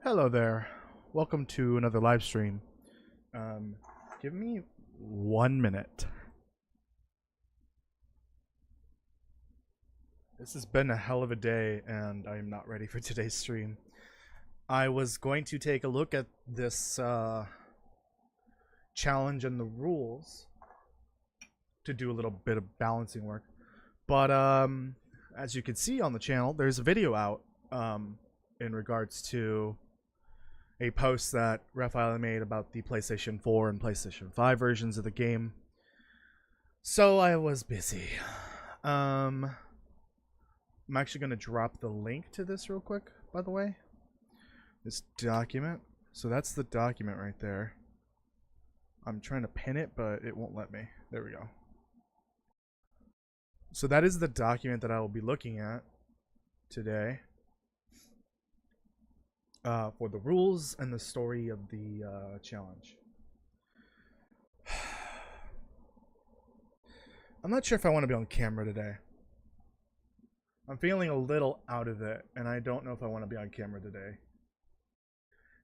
Hello there. Welcome to another live stream. Give me 1 minute. This has been a hell of a day, and I am not ready for today's stream. I was going to take a look at this challenge and the rules to do a little bit of balancing work, but as you can see on the channel, there's a video out in regards to a post that Raphael made about the PlayStation 4 and PlayStation 5 versions of the game. So I was busy. I'm actually going to drop the link to this real quick, by the way. This document. So that's the document right there. I'm trying to pin it, but it won't let me. There we go. So that is the document that I will be looking at today. For the rules and the story of the challenge. I'm not sure if I want to be on camera today. I'm feeling a little out of it, and I don't know if I want to be on camera today.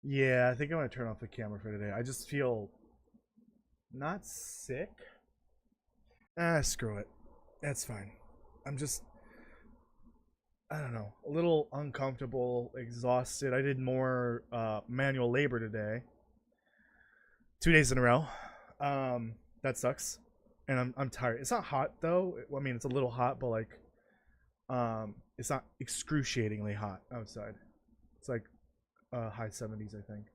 Yeah, I think I'm going to turn off the camera for today. I just feel not sick. Screw it. That's fine. I'm just, I don't know, a little uncomfortable, exhausted. I did more manual labor today. 2 days in a row. That sucks. And I'm tired. It's not hot though. I mean, it's a little hot, but like it's not excruciatingly hot outside. It's like high 70s, I think.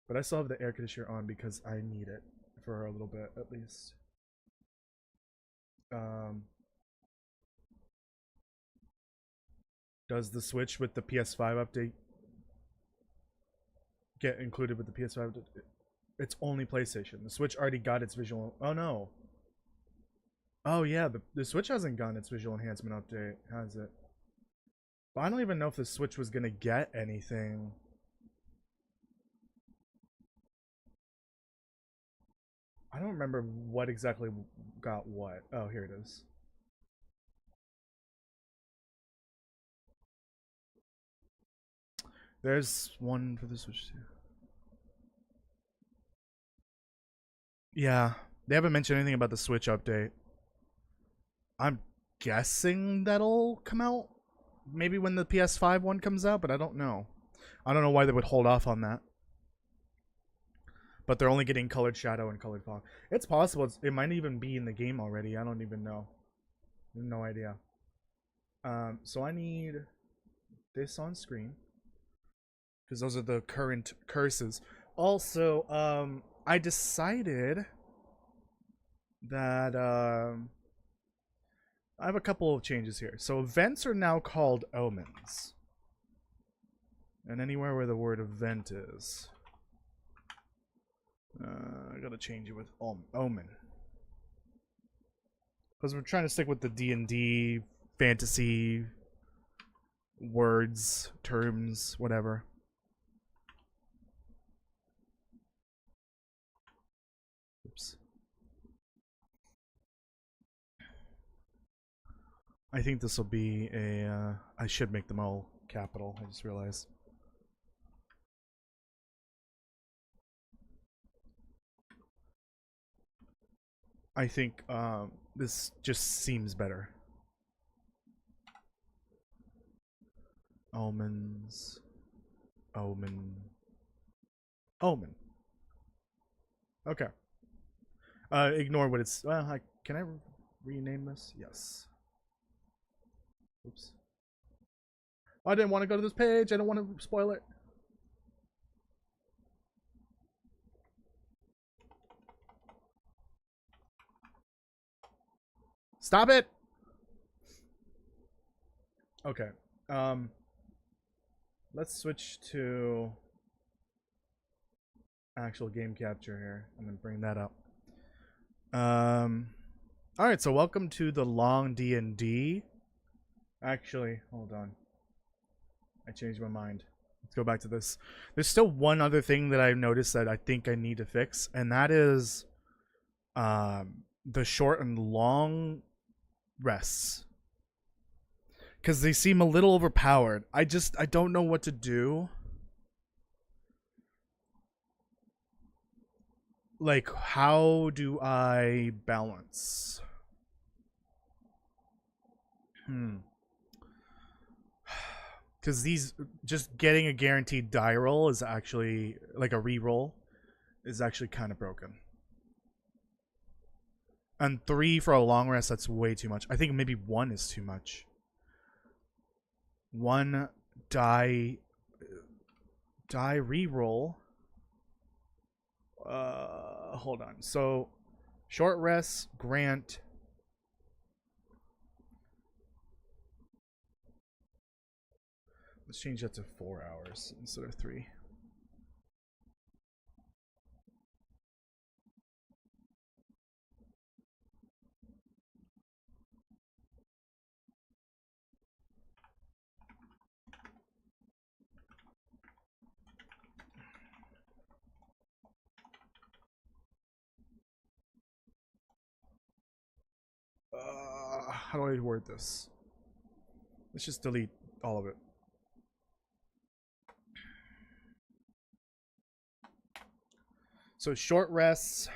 But I still have the air conditioner on because I need it for a little bit at least. Does the Switch with the PS5 update get included with the PS5? It's only PlayStation. The Switch already got its visual... Oh, no. Oh, yeah. The Switch hasn't gotten its visual enhancement update, has it? But I don't even know if the Switch was going to get anything. I don't remember what exactly got what. Oh, here it is. There's one for the Switch too. Yeah, they haven't mentioned anything about the Switch update. I'm guessing that'll come out maybe when the PS5 one comes out, but I don't know. I don't know why they would hold off on that. But they're only getting colored shadow and colored fog. It's possible it might even be in the game already. I don't even know. No idea. So I need this on screen, because those are the current curses. Also, I decided that I have a couple of changes here. So events are now called omens. And anywhere where the word event is, I gotta change it with omen. Because we're trying to stick with the D&D fantasy words, terms, whatever. Oops. I think this will be a... I should make them all capital, I just realized. I think this just seems better. Omens. Omen. Omen. Okay. Ignore what it's... can I rename this? Yes. Oops. I didn't want to go to this page. I don't want to spoil it. Stop it! Okay. Let's switch to actual game capture here and then bring that up. Alright, so welcome to the long D&D. Actually, hold on. I changed my mind. Let's go back to this. There's still one other thing that I've noticed that I think I need to fix, and that is the short and long rests. Because they seem a little overpowered. I don't know what to do like, how do I balance? Because these, just getting a guaranteed die roll is actually, like a re-roll, is actually kind of broken. And 3 for a long rest, that's way too much. I think maybe 1 is too much. 1 die re-roll. Hold on. So, short rest, grant. Let's change that to 4 hours instead of 3. How do I word this? Let's just delete all of it. So short rests.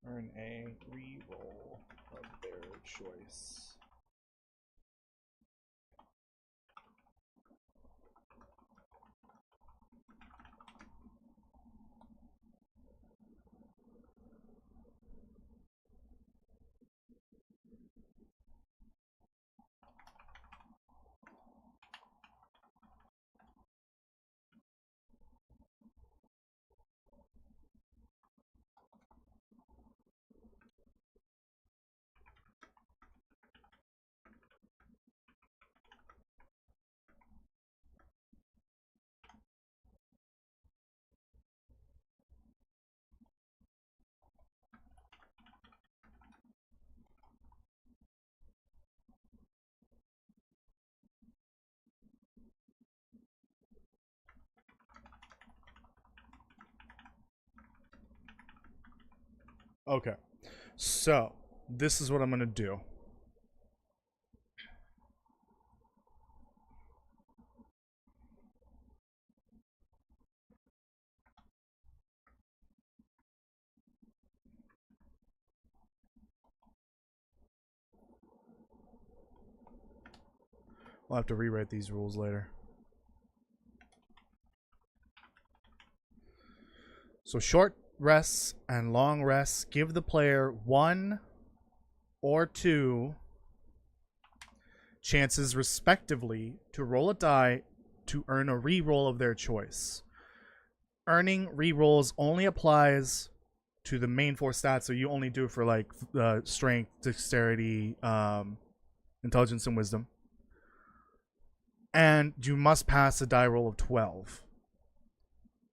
Earn a re-roll of their choice. Okay, so this is what I'm gonna do. I'll have to rewrite these rules later. So short rests and long rests give the player 1 or 2 chances respectively to roll a die to earn a re-roll of their choice. Earning re-rolls only applies to the main 4 stats, so you only do it for like strength, dexterity, intelligence, and wisdom. And you must pass a die roll of 12.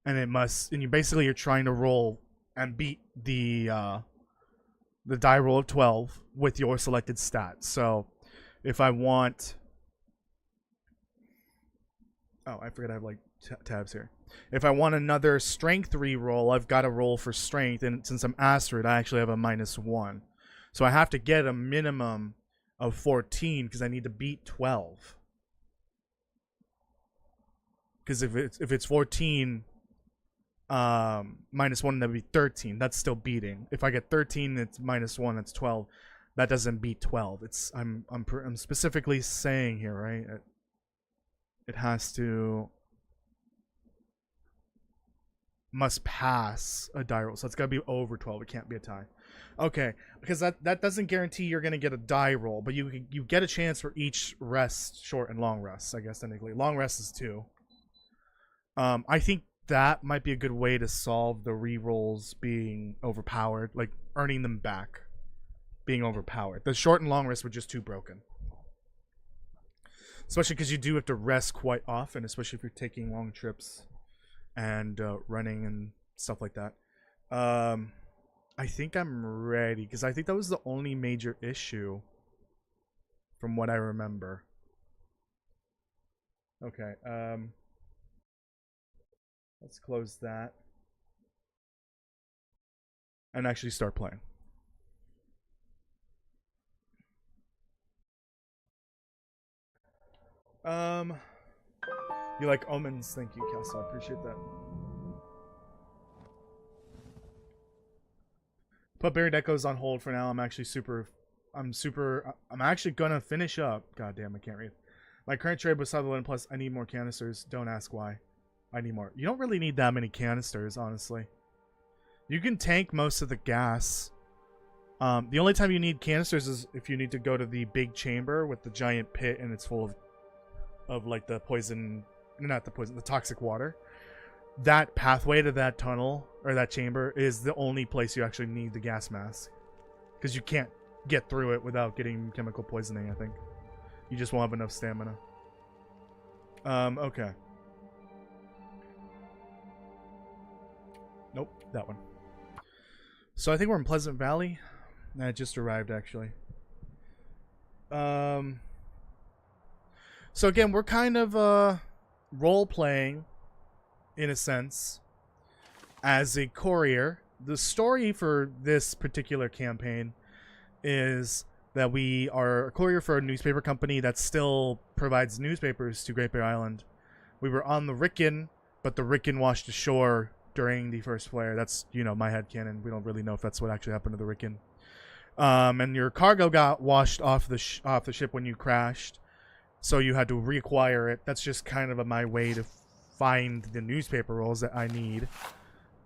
And you're trying to roll and beat the die roll of 12 with your selected stat. So if I want, I forgot I have like tabs here. If I want another strength re-roll, I've got to roll for strength, and since I'm asteroid, I actually have a -1. So I have to get a minimum of 14 because I need to beat 12. Because if it's 14 -1, that'd be 13. That's still beating. If I get 13, it's -1. That's 12. That doesn't beat 12. I'm specifically saying here, right? It has to must pass a die roll, so it's got to be over 12. It can't be a tie. Okay, because that doesn't guarantee you're gonna get a die roll, but you get a chance for each rest, short and long rests. I guess technically, long rest is 2. I think that might be a good way to solve the re-rolls being overpowered, like earning them back being overpowered. The short and long rests were just too broken. Especially because you do have to rest quite often, especially if you're taking long trips and running and stuff like that. I think I'm ready, because I think that was the only major issue from what I remember. Okay, let's close that and actually start playing. You like omens? Thank you, Castle. I appreciate that. Put Buried Echoes on hold for now. I'm actually gonna finish up. God damn, I can't read. My current trade was Sutherland, plus I need more canisters. Don't ask why. I need more. You don't really need that many canisters, honestly. You can tank most of the gas. The only time you need canisters is if you need to go to the big chamber with the giant pit and it's full of like the poison, not the poison, the toxic water. That pathway to that tunnel or that chamber is the only place you actually need the gas mask, because you can't get through it without getting chemical poisoning. I think you just won't have enough stamina. Okay. Nope, that one. So I think we're in Pleasant Valley. I just arrived, actually. So again, we're kind of role-playing, in a sense, as a courier. The story for this particular campaign is that we are a courier for a newspaper company that still provides newspapers to Great Bear Island. We were on the Ricken, but the Ricken washed ashore during the first flare. That's, you know, my headcanon. We don't really know if that's what actually happened to the Ricken. And your cargo got washed off the ship when you crashed, so you had to reacquire it. That's just kind of my way to find the newspaper rolls that I need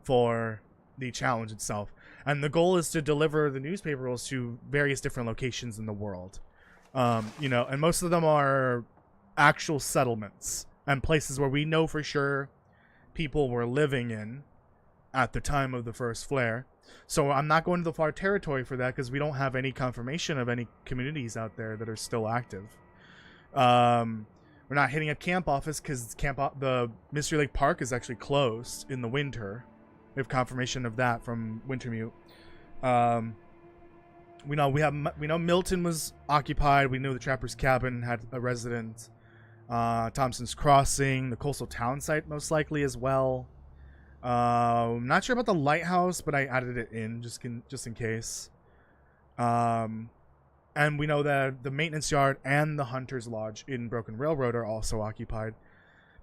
for the challenge itself. And the goal is to deliver the newspaper rolls to various different locations in the world. You know, and most of them are actual settlements and places where we know for sure people were living in at the time of the first flare. So I'm not going to the far territory for that because we don't have any confirmation of any communities out there that are still active. We're not hitting a camp office because the Mystery Lake Park is actually closed in the winter. We have confirmation of that from Wintermute. We know Milton was occupied. We know the Trapper's Cabin had a resident. Thompson's Crossing, the coastal town site most likely as well. I'm not sure about the lighthouse, but I added it in just in case. And we know that the maintenance yard and the Hunter's Lodge in Broken Railroad are also occupied,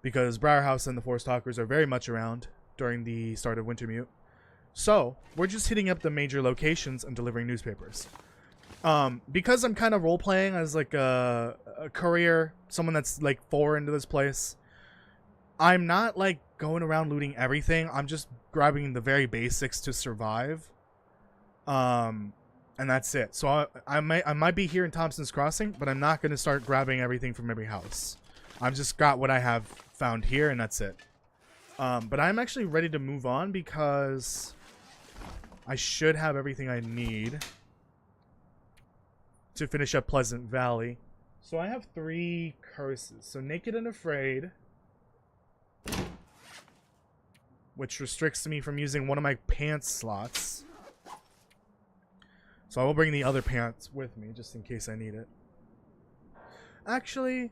because Briarhouse and the Forest Talkers are very much around during the start of Wintermute. So we're just hitting up the major locations and delivering newspapers. Because I'm kind of role-playing as like a courier, someone that's like foreign to this place, I'm not like going around looting everything. I'm just grabbing the very basics to survive. And that's it. So I might be here in Thompson's Crossing, but I'm not going to start grabbing everything from every house. I've just got what I have found here, and that's it. But I'm actually ready to move on because I should have everything I need to finish up Pleasant Valley. So I have 3 curses. So Naked and Afraid, which restricts me from using one of my pants slots. So I will bring the other pants with me just in case I need it. Actually,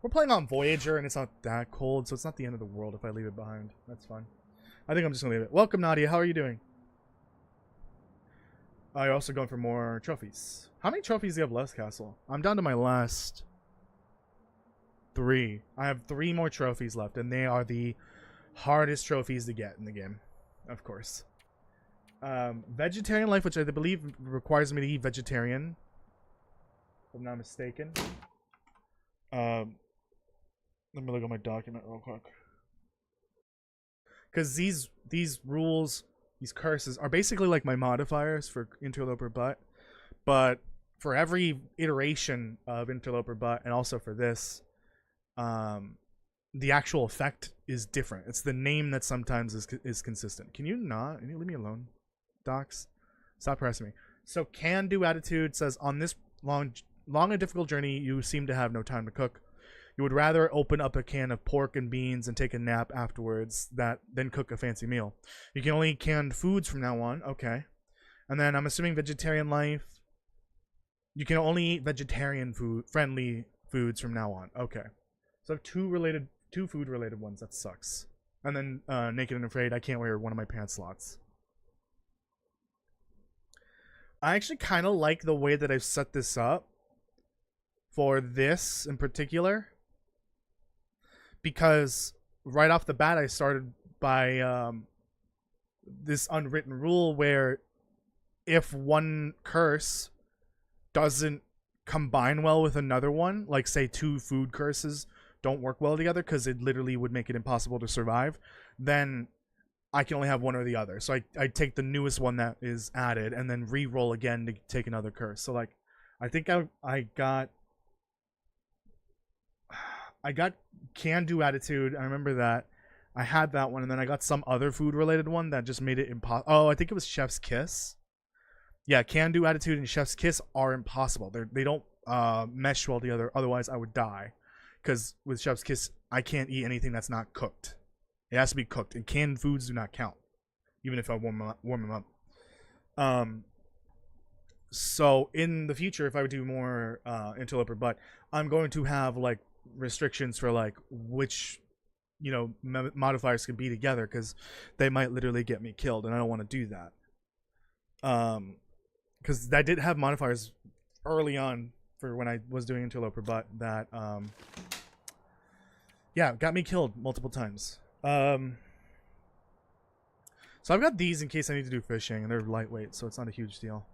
we're playing on Voyager and it's not that cold, so it's not the end of the world if I leave it behind. That's fine. I think I'm just going to leave it. Welcome, Nadia. How are you doing? You're also going for more trophies. How many trophies do you have left, Castle? I'm down to my last 3. I have 3 more trophies left, and they are the hardest trophies to get in the game, of course. Vegetarian life, which I believe requires me to eat vegetarian, if I'm not mistaken. Let me look at my document real quick, because these rules, these curses, are basically like my modifiers for Interloper Butt, but for every iteration of Interloper Butt, and also for this, the actual effect is different. It's the name that sometimes is consistent. Can you leave me alone, Docs? Stop harassing me. So Can Do Attitude says, on this long and difficult journey, you seem to have no time to cook. You would rather open up a can of pork and beans and take a nap afterwards than cook a fancy meal. You can only eat canned foods from now on. Okay. And then I'm assuming vegetarian life. You can only eat vegetarian food, friendly foods from now on. Okay. So I have two food related ones. That sucks. And then naked and afraid, I can't wear one of my pants slots. I actually kind of like the way that I've set this up for this in particular, because right off the bat I started by this unwritten rule where if one curse doesn't combine well with another one, like say two food curses don't work well together because it literally would make it impossible to survive, then I can only have one or the other. So I take the newest one that is added and then re-roll again to take another curse. So like I think I got can do attitude. I remember that. I had that one, and then I got some other food related one that just made it impossible. Oh, I think it was Chef's Kiss. Yeah, can do attitude and Chef's Kiss are impossible. They don't mesh well together. Otherwise, I would die. Because with Chef's Kiss, I can't eat anything that's not cooked. It has to be cooked, and canned foods do not count, even if I warm them up. So in the future, if I would do more interloper, but I'm going to have like restrictions for like which modifiers can be together, because they might literally get me killed, and I don't want to do that. Because I did have modifiers early on for when I was doing interloper, but that yeah, got me killed multiple times. So I've got these in case I need to do fishing, and they're lightweight, so it's not a huge deal.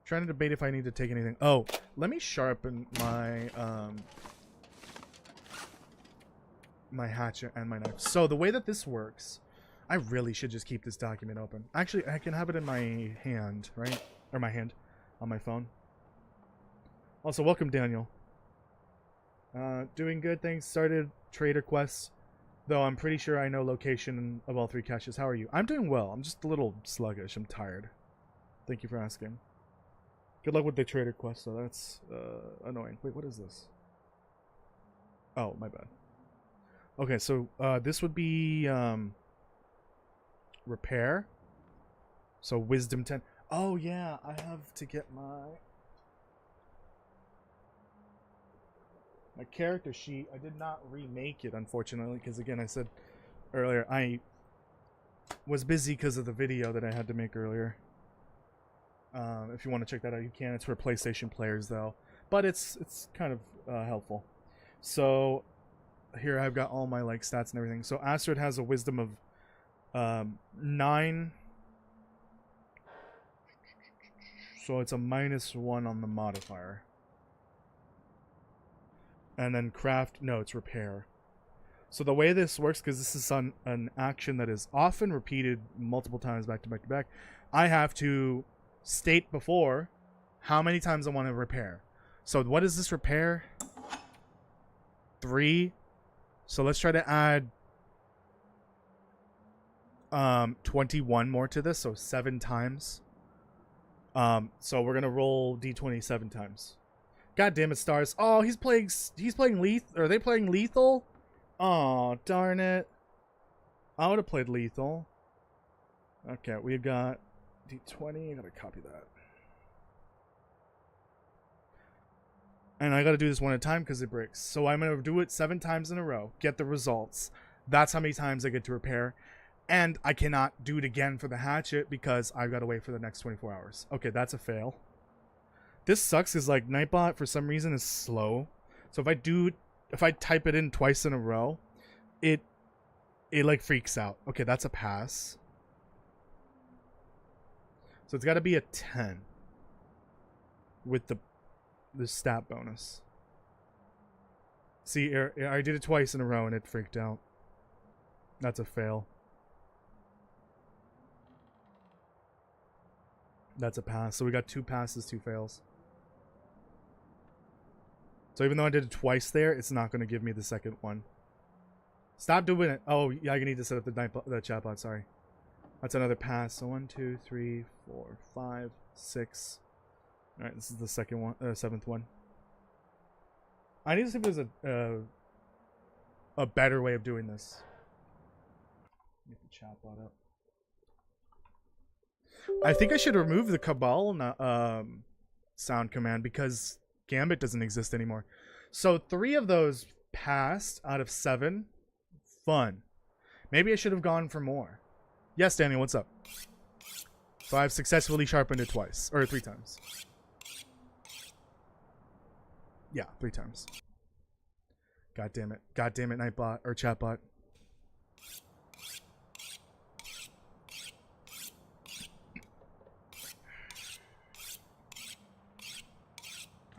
Trying to debate if I need to take anything. Oh, let me sharpen my my hatchet and my knife. So the way that this works, I really should just keep this document open. Actually, I can have it in my hand, right? Or my hand on my phone. Also, welcome, Daniel. Doing good, thanks. Started trader quests, though I'm pretty sure I know location of all three caches. How are you? I'm doing well. I'm just a little sluggish. I'm tired. Thank you for asking. Good luck with the trader quest, though. That's annoying. Wait, what is this? Oh, my bad. Okay, so this would be repair. So wisdom 10. Oh yeah, I have to get my character sheet. I did not remake it, unfortunately, because again, I said earlier I was busy because of the video that I had to make earlier. If you want to check that out, you can. It's for PlayStation players, though, but it's kind of helpful. So here I've got all my like stats and everything. So Astrid has a wisdom of 9. So it's a -1 on the modifier. And then craft, no, it's repair. So the way this works, because this is an action that is often repeated multiple times back to back to back, I have to state before how many times I want to repair. So what is this repair? 3. So let's try to add 21 more to this, so 7 times. So we're gonna roll d20 7 times. God damn it, stars! Oh, he's playing lethal. Are they playing lethal? Oh, darn it! I would have played lethal. Okay, we've got d20. I gotta copy that. And I gotta do this one at a time because it breaks. So I'm gonna do it 7 times in a row. Get the results. That's how many times I get to repair. And I cannot do it again for the hatchet because I've got to wait for the next 24 hours. Okay, that's a fail. This sucks because like Nightbot for some reason is slow. So if I type it in twice in a row, it like freaks out. Okay, that's a pass. So it's got to be a 10 with the stat bonus. See, I did it twice in a row and it freaked out. That's a fail. That's a pass. So we got 2 passes, 2 fails. So even though I did it twice there, it's not going to give me the second one. Stop doing it. Oh, yeah, I need to set up the chatbot. Sorry. That's another pass. So 1, 2, 3, 4, 5, 6. All right, this is the second one, 7th one. I need to see if there's a better way of doing this. Get the chatbot up. I think I should remove the Cabal sound command because Gambit doesn't exist anymore. So 3 of those passed out of 7. Fun. Maybe I should have gone for more. Yes, Daniel, what's up? So I've successfully sharpened it twice. Or 3 times. Yeah, 3 times. God damn it. God damn it, Nightbot. Or Chatbot.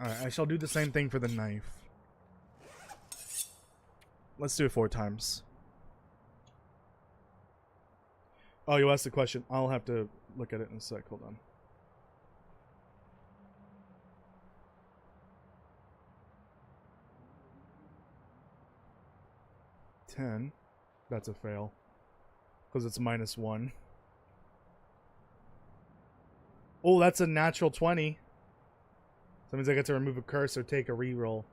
Alright, I shall do the same thing for the knife. Let's do it 4 times. Oh, you asked the question. I'll have to look at it in a sec. Hold on. $10. That's a fail. Because it's -1. Oh, that's a natural 20. So that means I get to remove a curse or take a reroll.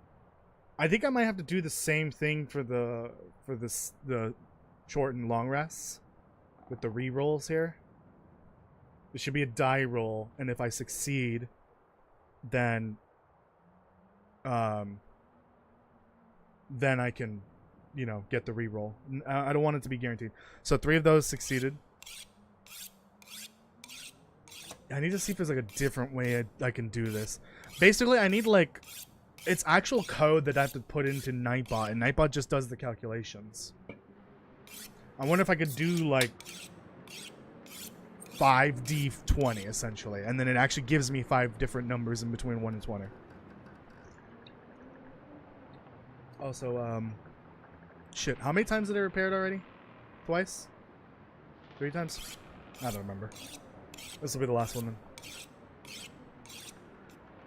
I think I might have to do the same thing for the short and long rests with the rerolls here. It should be a die roll, and if I succeed, then I can, you know, get the reroll. I don't want it to be guaranteed. So 3 of those succeeded. I need to see if there's like a different way I can do this. Basically, I need like it's actual code that I have to put into Nightbot, and Nightbot just does the calculations. I wonder if I could do like 5d20 essentially, and then it actually gives me 5 different numbers in between 1 and 20. Also, shit, how many times did I repair it already? Twice? 3 times? I don't remember. This will be the last one then.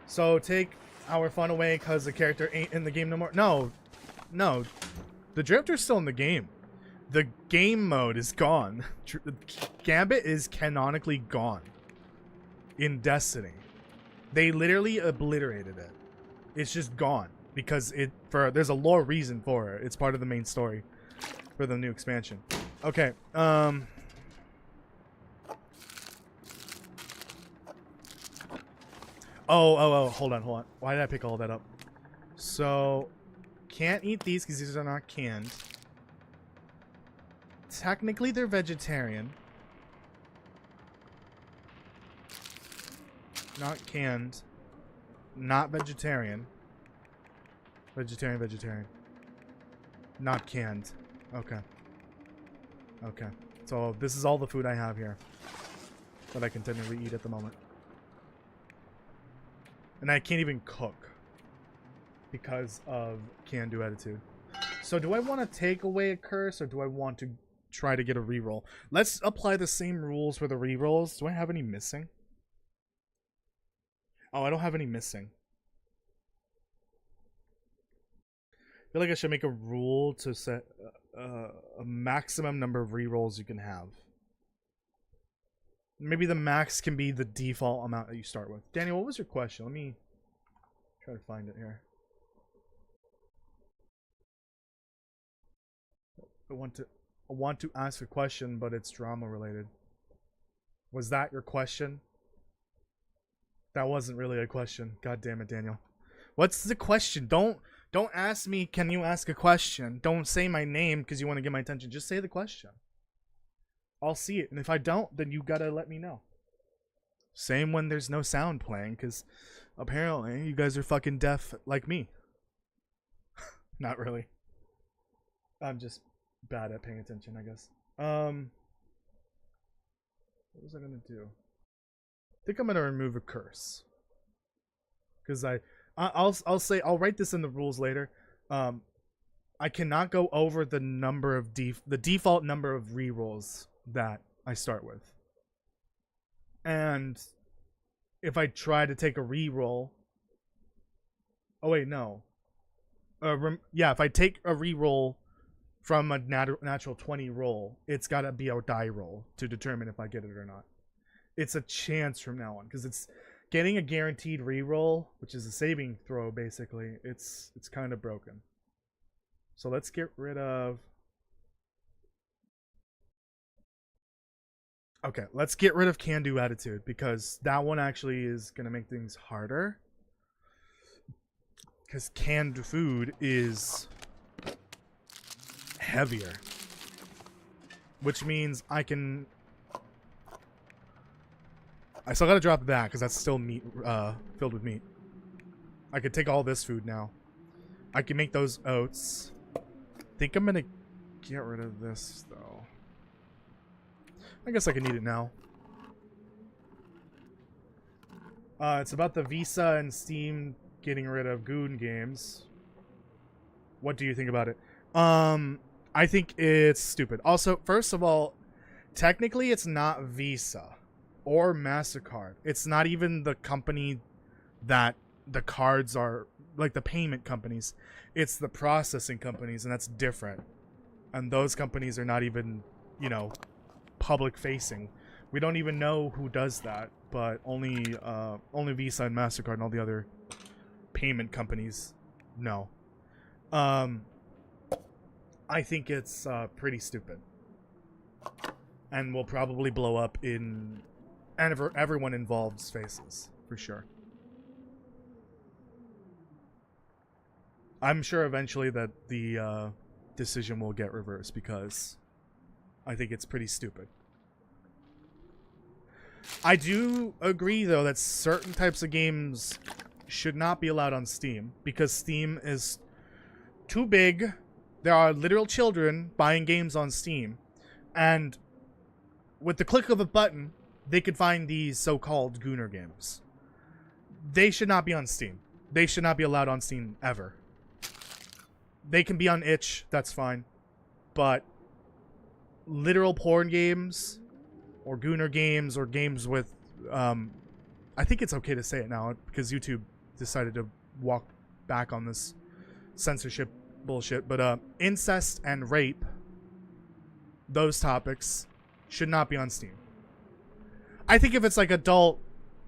So take our fun away because the character ain't in the game no more. No. No. The Drifter's still in the game. The game mode is gone. Gambit is canonically gone in Destiny. They literally obliterated it. It's just gone because there's a lore reason for it. It's part of the main story for the new expansion. Okay. Oh, hold on. Why did I pick all that up? So, can't eat these because these are not canned. Technically, they're vegetarian. Not canned. Not vegetarian. Vegetarian. Not canned. Okay. Okay. So, this is all the food I have here that I can technically eat at the moment. And I can't even cook because of can-do attitude. So do I want to take away a curse or do I want to try to get a reroll? Let's apply the same rules for the rerolls. Do I have any missing? Oh, I don't have any missing. I feel like I should make a rule to set a maximum number of rerolls you can have. Maybe the max can be the default amount that you start with. Daniel, what was your question? Let me try to find it here. I want to ask a question, but it's drama related. Was that your question? That wasn't really a question. God damn it, Daniel. What's the question? Don't ask me, can you ask a question? Don't say my name because you want to get my attention. Just say the question. I'll see it, and if I don't, then you gotta let me know. Same when there's no sound playing, because apparently you guys are fucking deaf like me. Not really. I'm just bad at paying attention, I guess. What was I gonna do? I think I'm gonna remove a curse. Because I'll say, I'll write this in the rules later. I cannot go over the number of the default number of rerolls that I start with. And if I try to take a reroll, oh wait, no. Yeah, if I take a reroll from a natural 20 roll, it's gotta be a die roll to determine if I get it or not. It's a chance from now on, because it's getting a guaranteed reroll, which is a saving throw basically. It's kind of broken. So let's get rid of Okay, let's get rid of can-do attitude because that one actually is gonna make things harder. Because canned food is heavier, which means I still gotta drop that because that's still meat, filled with meat. I could take all this food now. I can make those oats. I think I'm gonna get rid of this though. I guess I can eat it now. It's about the Visa and Steam getting rid of Goon games. What do you think about it? I think it's stupid. Also, first of all, technically it's not Visa or MasterCard. It's not even the company that the cards are, like the payment companies. It's the processing companies, and that's different. And those companies are not even, you know, public facing. We don't even know who does that, but only Visa and MasterCard and all the other payment companies know. I think it's pretty stupid, and will probably blow up in everyone involved's faces for sure. I'm sure eventually that the decision will get reversed because I think it's pretty stupid. I do agree though that certain types of games should not be allowed on Steam because Steam is too big. There are literal children buying games on Steam, and with the click of a button, they could find these so-called Gooner games. They should not be on Steam. They should not be allowed on Steam ever. They can be on itch, that's fine. But literal porn games or Gooner games or games with I think it's okay to say it now because YouTube decided to walk back on this censorship bullshit, but incest and rape, those topics should not be on Steam. I think if it's like adult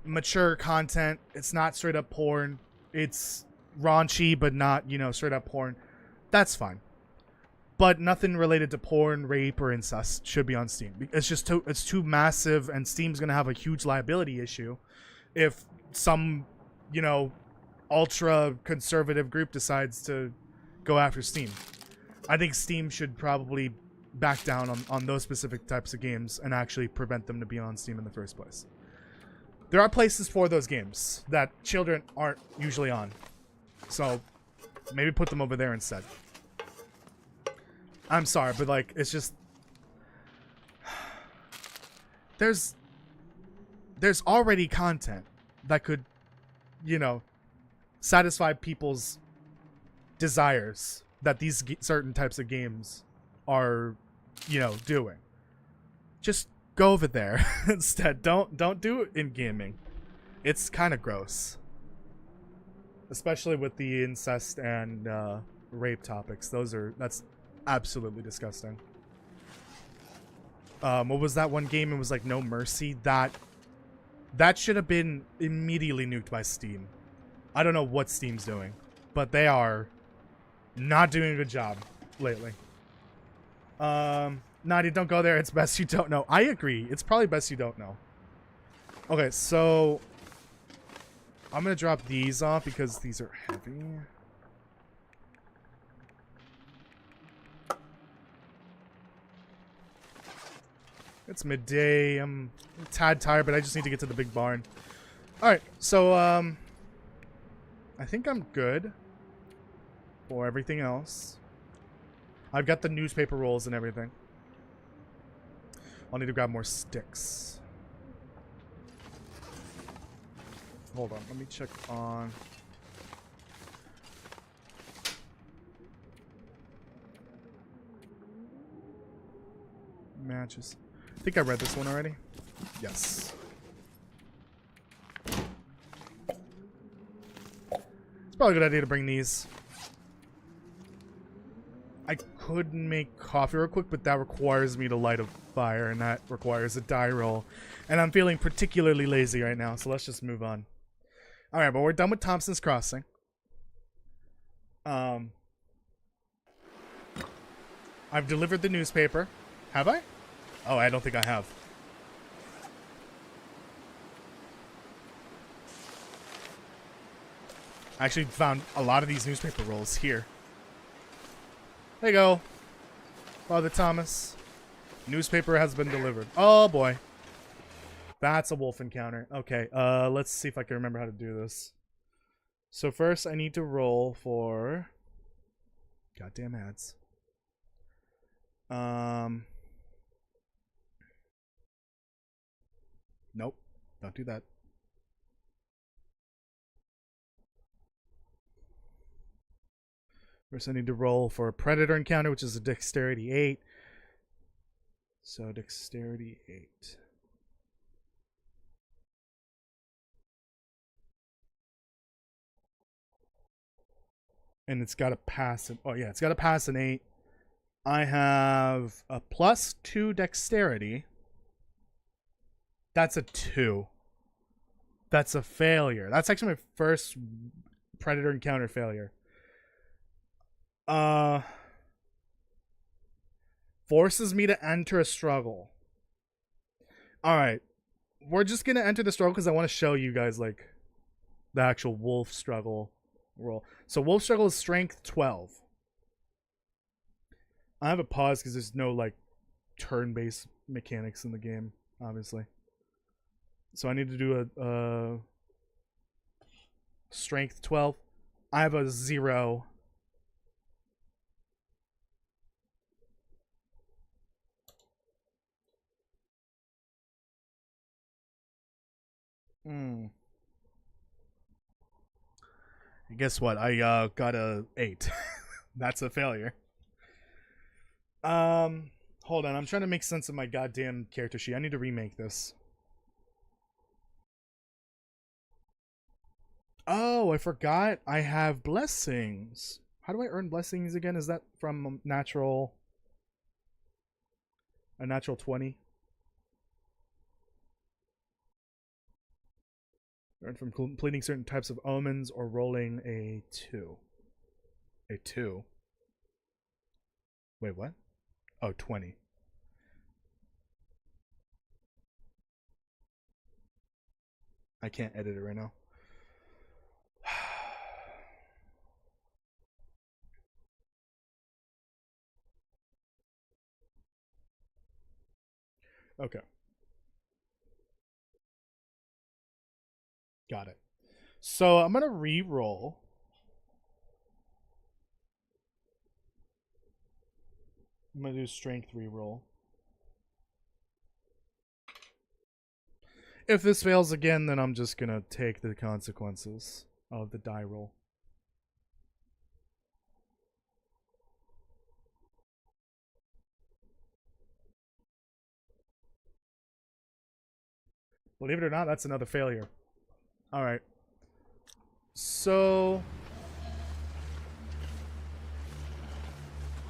mature content, it's not straight up porn, it's raunchy but not, you know, straight up porn, that's fine. But nothing related to porn, rape, or incest should be on Steam. It's just it's too massive, and Steam's gonna have a huge liability issue if some, you know, ultra conservative group decides to go after Steam. I think Steam should probably back down on those specific types of games and actually prevent them to be on Steam in the first place. There are places for those games that children aren't usually on, so maybe put them over there instead. I'm sorry, but like, it's just there's already content that could, you know, satisfy people's desires that these certain types of games are, you know, doing. Just go over there instead. Don't do it in gaming. It's kind of gross, especially with the incest and rape topics. That's absolutely disgusting. What was that one game? It was like No Mercy. That should have been immediately nuked by Steam. I don't know what Steam's doing, but they are not doing a good job lately. Nadia, don't go there. It's best you don't know. I agree. It's probably best you don't know. Okay, so I'm gonna drop these off because these are heavy. It's midday. I'm a tad tired, but I just need to get to the big barn. Alright, so, I think I'm good for everything else. I've got the newspaper rolls and everything. I'll need to grab more sticks. Hold on, let me check on... matches. I think I read this one already. Yes. It's probably a good idea to bring these. I could make coffee real quick, but that requires me to light a fire, and that requires a die roll. And I'm feeling particularly lazy right now, so let's just move on. Alright, but we're done with Thompson's Crossing. I've delivered the newspaper. Have I? Oh, I don't think I have. I actually found a lot of these newspaper rolls here. There you go. Father Thomas. Newspaper has been delivered. Oh boy. That's a wolf encounter. Okay, let's see if I can remember how to do this. So first I need to roll for... Goddamn ads. Nope. Don't do that. First I need to roll for a predator encounter, which is a dexterity 8. So dexterity 8. And it's got to pass an... Oh, yeah, it's got to pass an 8. I have a +2 dexterity. That's a 2. That's a failure. That's actually my first predator encounter failure. Forces me to enter a struggle. Alright. We're just going to enter the struggle because I want to show you guys, like, the actual wolf struggle roll. So wolf struggle is strength 12. I have a pause because there's no like turn-based mechanics in the game, obviously. So I need to do a strength 12. I have a 0. Guess what? I got a 8. That's a failure. Hold on. I'm trying to make sense of my goddamn character sheet. I need to remake this. Oh, I forgot. I have blessings. How do I earn blessings again? Is that from natural... a natural 20? Earned from completing certain types of omens or rolling a 2. A 2? Wait, what? Oh, 20. I can't edit it right now. Okay. Got it. So I'm going to re-roll. I'm going to do strength re-roll. If this fails again, then I'm just going to take the consequences of the die roll. Believe it or not, that's another failure. Alright. So...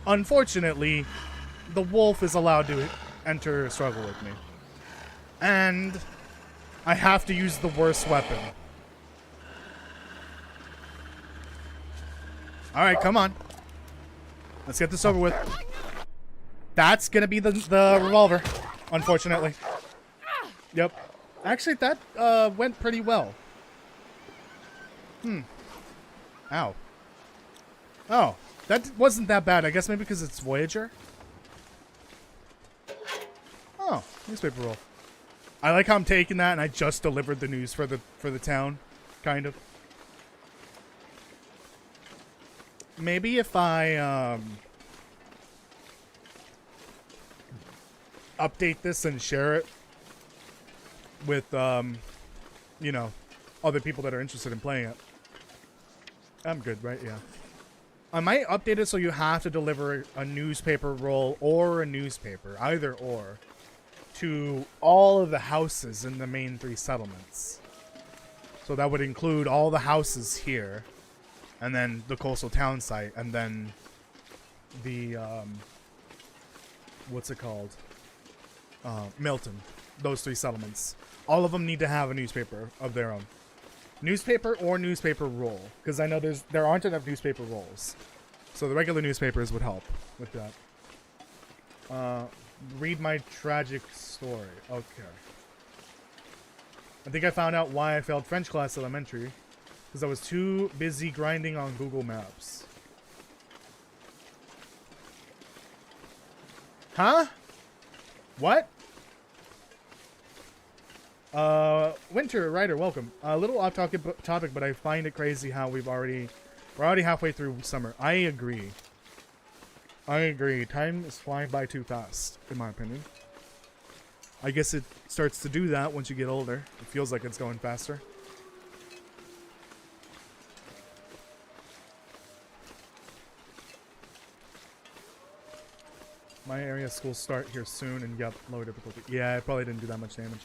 unfortunately, the wolf is allowed to enter a struggle with me. And I have to use the worst weapon. Alright, come on. Let's get this over with. That's gonna be the revolver, unfortunately. Yep. Actually, that went pretty well. Ow. Oh, that wasn't that bad. I guess maybe because it's Voyager. Oh, newspaper roll. I like how I'm taking that and I just delivered the news for the town, kind of. Maybe if I update this and share it with you know, other people that are interested in playing it. I'm good, right? Yeah. I might update it so you have to deliver a newspaper roll or a newspaper, either or, to all of the houses in the main 3 settlements. So that would include all the houses here, and then the coastal town site, and then the, what's it called? Milton. Those 3 settlements. All of them need to have a newspaper of their own. Newspaper or newspaper roll, because I know there aren't enough newspaper rolls. So the regular newspapers would help with that. Read my tragic story. Okay. I think I found out why I failed French class elementary. Because I was too busy grinding on Google Maps. Huh? What? Winter Rider, welcome. A little off topic, but I find it crazy how we're already halfway through summer. I agree. Time is flying by too fast, in my opinion. I guess it starts to do that once you get older. It feels like it's going faster. My area schools start here soon, and yep, lower difficulty. Yeah, I probably didn't do that much damage.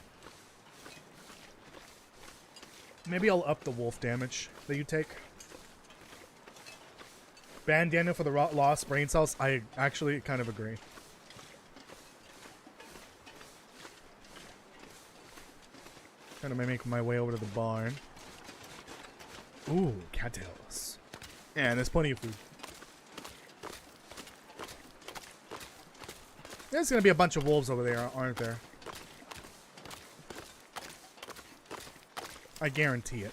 Maybe I'll up the wolf damage that you take. Ban Daniel for the lost brain cells. I actually kind of agree. Kind of make my way over to the barn. Ooh, cattails. Yeah, and there's plenty of food. There's gonna be a bunch of wolves over there, aren't there? I guarantee it.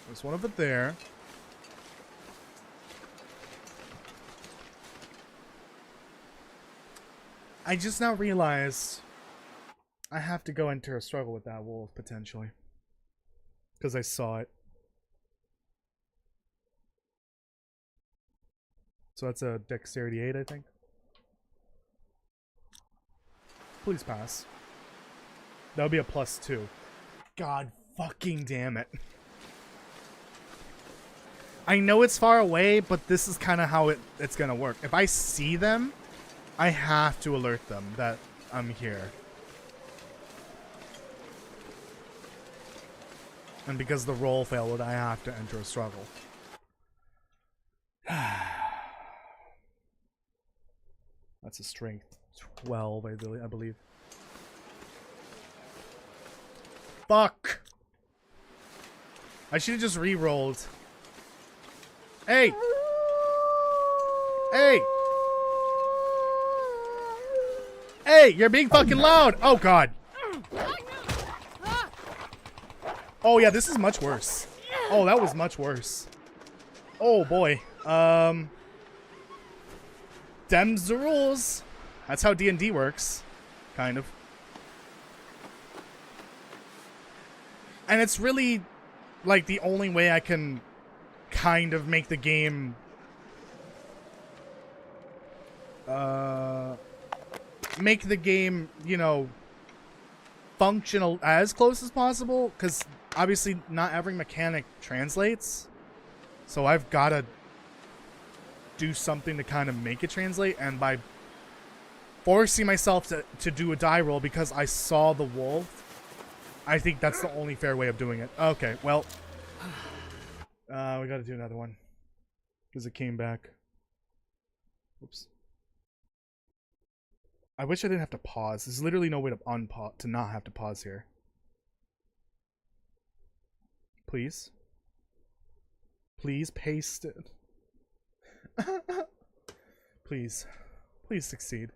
There's one over there. I just now realized I have to go enter a struggle with that wolf, potentially. Because I saw it. So that's a dexterity 8, I think. Please pass. That would be a +2. God fucking damn it. I know it's far away, but this is kind of how it's gonna work. If I see them, I have to alert them that I'm here. And because the roll failed, I have to enter a struggle. That's a strength 12, I believe. Fuck! I should have just re-rolled. Hey! Hey! Hey! You're being fucking loud! Oh god! Oh yeah, this is much worse. Oh, that was much worse. Oh boy. Them's the rules. That's how D&D works. Kind of. And it's really, like, the only way I can kind of make the game you know, functional as close as possible, because obviously not every mechanic translates, so I've got to do something to kind of make it translate, and by forcing myself to do a die roll because I saw the wolf, I think that's the only fair way of doing it. Okay, well, we got to do another one because it came back. Oops. I wish I didn't have to pause. There's literally no way to unpause, to not have to pause here. Please. Please paste it. Please. Please succeed.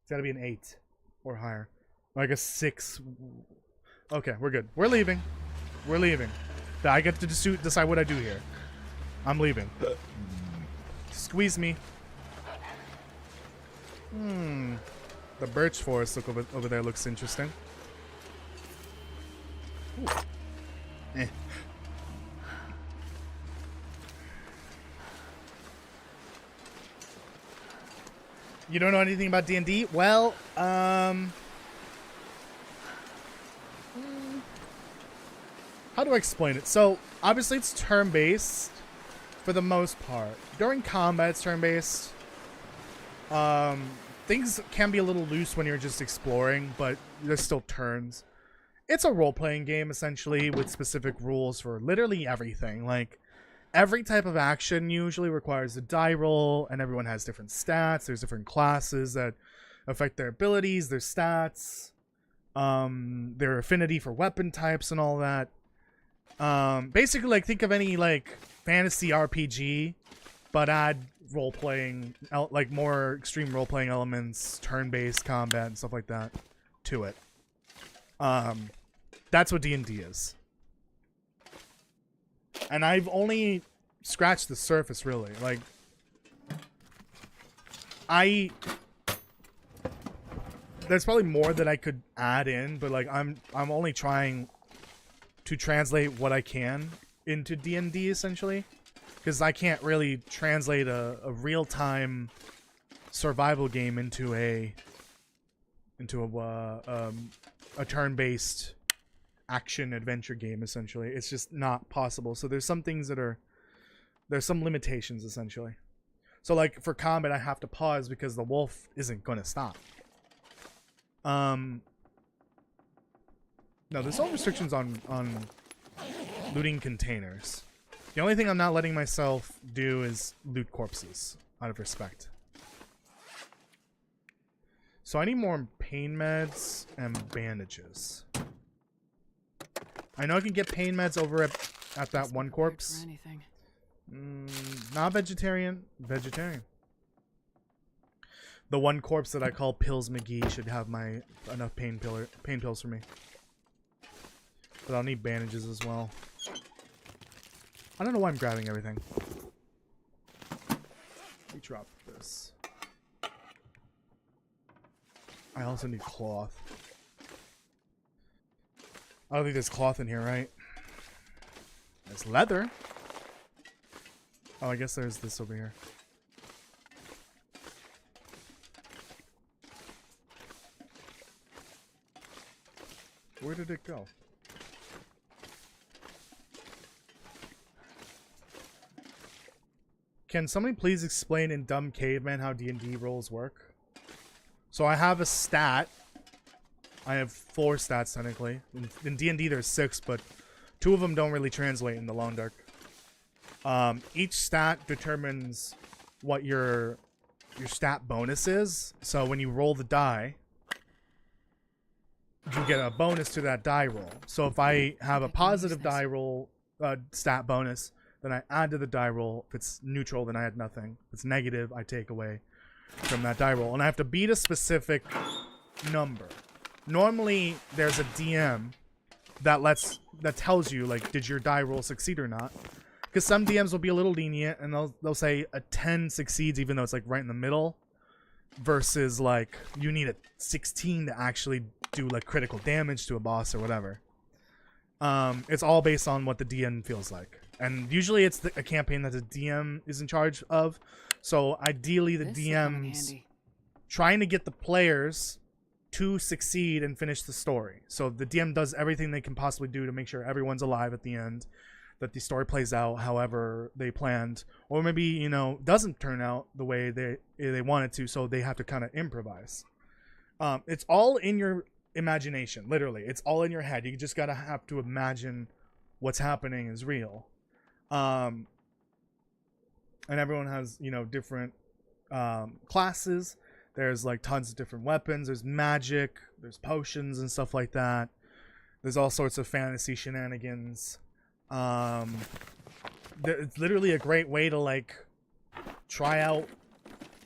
It's gotta be an 8 or higher. Like a 6. Okay, we're good. We're leaving. We're leaving. I get to decide what I do here. I'm leaving. Squeeze me. The birch forest look over there looks interesting. Ooh. Eh. You don't know anything about D&D? Well, how do I explain it? So, obviously it's turn-based for the most part. During combat, it's turn-based. Things can be a little loose when you're just exploring, but there's still turns. It's a role-playing game, essentially, with specific rules for literally everything. Like, every type of action usually requires a die roll, and everyone has different stats. There's different classes that affect their abilities, their stats, their affinity for weapon types and all that. Basically, like, think of any, like, fantasy RPG but add role-playing, like more extreme role-playing elements, turn-based combat and stuff like that to it. That's what D&D is. And I've only scratched the surface, really. Like, there's probably more that I could add in, but like I'm only trying to translate what I can into D&D essentially, because I can't really translate a real-time survival game into a turn-based action adventure game essentially. It's just not possible. So there's some things that there's some limitations essentially. So like for combat I have to pause because the wolf isn't going to stop. No, there's no restrictions on looting containers. The only thing I'm not letting myself do is loot corpses, out of respect. So I need more pain meds and bandages. I know I can get pain meds over at that one corpse. Not vegetarian. Vegetarian. The one corpse that I call Pills McGee should have enough pain pills for me. But I'll need bandages as well. I don't know why I'm grabbing everything. Let me drop this. I also need cloth. I don't think there's cloth in here, right? There's leather. Oh, I guess there's this over here. Where did it go? Can somebody please explain in Dumb Caveman how D&D rolls work? So I have a stat. I have 4 stats technically. In D&D there's 6, but 2 of them don't really translate in the Long Dark. Each stat determines what your stat bonus is. So when you roll the die, you get a bonus to that die roll. So if I have a positive die roll stat bonus, then I add to the die roll. If it's neutral, then I add nothing. If it's negative, I take away from that die roll. And I have to beat a specific number. Normally, there's a DM that tells you, like, did your die roll succeed or not? Because some DMs will be a little lenient, and they'll say a 10 succeeds, even though it's, like, right in the middle. Versus, like, you need a 16 to actually do, like, critical damage to a boss or whatever. It's all based on what the DM feels like. And usually it's a campaign that the DM is in charge of. So ideally the DM's trying to get the players to succeed and finish the story. So the DM does everything they can possibly do to make sure everyone's alive at the end, that the story plays out however they planned, or maybe, you know, doesn't turn out the way they want it to, so they have to kind of improvise. It's all in your imagination, literally. It's all in your head. You just gotta have to imagine what's happening is real. And everyone has, you know, different classes. There's like tons of different weapons. There's magic. There's potions and stuff like that. There's all sorts of fantasy shenanigans. It's literally a great way to like try out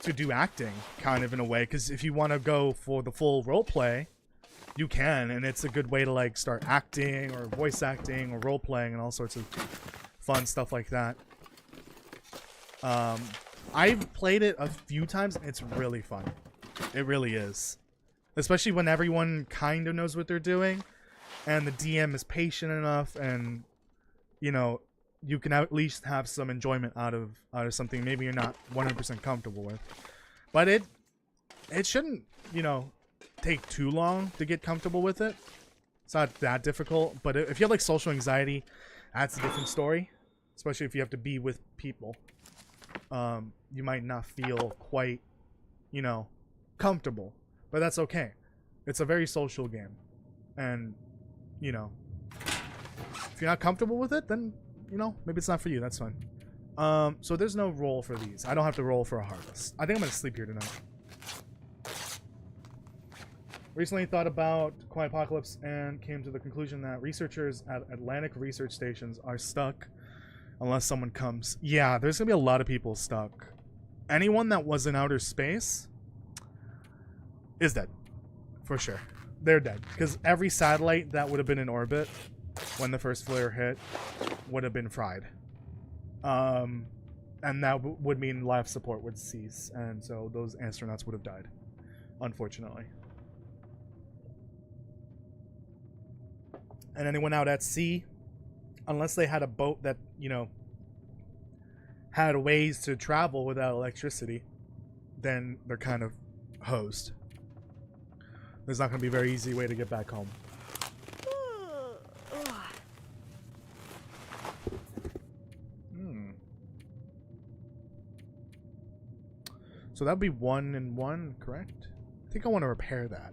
to do acting, kind of, in a way, because if you want to go for the full role play, you can, and it's a good way to like start acting or voice acting or role playing and all sorts of fun stuff like that. I've played it a few times and it's really fun. It really is, especially when everyone kind of knows what they're doing and the DM is patient enough, and you know, you can at least have some enjoyment out of something maybe you're not 100% comfortable with. But it shouldn't, you know, take too long to get comfortable with it. It's not that difficult. But if you have like social anxiety, that's a different story. Especially if you have to be with people. You might not feel quite, you know, comfortable. But that's okay. It's a very social game. And, you know, if you're not comfortable with it, then, you know, maybe it's not for you. That's fine. So there's no roll for these. I don't have to roll for a harvest. I think I'm going to sleep here tonight. Recently thought about Quiet Apocalypse and came to the conclusion that researchers at Atlantic research stations are stuck Unless someone comes. Yeah, there's gonna be a lot of people stuck. Anyone that was in outer space is dead. For sure. They're dead. Because every satellite that would have been in orbit when the first flare hit would have been fried. And that would mean life support would cease. And so those astronauts would have died. Unfortunately. And anyone out at sea, unless they had a boat that, you know, had ways to travel without electricity, then they're kind of hosed. There's not going to be a very easy way to get back home. So that would be 1 and 1, correct? I think I want to repair that.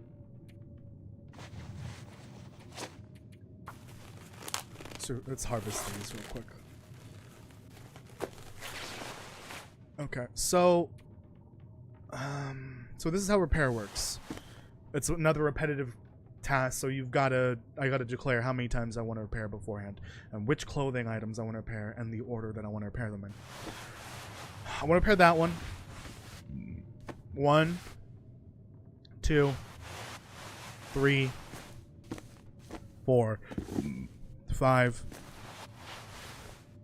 So let's harvest these real quick. Okay, so this is how repair works. It's another repetitive task, so I gotta declare how many times I want to repair beforehand, and which clothing items I want to repair, and the order that I want to repair them in. I want to repair that one. 1, 2, 3, 4, 5,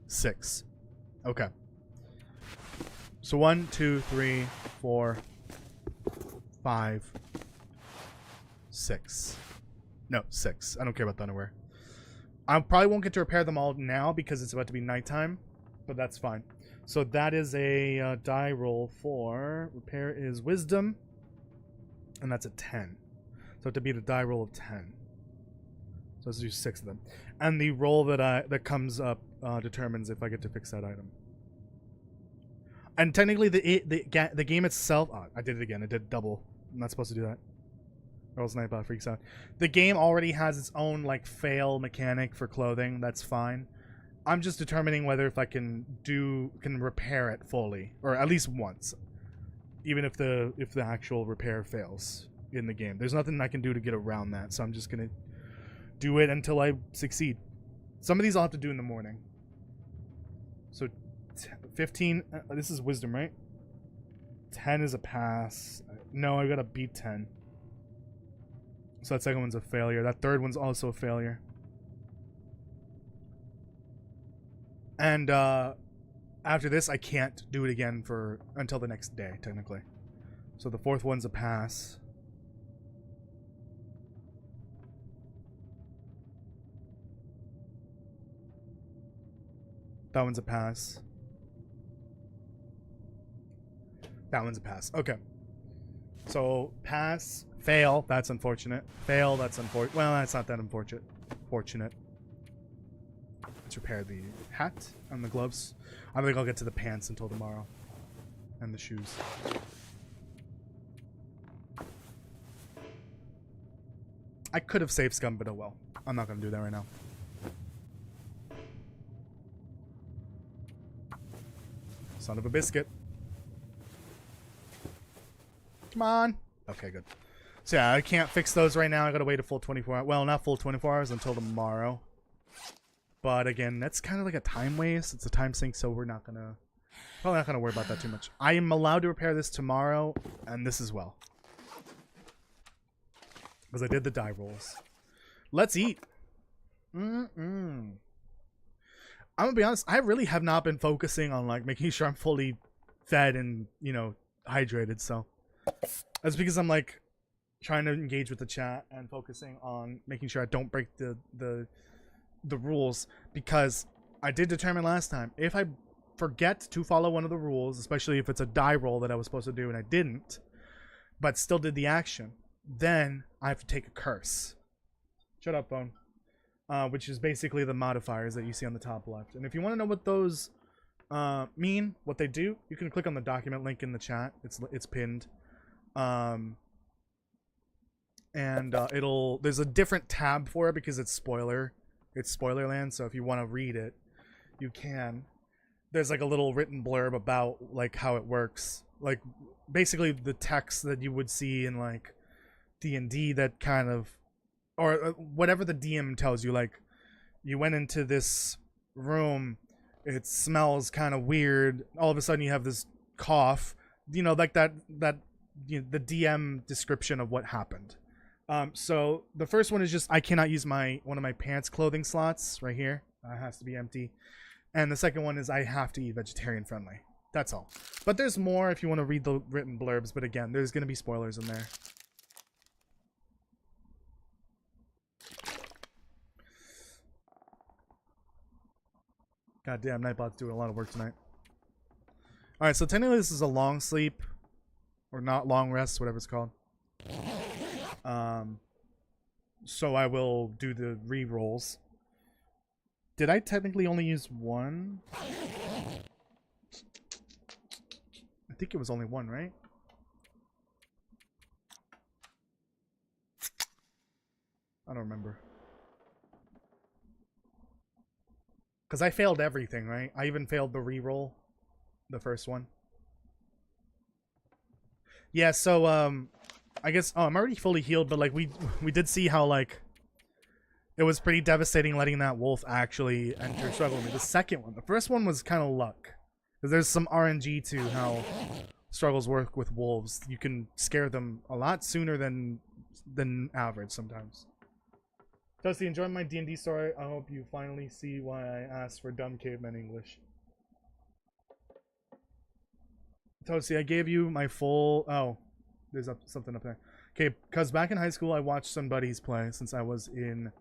6. Okay. So 1, 2, 3, 4, 5, 6. No, 6. I don't care about the underwear. I probably won't get to repair them all now because it's about to be nighttime, but that's fine. So that is a die roll for repair is wisdom, and that's a 10. So to beat a die roll of 10. So let's do 6 of them, and the roll that comes up determines if I get to fix that item. And technically, the game itself. Oh, I did it again. I did double. I'm not supposed to do that. Girl Sniper freaks out. The game already has its own like fail mechanic for clothing. That's fine. I'm just determining whether if I can repair it fully, or at least once, even if the actual repair fails in the game. There's nothing I can do to get around that, so I'm just gonna do it until I succeed. Some of these I'll have to do in the morning. So 15. This is wisdom, right? 10 is a pass. No, I gotta beat 10. So that second one's a failure. That third one's also a failure. And after this, I can't do it again until the next day, technically. So the fourth one's a pass. That one's a pass. That one's a pass. Okay. So pass, fail. That's unfortunate. Fail. That's unfortunate. Well, that's not that unfortunate. Fortunate. Let's repair the hat and the gloves. I don't think I'll get to the pants until tomorrow. And the shoes. I could have saved scum, but oh well. I'm not going to do that right now. Son of a biscuit. Come on. Okay, good. So yeah, I can't fix those right now. I gotta wait a full 24 hours. Well, not full 24 hours until tomorrow. But again, that's kind of like a time waste. It's a time sink, so we're probably not gonna worry about that too much. I am allowed to repair this tomorrow, and this as well. Because I did the die rolls. Let's eat. I'm gonna be honest, I really have not been focusing on like making sure I'm fully fed and, you know, hydrated, so that's because I'm like trying to engage with the chat and focusing on making sure I don't break the rules, because I did determine last time if I forget to follow one of the rules, especially if it's a die roll that I was supposed to do and I didn't, but still did the action, then I have to take a curse. Shut up, phone. Which is basically the modifiers that you see on the top left. And if you want to know what those mean, what they do, you can click on the document link in the chat. It's pinned. There's a different tab for it because it's spoiler land, so if you want to read it, you can. There's like a little written blurb about like how it works, like basically the text that you would see in like D&D, that kind of, or whatever the DM tells you, like you went into this room It smells kind of weird. All of a sudden you have this cough. You know, like that you know, the DM description of what happened. So the first one is just I cannot use one of my pants clothing slots right here. It has to be empty. And the second one is I have to eat vegetarian friendly. That's all. But there's more if you want to read the written blurbs. But again, there's going to be spoilers in there. Goddamn, Nightbot's doing a lot of work tonight. Alright, so technically this is a long sleep. Or not long rest, whatever it's called. So I will do the re-rolls. Did I technically only use one? I think it was only one, right? I don't remember. Because I failed everything, right? I even failed the re-roll. The first one. Yeah, so, I guess... Oh, I'm already fully healed, but, like, we did see how, like... It was pretty devastating letting that wolf actually enter struggle with me. The second one. The first one was kind of luck. Because there's some RNG to how struggles work with wolves. You can scare them a lot sooner than average sometimes. Toasty, enjoying my D&D story. I hope you finally see why I asked for dumb caveman English. Toasty, I gave you my full... Oh, there's something up there. Okay, because back in high school, I watched some buddies play since I was in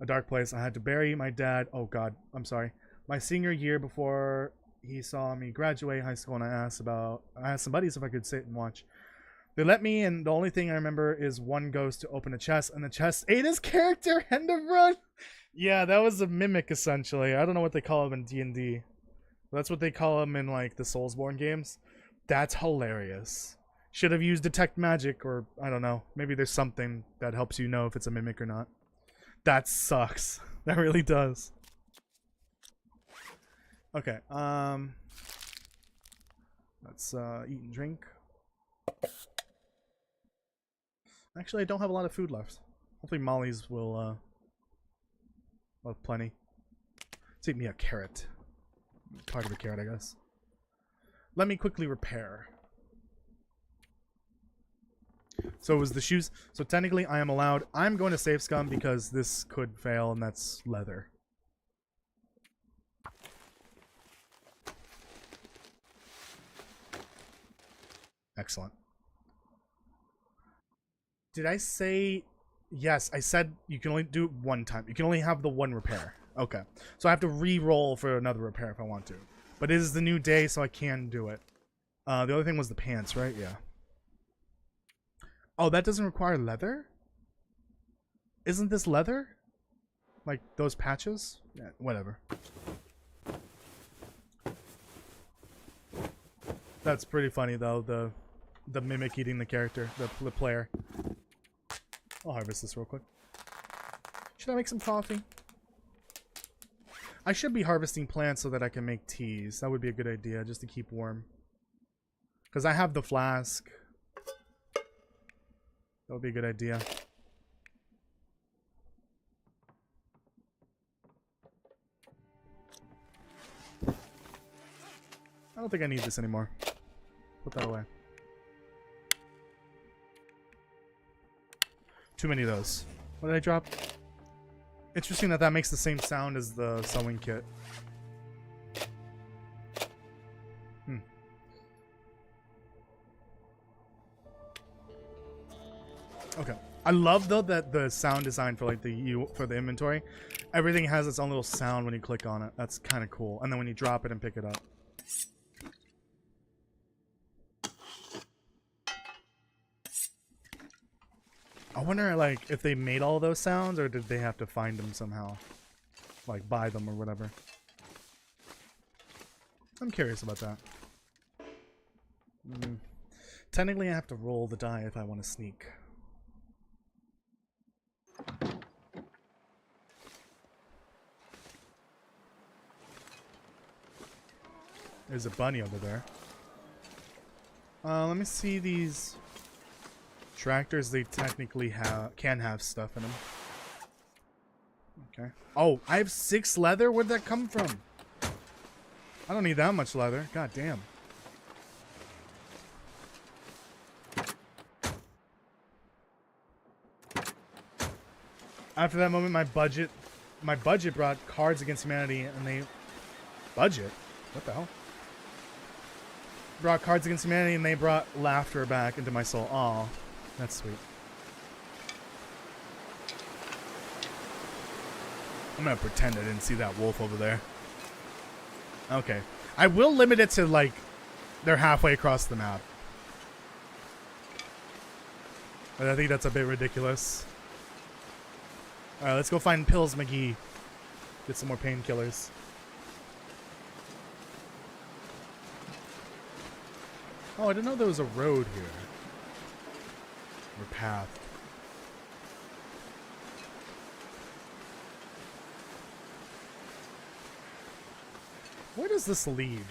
a dark place. I had to bury my dad. Oh, God. I'm sorry. My senior year before he saw me graduate high school, and I asked some buddies if I could sit and watch. They let me, and the only thing I remember is one goes to open a chest, and the chest ate his character. End of run. Yeah, that was a mimic, essentially. I don't know what they call them in D&D. That's what they call them in, like, the Soulsborne games. That's hilarious. Should have used Detect Magic, or, I don't know. Maybe there's something that helps you know if it's a mimic or not. That sucks. That really does. Okay, let's, eat and drink. Actually, I don't have a lot of food left. Hopefully Molly's will, have plenty. Let's eat me a carrot. Part of a carrot, I guess. Let me quickly repair. So it was the shoes. So technically I am allowed. I'm going to save scum because this could fail, and that's leather. Excellent. Did I say... Yes, I said you can only do it one time. You can only have the one repair. Okay. So I have to re-roll for another repair if I want to. But it is the new day, so I can do it. The other thing was the pants, right? Yeah. Oh, that doesn't require leather? Isn't this leather? Like, those patches? Yeah, whatever. That's pretty funny, though, the mimic eating the character, the player. I'll harvest this real quick. Should I make some coffee? I should be harvesting plants so that I can make teas. That would be a good idea, just to keep warm. Because I have the flask. That would be a good idea. I don't think I need this anymore. Put that away. Too many of those. What did I drop? Interesting that makes the same sound as the sewing kit. Okay. I love though that the sound design for like for the inventory, everything has its own little sound when you click on it. That's kind of cool. And then when you drop it and pick it up. I wonder like if they made all those sounds or did they have to find them somehow, like buy them or whatever. I'm curious about that. Technically, I have to roll the die if I want to sneak. There's a bunny over there. Let me see these tractors. They technically can have stuff in them. Okay. Oh, I have 6 leather? Where'd that come from? I don't need that much leather. God damn. After that moment, my budget brought Cards Against Humanity, and they... Budget? What the hell? Brought Cards Against Humanity, and they brought laughter back into my soul. Aw, that's sweet. I'm gonna pretend I didn't see that wolf over there. Okay. I will limit it to, like, they're halfway across the map. But I think that's a bit ridiculous. Alright, let's go find Pills McGee. Get some more painkillers. Oh, I didn't know there was a road here. Or path. Where does this lead?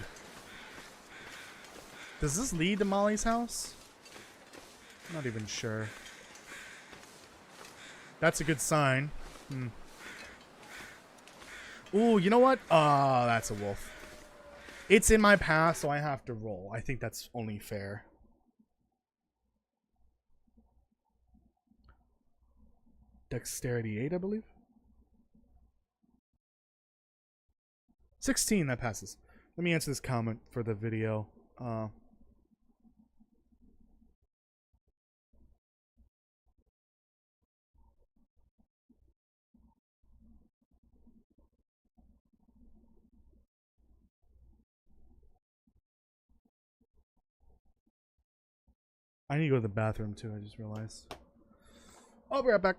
Does this lead to Molly's house? I'm not even sure. That's a good sign. Ooh, you know what? That's a wolf. It's in my path, so I have to roll. I think that's only fair. Dexterity 8, I believe. 16, that passes. Let me answer this comment for the video. I need to go to the bathroom too, I just realized. I'll be right back.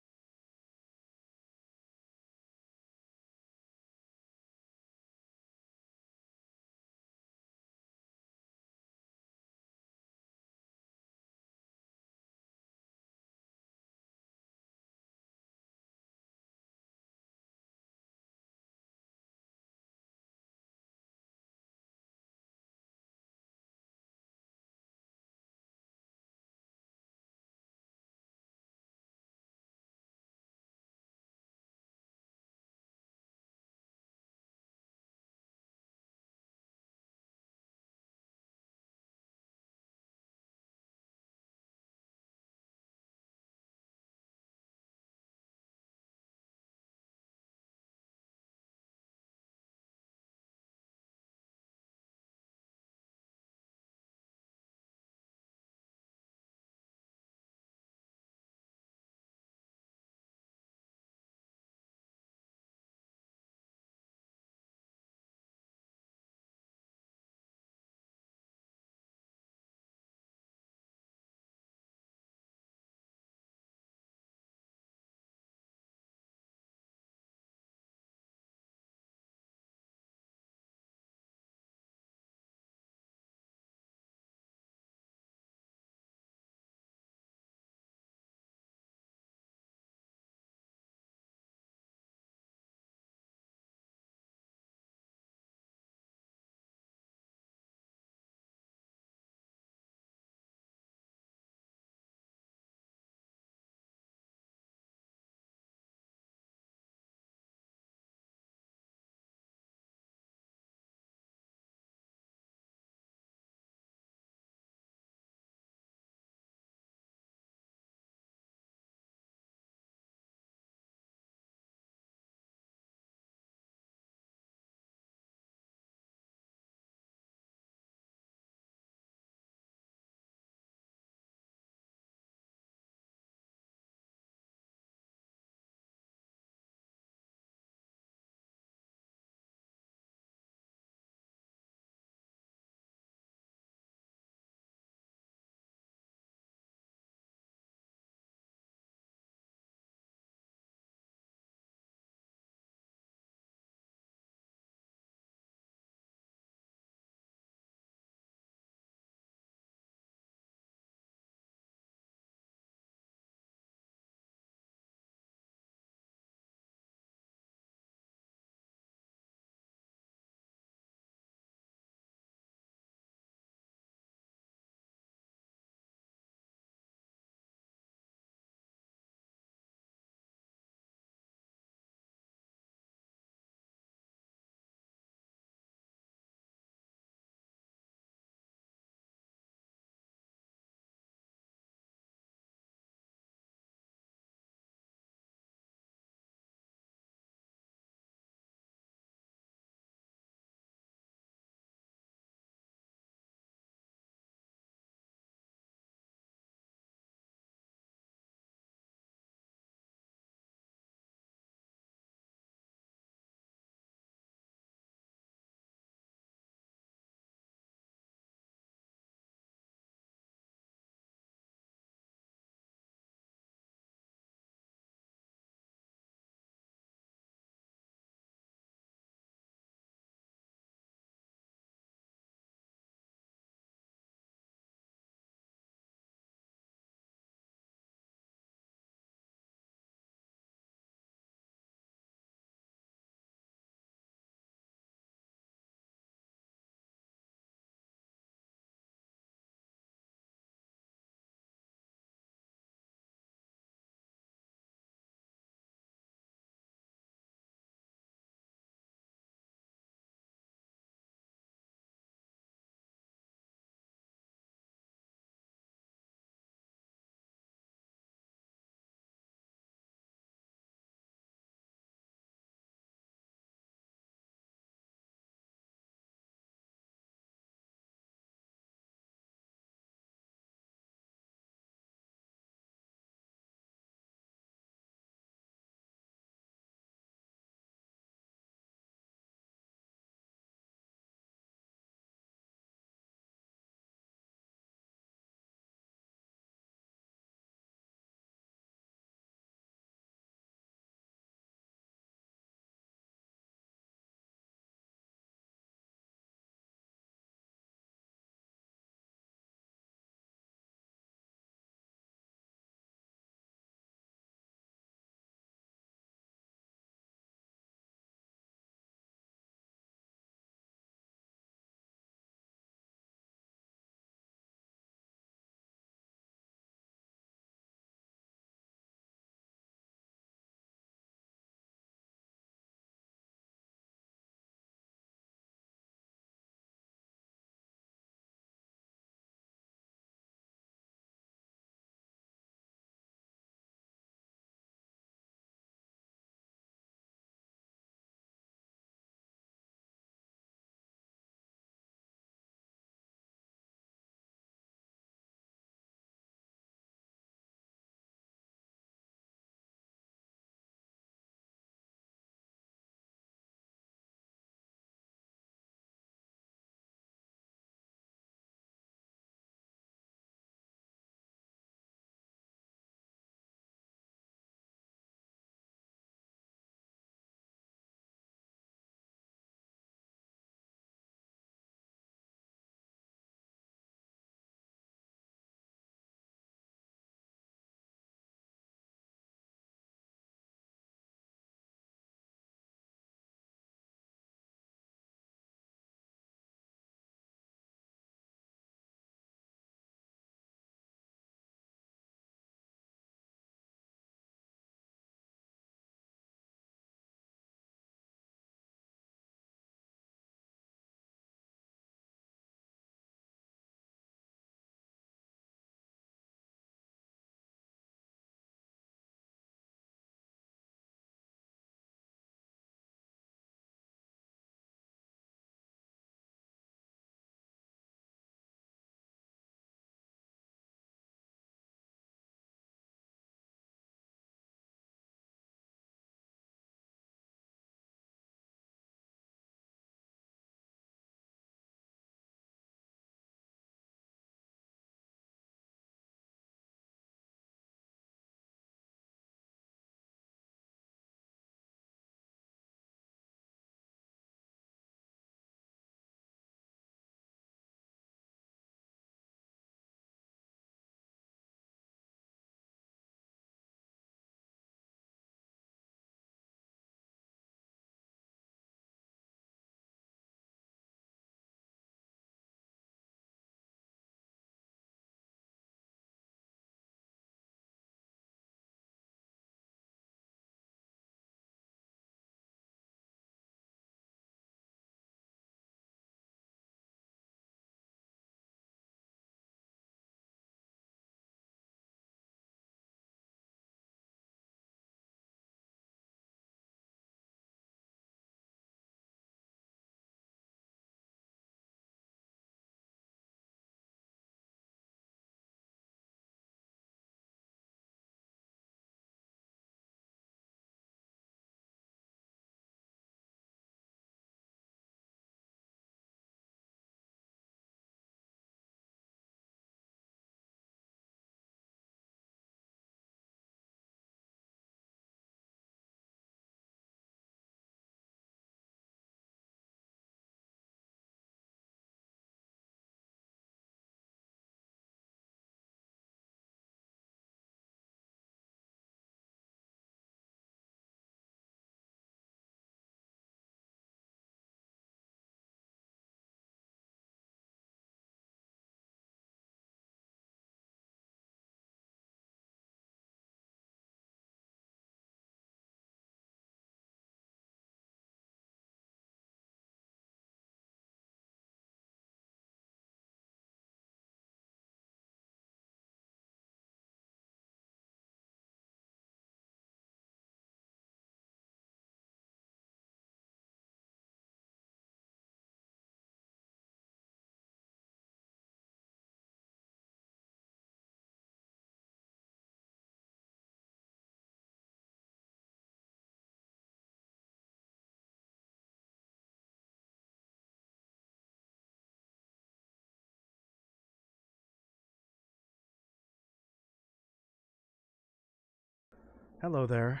Hello there.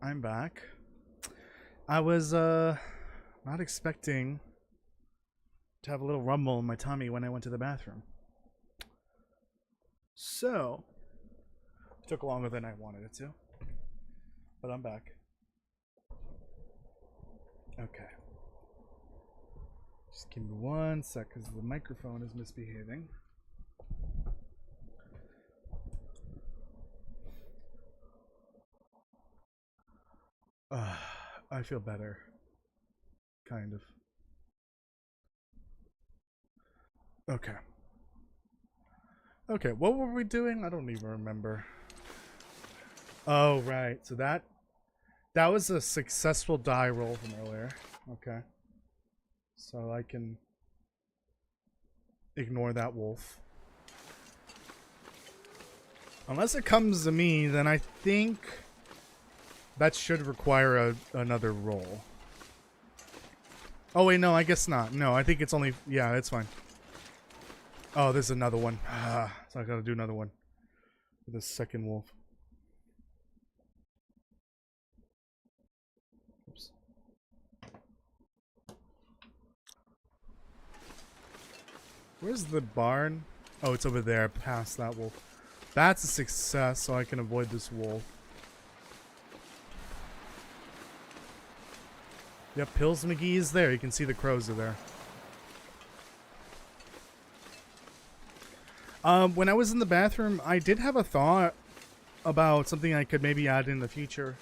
I'm back. I was not expecting to have a little rumble in my tummy when I went to the bathroom. So, it took longer than I wanted it to. But I'm back. Okay. Just give me 1 sec because the microphone is misbehaving. I feel better. Kind of. Okay. Okay, what were we doing? I don't even remember. Oh, right. So that was a successful die roll from earlier. Okay. So I can ignore that wolf. Unless it comes to me, then I think that should require another roll. Oh wait, no, I guess not. No, I think it's only... Yeah, it's fine. Oh, there's another one. So I gotta do another one. For the second wolf. Oops. Where's the barn? Oh, it's over there, past that wolf. That's a success, so I can avoid this wolf. Yep, Pills McGee is there. You can see the crows are there. When I was in the bathroom, I did have a thought about something I could maybe add in the future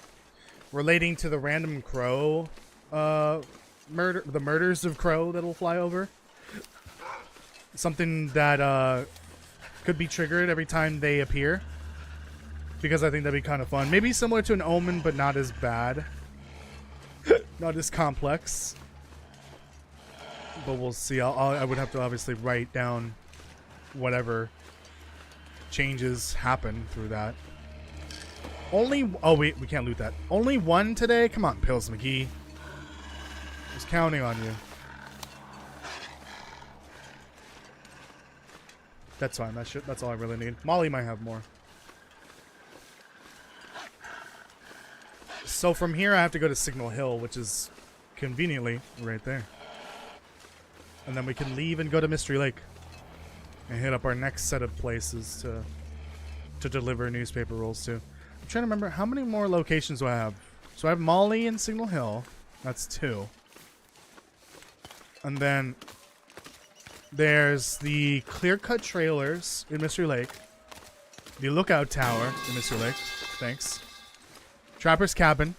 relating to the random crow the murders of crow that'll fly over. Something that could be triggered every time they appear, because I think that'd be kind of fun. Maybe similar to an omen, but not as bad. Not as complex. But we'll see. I would have to obviously write down whatever changes happen through that. Oh wait, we can't loot that. Only one today? Come on, Pills McGee. I was counting on you. That's fine. That's all I really need. Molly might have more. So from here I have to go to Signal Hill, which is conveniently right there. And then we can leave and go to Mystery Lake and hit up our next set of places to deliver newspaper rolls to. I'm trying to remember, how many more locations do I have? So I have Molly and Signal Hill. That's 2. And then there's the clear-cut trailers in Mystery Lake. The lookout tower in Mystery Lake. Thanks. Trapper's Cabin.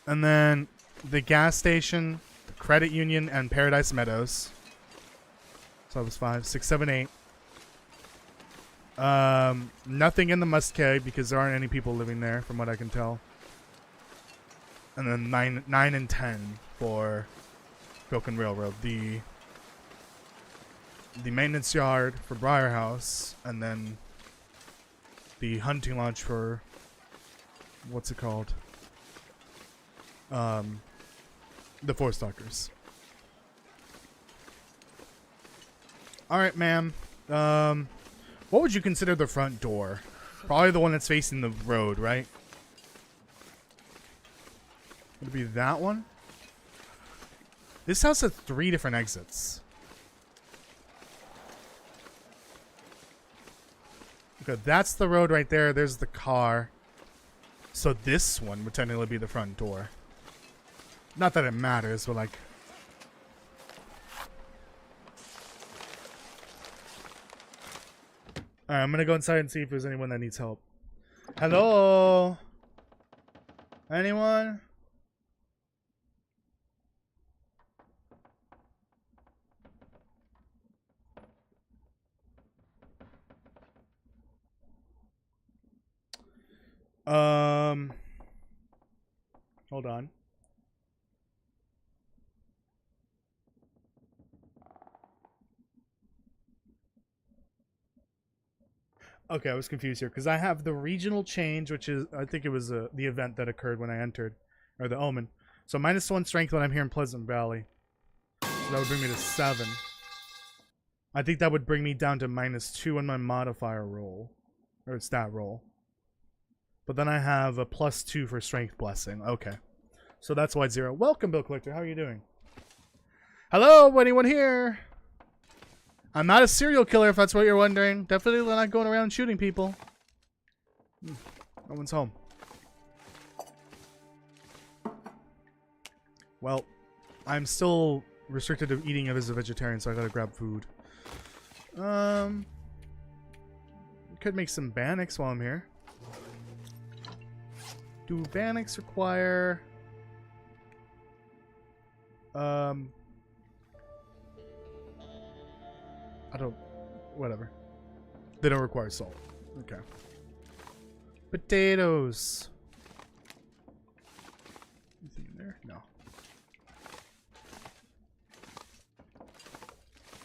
And then the gas station, the credit union, and Paradise Meadows. So that was 5, 6, 7, 8. Nothing in the Muskie because there aren't any people living there from what I can tell. And then 9 and 10 for Broken Railroad. The maintenance yard for Briar House, and then the hunting lodge for what's it called? The Four Stalkers. Alright, ma'am. What would you consider the front door? Probably the one that's facing the road, right? Would it be that one? This house has 3 different exits. Okay, that's the road right there. There's the car. So this one would technically be the front door. Not that it matters, but like... Alright, I'm gonna go inside and see if there's anyone that needs help. Hello? Anyone? Hold on. Okay, I was confused here because I have the regional change, which is, I think it was the event that occurred when I entered, or the omen. So -1 strength when I'm here in Pleasant Valley. So that would bring me to 7. I think that would bring me down to -2 on my modifier roll, or stat roll. But then I have a +2 for strength blessing. Okay. So that's why it's 0. Welcome, Bill Collector. How are you doing? Hello, anyone here? I'm not a serial killer, if that's what you're wondering. Definitely not going around shooting people. No one's home. Well, I'm still restricted to eating as a vegetarian, so I gotta grab food. Could make some Bannocks while I'm here. Do Bannocks require... I don't... Whatever. They don't require salt. Okay. Potatoes. Anything in there? No.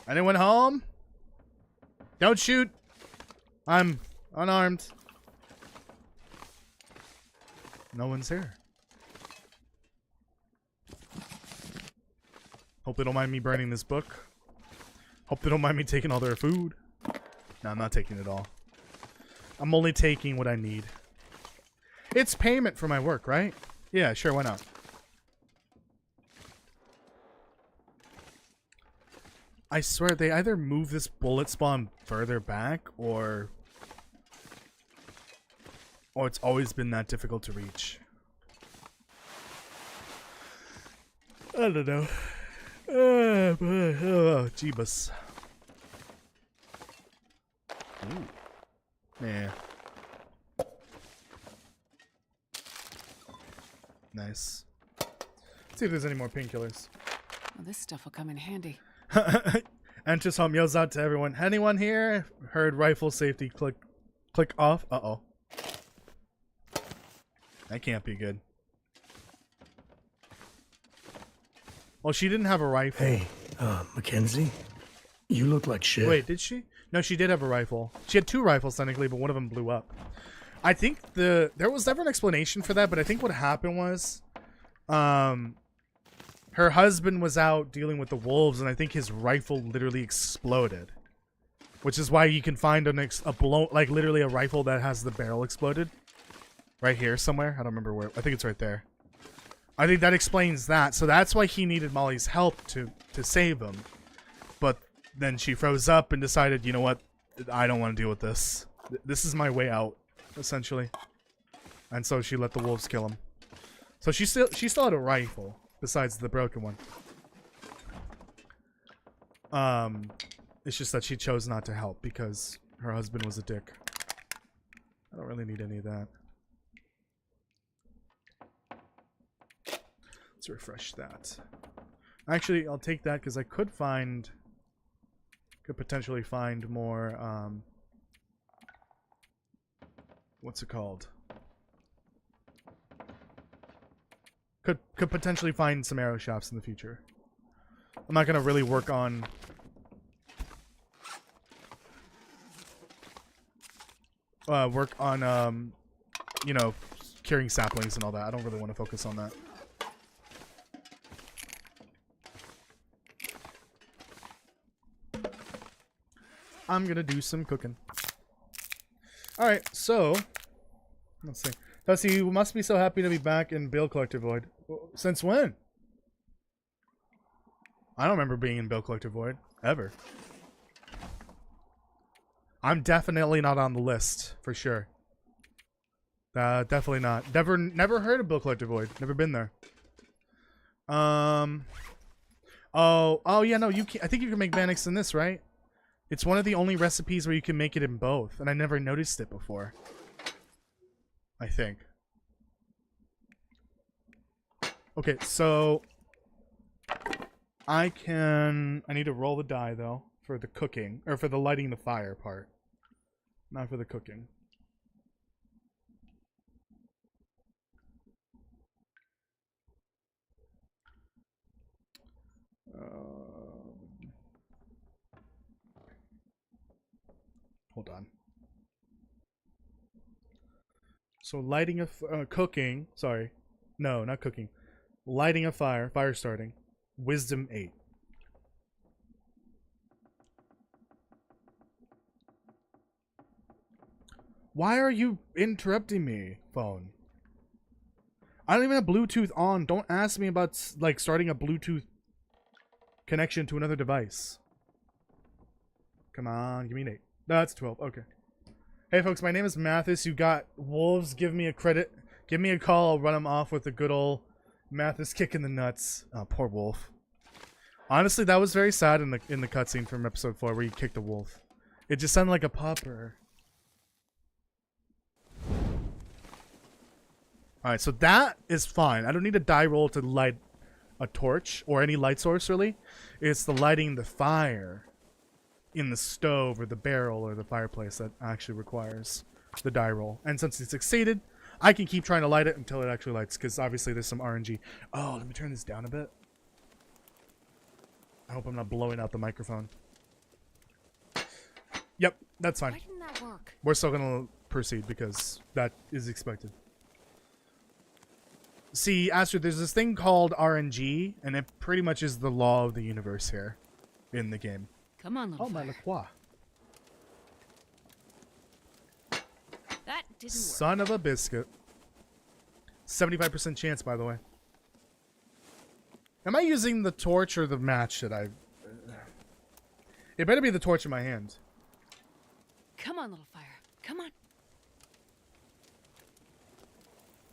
Anyone home? Don't shoot. I'm unarmed. No one's here. Hope they don't mind me burning this book. Hope they don't mind me taking all their food. No, I'm not taking it all. I'm only taking what I need. It's payment for my work, right? Yeah, sure, why not? I swear, they either move this bullet spawn further back, or it's always been that difficult to reach. I don't know. Oh, Jeebus. Ooh. Yeah. Nice. Let's see if there's any more painkillers. Well, this stuff will come in handy. Anxious Home yells out to everyone, anyone here? Heard rifle safety click off. Uh-oh. That can't be good. Well, she didn't have a rifle. Hey, Mackenzie? You look like shit. Wait, did she? No, she did have a rifle. She had 2 rifles, technically, but one of them blew up. I think there was never an explanation for that, but I think what happened was... her husband was out dealing with the wolves, and I think his rifle literally exploded. Which is why you can find like literally a rifle that has the barrel exploded. Right here somewhere. I don't remember where. I think it's right there. I think that explains that. So that's why he needed Molly's help to save him. But then she froze up and decided, you know what? I don't want to deal with this. This is my way out, essentially. And so she let the wolves kill him. So she still had a rifle. Besides the broken one. It's just that she chose not to help because her husband was a dick. I don't really need any of that. Let's refresh that. Actually, I'll take that because I could potentially find more, what's it called? Could potentially find some arrow shafts in the future. I'm not gonna really work on you know, curing saplings and all that. I don't really want to focus on that. I'm gonna do some cooking. Alright, so let's see. Dusty, you must be so happy to be back in Bill Collector Void. Since when? I don't remember being in Bill Collector Void. Ever. I'm definitely not on the list, for sure. Definitely not. Never heard of Bill Collector Void. Never been there. Oh yeah, no, you can, I think you can make Bannocks in this, right? It's one of the only recipes where you can make it in both, and I never noticed it before. I think. Okay, so I need to roll the die though for the cooking, or for the lighting the fire part, not for the cooking. Hold on. So lighting a cooking, sorry. No, not cooking. Lighting a fire, fire starting. Wisdom 8. Why are you interrupting me, phone? I don't even have Bluetooth on. Don't ask me about, like, starting a Bluetooth connection to another device. Come on, give me an 8. No, that's 12. Okay. Hey, folks, my name is Mathis. You got wolves. Give me a credit. Give me a call. I'll run them off with a good old Mathis kick in the nuts. Oh, poor wolf. Honestly, that was very sad in the cutscene from episode 4 where you kicked a wolf. It just sounded like a pupper. Alright, so that is fine. I don't need a die roll to light a torch or any light source, really. It's the lighting the fire in the stove or the barrel or the fireplace that actually requires the die roll. And since it succeeded, I can keep trying to light it until it actually lights, because obviously there's some RNG. Oh, let me turn this down a bit. I hope I'm not blowing out the microphone. Yep, that's fine. Why didn't that work? We're still going to proceed because that is expected. See, Astrid, there's this thing called RNG, and it pretty much is the law of the universe here in the game. Come on, little Oh, my fire. LaCroix. That didn't work. Son of a biscuit. 75% chance, by the way. Am I using the torch or the match that I... It better be the torch in my hand. Come on, little fire. Come on.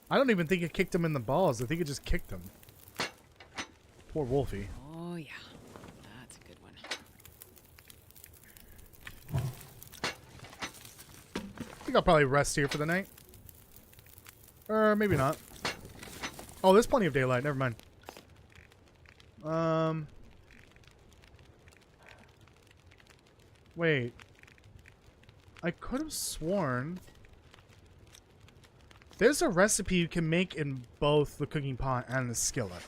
I don't even think it kicked him in the balls. I think it just kicked him. Poor Wolfie. Oh, yeah. That's a good one. I think I'll probably rest here for the night. Or maybe not. Oh, there's plenty of daylight. Never mind. Wait. I could have sworn there's a recipe you can make in both the cooking pot and the skillet.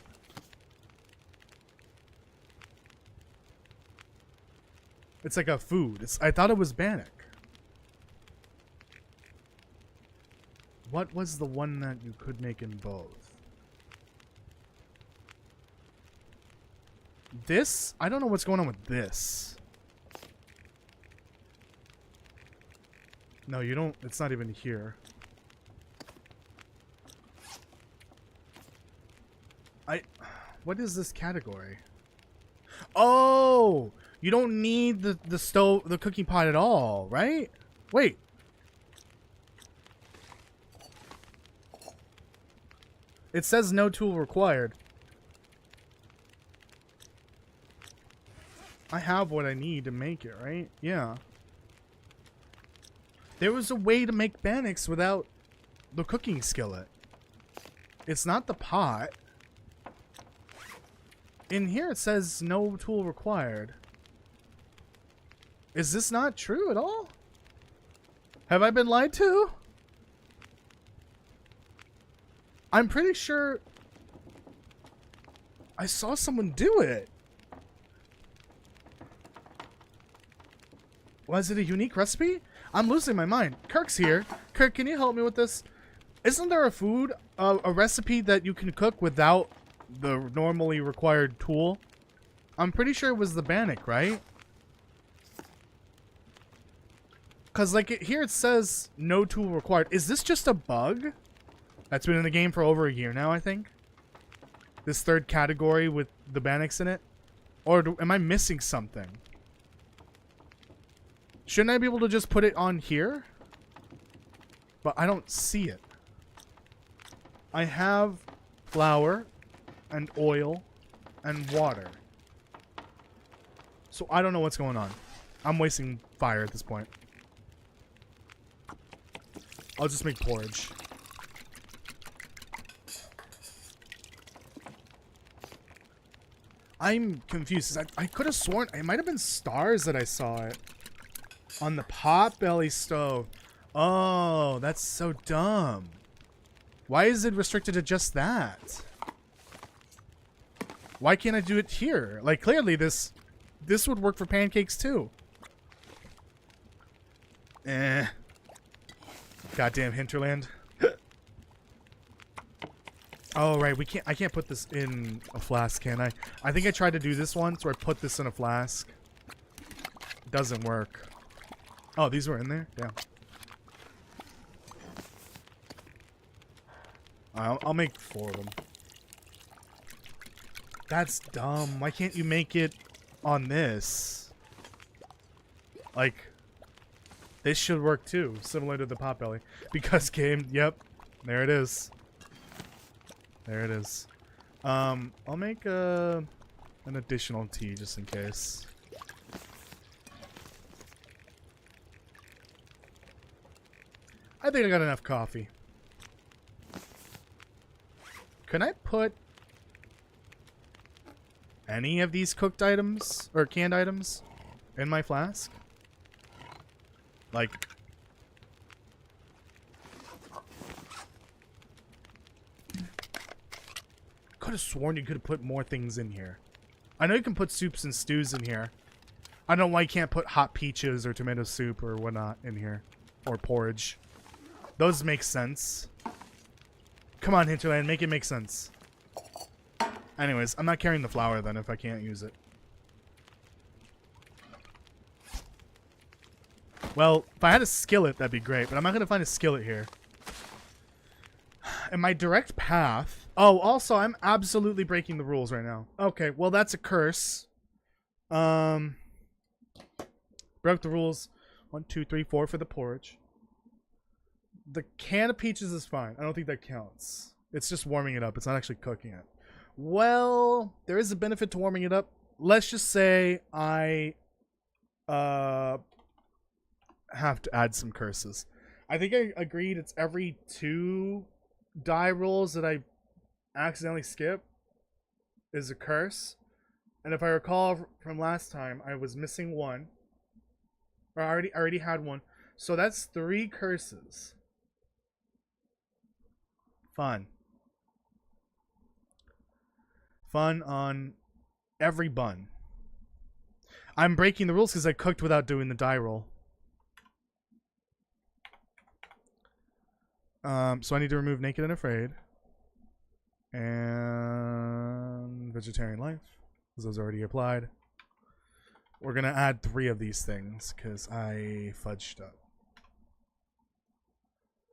It's like a food. I thought it was bannock. What was the one that you could make in both? This? I don't know what's going on with this. No, you don't. It's not even here. What is this category? Oh! You don't need the stove, the cooking pot at all, right? Wait. It says no tool required. I have what I need to make it, right? Yeah. There was a way to make bannocks without the cooking skillet. It's not the pot. In here it says no tool required. Is this not true at all? Have I been lied to? I'm pretty sure I saw someone do it. Was it a unique recipe? I'm losing my mind. Kirk's here. Kirk, can you help me with this? Isn't there a food, a recipe that you can cook without the normally required tool? I'm pretty sure it was the bannock, right? Because, like, here it says no tool required. Is this just a bug that's been in the game for over a year now, I think? This third category with the bannocks in it? Or am I missing something? Shouldn't I be able to just put it on here? But I don't see it. I have flour and oil and water. So I don't know what's going on. I'm wasting fire at this point. I'll just make porridge. I'm confused. I could have sworn it might have been stars that I saw it on the potbelly stove. Oh, that's so dumb. Why is it restricted to just that? Why can't I do it here? Like, clearly this would work for pancakes too. Goddamn hinterland. Oh right, I can't put this in a flask, can I? I think I tried to do this once where I put this in a flask. Doesn't work. Oh, these were in there? Damn. I'll make 4 of them. That's dumb. Why can't you make it on this? Like, this should work too, similar to the Potbelly. Because game, yep, there it is. There it is. I'll make an additional tea just in case. I think I got enough coffee. Can I put any of these cooked items or canned items in my flask? Like, could have sworn you could have put more things in here. I know you can put soups and stews in here. I don't know why you can't put hot peaches or tomato soup or whatnot in here. Or porridge. Those make sense. Come on, Hinterland, make it make sense. Anyways, I'm not carrying the flour then if I can't use it. Well, if I had a skillet, that'd be great, but I'm not going to find a skillet here. And my direct path... Oh, also, I'm absolutely breaking the rules right now. Okay, well, that's a curse. Broke the rules. 1, 2, 3, 4 for the porridge. The can of peaches is fine. I don't think that counts. It's just warming it up. It's not actually cooking it. Well, there is a benefit to warming it up. Let's just say I have to add some curses. I think I agreed it's every 2 die rolls that I accidentally skip is a curse. And if I recall from last time, I was missing 1. Or I already had 1. So that's 3 curses. Fun. Fun on every bun. I'm breaking the rules because I cooked without doing the die roll. So I need to remove Naked and Afraid. And Vegetarian Life, because those already applied. We're going to add 3 of these things because I fudged up.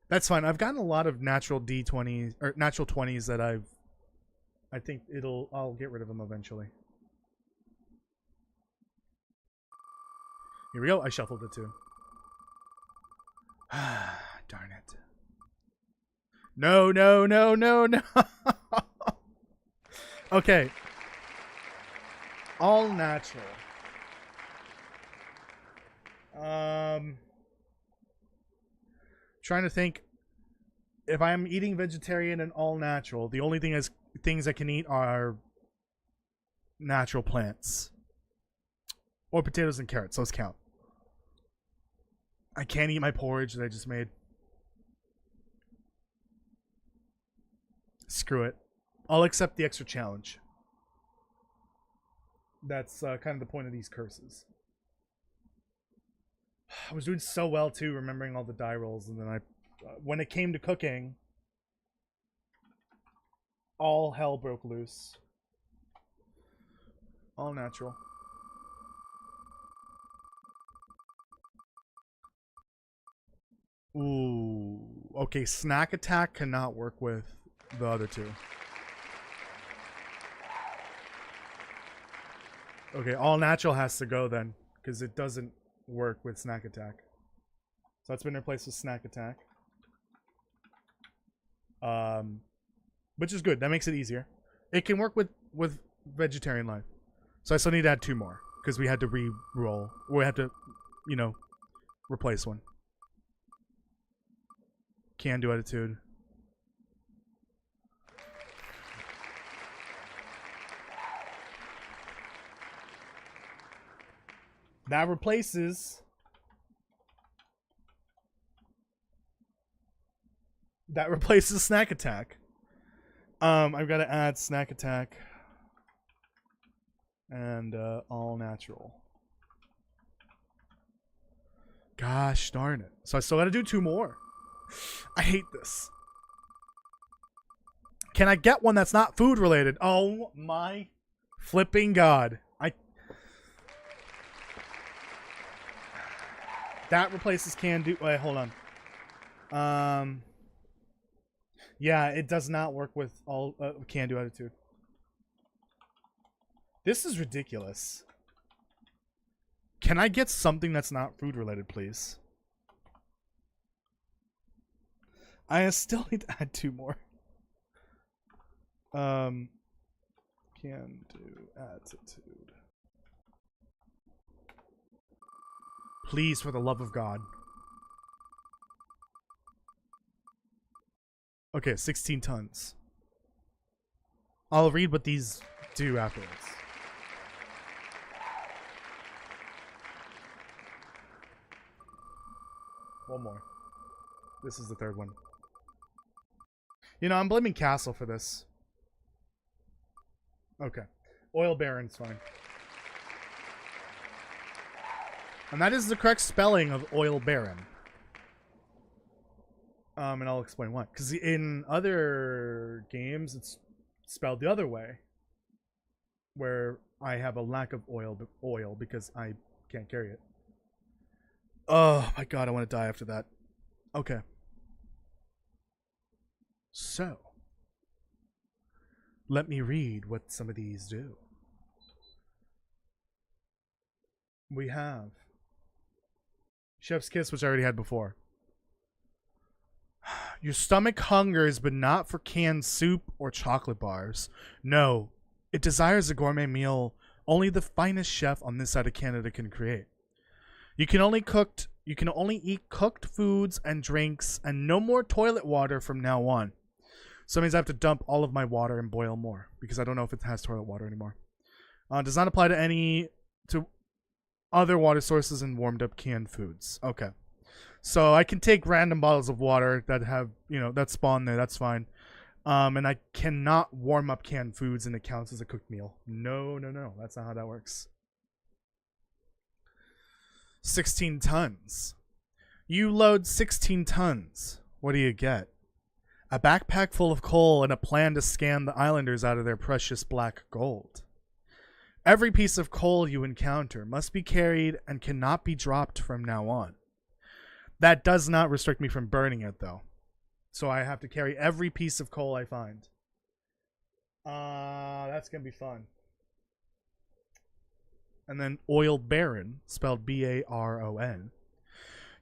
That's fine. I've gotten a lot of natural D20s or natural 20s that I think I'll get rid of them eventually. Here we go. I shuffled it too. Darn it. No, no, no, no, no. Okay. All natural. Trying to think. If I'm eating vegetarian and all natural, the only things I can eat are natural plants. Or potatoes and carrots. Those count. I can't eat my porridge that I just made. Screw it. I'll accept the extra challenge. That's kind of the point of these curses. I was doing so well too, remembering all the die rolls, and then when it came to cooking, all hell broke loose. All natural. Ooh. Okay, Snack Attack cannot work with the other 2. Okay, all natural has to go then, because it doesn't work with Snack Attack. So that's been replaced with Snack Attack. Which is good. That makes it easier. It can work with Vegetarian Life. So I still need to add 2 more, because we had to re-roll. We had to, you know, replace one. Can do attitude. That replaces Snack Attack. I've got to add Snack Attack and all natural. Gosh darn it. So I still got to do 2 more. I hate this. Can I get one that's not food related? Oh my flipping god. That replaces can do. Wait, hold on. Yeah, it does not work with all can-do attitude. This is ridiculous. Can I get something that's not food related, please? I still need to add 2 more. Can do attitude. Please, for the love of God. Okay, 16 tons. I'll read what these do afterwards. One more. This is the 3rd one. You know, I'm blaming Castle for this. Okay. Oil Baron's fine. And that is the correct spelling of Oil Baron. And I'll explain why. Because in other games, it's spelled the other way. Where I have a lack of oil because I can't carry it. Oh my god, I want to die after that. Okay. So, let me read what some of these do. We have Chef's Kiss, which I already had before. Your stomach hungers, but not for canned soup or chocolate bars. No, it desires a gourmet meal only the finest chef on this side of Canada can create. You can only eat cooked foods and drinks, and no more toilet water from now on. So that means I have to dump all of my water and boil more because I don't know if it has toilet water anymore. Does not apply to other water sources and warmed up canned foods. Okay. So I can take random bottles of water that have, that spawn there. That's fine. And I cannot warm up canned foods and it counts as a cooked meal. No. That's not how that works. 16 tons. You load 16 tons. What do you get? A backpack full of coal and a plan to scam the islanders out of their precious black gold. Every piece of coal you encounter must be carried and cannot be dropped from now on. That does not restrict me from burning it, though. So I have to carry every piece of coal I find. That's going to be fun. And then Oil Baron, spelled B-A-R-O-N.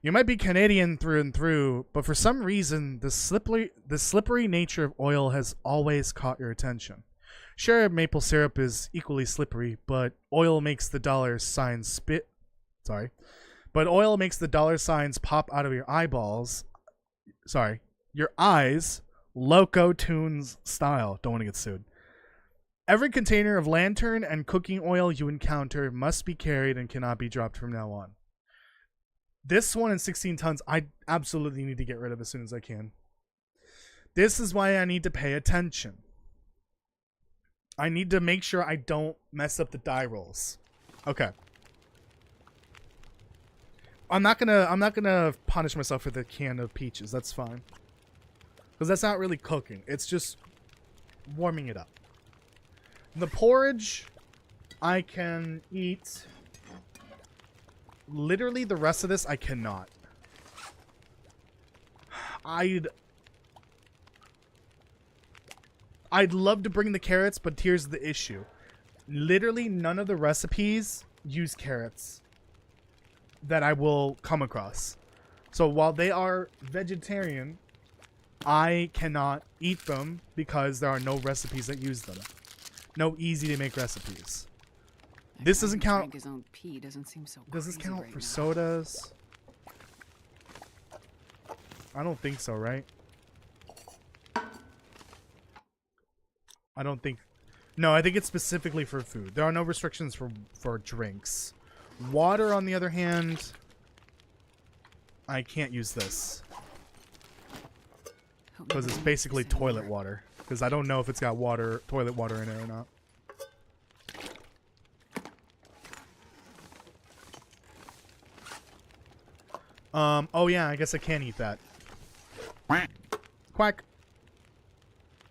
You might be Canadian through and through, but for some reason, the slippery nature of oil has always caught your attention. Sure, maple syrup is equally slippery, but oil makes the dollar signs oil makes the dollar signs pop out of your eyeballs. Sorry, your eyes, Loco Tunes style. Don't want to get sued. Every container of lantern and cooking oil you encounter must be carried and cannot be dropped from now on. This one in 16 tons, I absolutely need to get rid of as soon as I can. This is why I need to pay attention. I need to make sure I don't mess up the die rolls. Okay. I'm not gonna punish myself for the can of peaches. That's fine. Because that's not really cooking. It's just warming it up. The porridge, I can eat. Literally the rest of this, I cannot. I'd love to bring the carrots, but here's the issue. Literally none of the recipes use carrots that I will come across. So while they are vegetarian, I cannot eat them because there are no recipes that use them. No easy to make recipes. This doesn't count. His own pee doesn't seem so Does this crazy count right for now. sodas? I don't think so, right? I don't think. No, I think it's specifically for food. There are no restrictions for drinks. Water, on the other hand, I can't use this because it's basically toilet water. Because I don't know if it's got toilet water in it or not. Oh yeah, I guess I can eat that. Quack.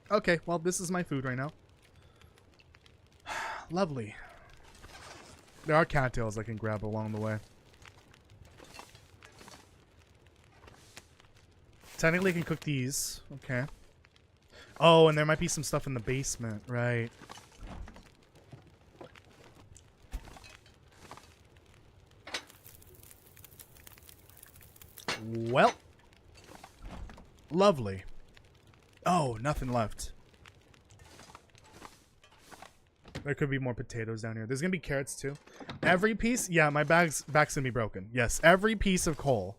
Okay, well, this is my food right now. Lovely. There are cattails I can grab along the way. Technically, I can cook these. Okay. Oh, and there might be some stuff in the basement, right? Well, lovely. Oh, nothing left. There could be more potatoes down here. There's gonna be carrots too. Every piece, yeah, my back's gonna be broken. Yes, every piece of coal.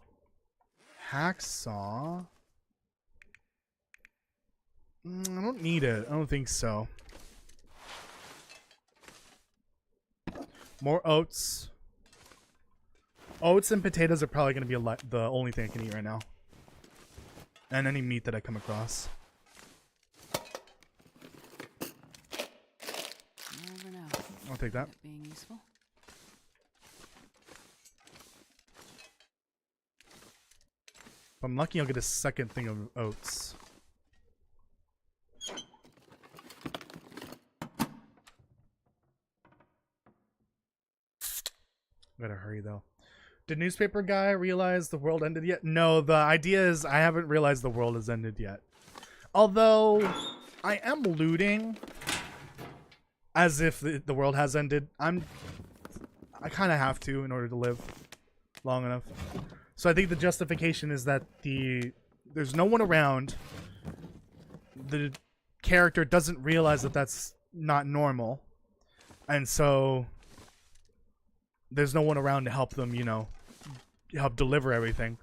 Hacksaw. I don't need it. I don't think so. More oats. Oats and potatoes are probably gonna be the only thing I can eat right now. And any meat that I come across. Never know. I'll take that. Being useful. If I'm lucky, I'll get a second thing of oats. Gotta hurry though. Did newspaper guy realize the world ended yet? No, the idea is I haven't realized the world has ended yet. Although I am looting as if the world has ended. I kind of have to in order to live long enough. So I think the justification is that there's no one around. The character doesn't realize that that's not normal. And so there's no one around to help them, you know, help deliver everything.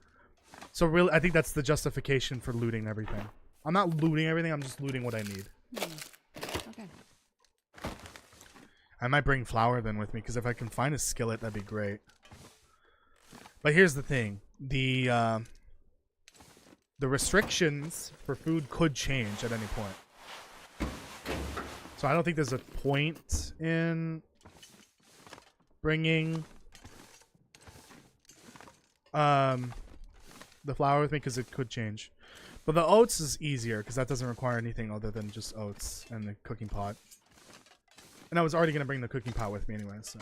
So really, I think that's the justification for looting everything. I'm not looting everything, I'm just looting what I need. Okay. I might bring flour then with me, because if I can find a skillet, that'd be great. But here's the thing. The restrictions for food could change at any point. So I don't think there's a point in bringing the flour with me, because it could change. But the oats is easier because that doesn't require anything other than just oats and the cooking pot. And I was already going to bring the cooking pot with me anyway, so.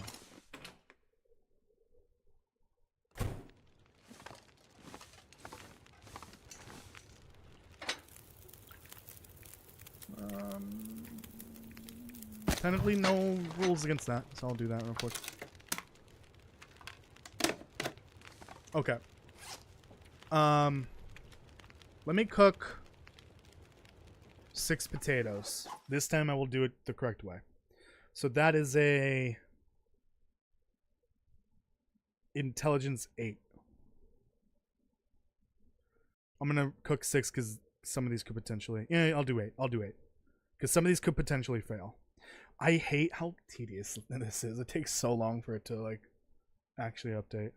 Technically no rules against that, so I'll do that real quick. Okay. Let me cook 6 potatoes. This time I will do it the correct way. So that is a intelligence 8. I'm gonna cook 6 because some of these could potentially. Yeah, I'll do 8. I'll do 8 because some of these could potentially fail. I hate how tedious this is. It takes so long for it to like actually update.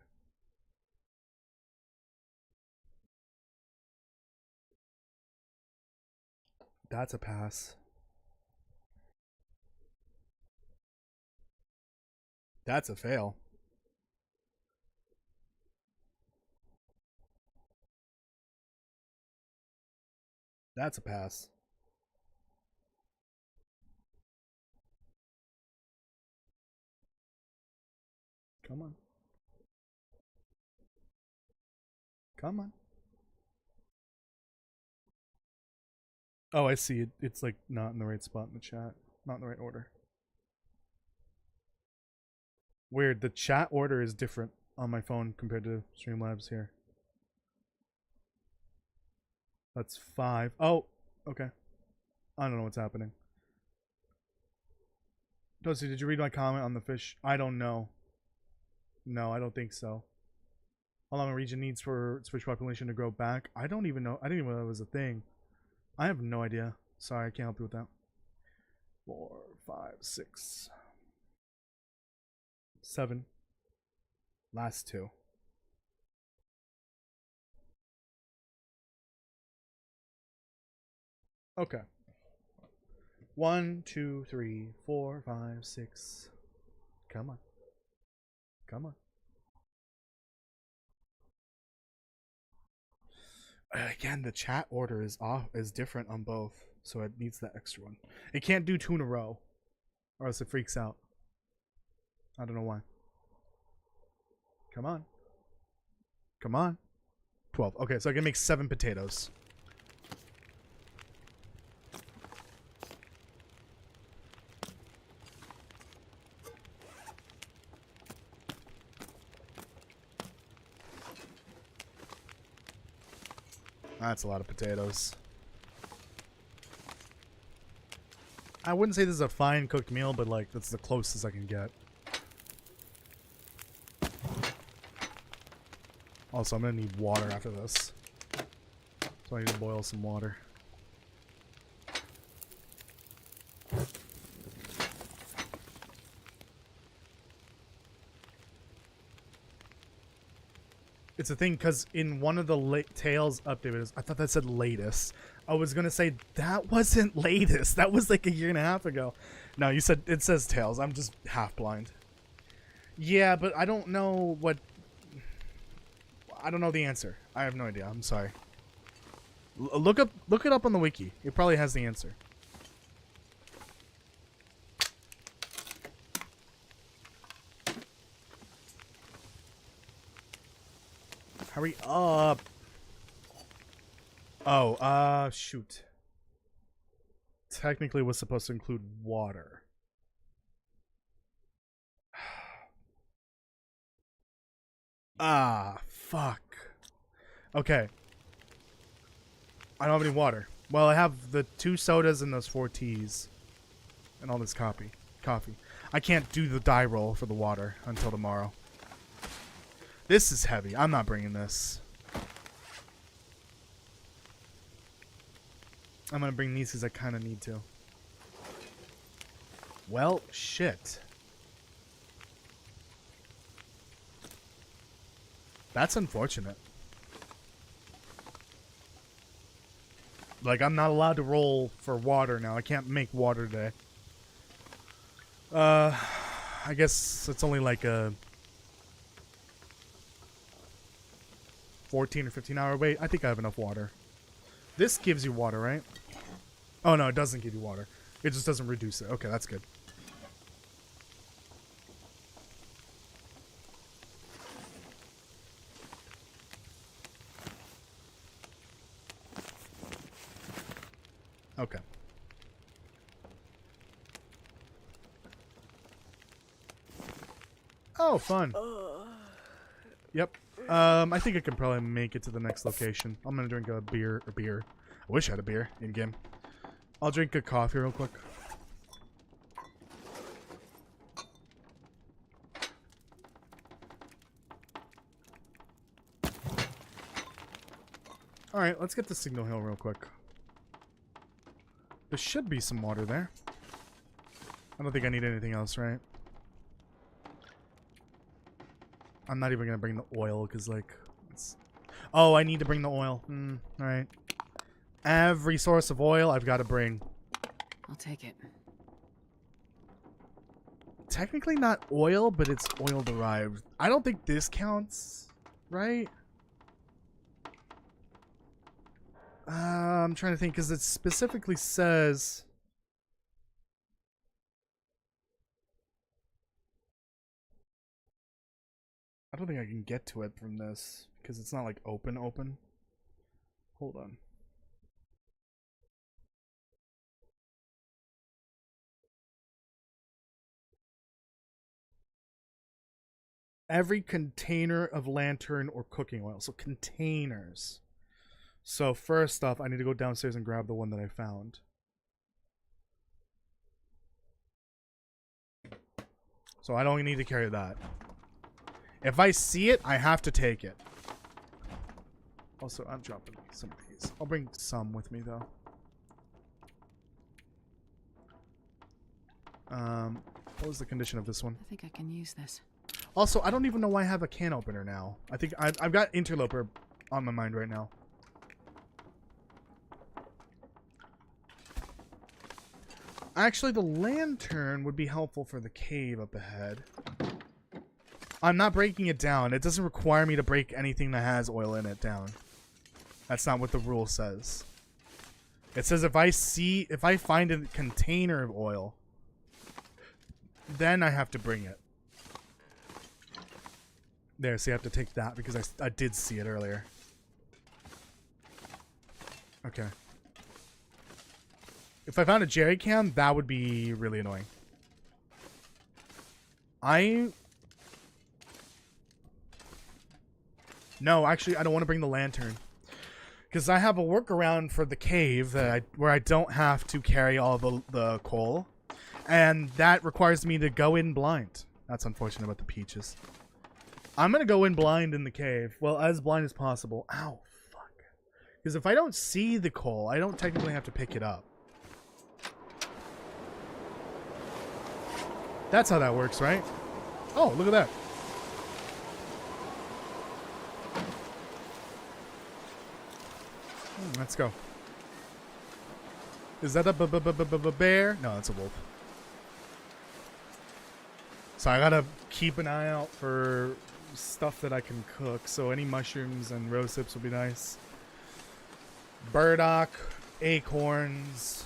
That's a pass. That's a fail. That's a pass. Come on. Come on. Oh, I see. It's like not in the right spot in the chat. Not in the right order. Weird. The chat order is different on my phone compared to Streamlabs here. That's 5. Oh, okay. I don't know what's happening. Toasty, did you read my comment on the fish? I don't know. No, I don't think so. How long a region needs for its fish population to grow back? I don't even know. I didn't even know that was a thing. I have no idea. Sorry, I can't help you with that. 4, 5, 6, 7. Last 2. Okay. 1, 2, 3, 4, 5, 6. Come on. Come on. Again, the chat order is different on both, so it needs that extra one. It can't do 2 in a row, or else it freaks out. I don't know why. Come on. Come on. 12. Okay, so I can make 7 potatoes. That's a lot of potatoes. I wouldn't say this is a fine cooked meal, but like that's the closest I can get. Also, I'm gonna need water after this. So I need to boil some water. It's a thing because in one of the Tales update videos, I thought that said latest. I was gonna say that wasn't latest. That was like a year and a half ago. No, you said it says Tales. I'm just half blind. Yeah, but I don't know what. I don't know the answer. I have no idea. I'm sorry. Look it up on the wiki. It probably has the answer. Hurry up. Oh, shoot. Technically it was supposed to include water. Ah, fuck. Okay. I don't have any water. Well, I have the 2 sodas and those 4 teas. And all this coffee. I can't do the die roll for the water until tomorrow. This is heavy. I'm not bringing this. I'm gonna bring these because I kind of need to. Well, shit. That's unfortunate. Like, I'm not allowed to roll for water now. I can't make water today. I guess it's only like a 14 or 15 hour wait. I think I have enough water. This gives you water, right? Oh, no, it doesn't give you water. It just doesn't reduce it. Okay, that's good. Okay. Oh, fun. Yep. I think I can probably make it to the next location. I'm gonna drink a beer. I wish I had a beer in game. I'll drink a coffee real quick. Alright, let's get to Signal Hill real quick. There should be some water there. I don't think I need anything else, right? I'm not even gonna bring the oil, because, like... Oh, I need to bring the oil. Alright. Every source of oil I've got to bring. I'll take it. Technically not oil, but it's oil derived. I don't think this counts, right? I'm trying to think, because it specifically says... I don't think I can get to it from this, because it's not like open. Hold on. Every container of lantern or cooking oil. So containers. So first off, I need to go downstairs and grab the one that I found. So I don't need to carry that. If I see it, I have to take it. Also, I'm dropping some of these. I'll bring some with me, though. What was the condition of this one? I think I can use this. Also, I don't even know why I have a can opener now. I think I've got Interloper on my mind right now. Actually, the lantern would be helpful for the cave up ahead. I'm not breaking it down. It doesn't require me to break anything that has oil in it down. That's not what the rule says. It says if I find a container of oil, then I have to bring it. There, so you have to take that because I did see it earlier. Okay. If I found a jerry can, that would be really annoying. No, actually, I don't want to bring the lantern. Because I have a workaround for the cave that where I don't have to carry all the coal. And that requires me to go in blind. That's unfortunate about the peaches. I'm going to go in blind in the cave. Well, as blind as possible. Ow, fuck. Because if I don't see the coal, I don't technically have to pick it up. That's how that works, right? Oh, look at that. Let's go. Is that a bear? No, that's a wolf. So I gotta keep an eye out for stuff that I can cook. So any mushrooms and rose hips would be nice. Burdock, acorns,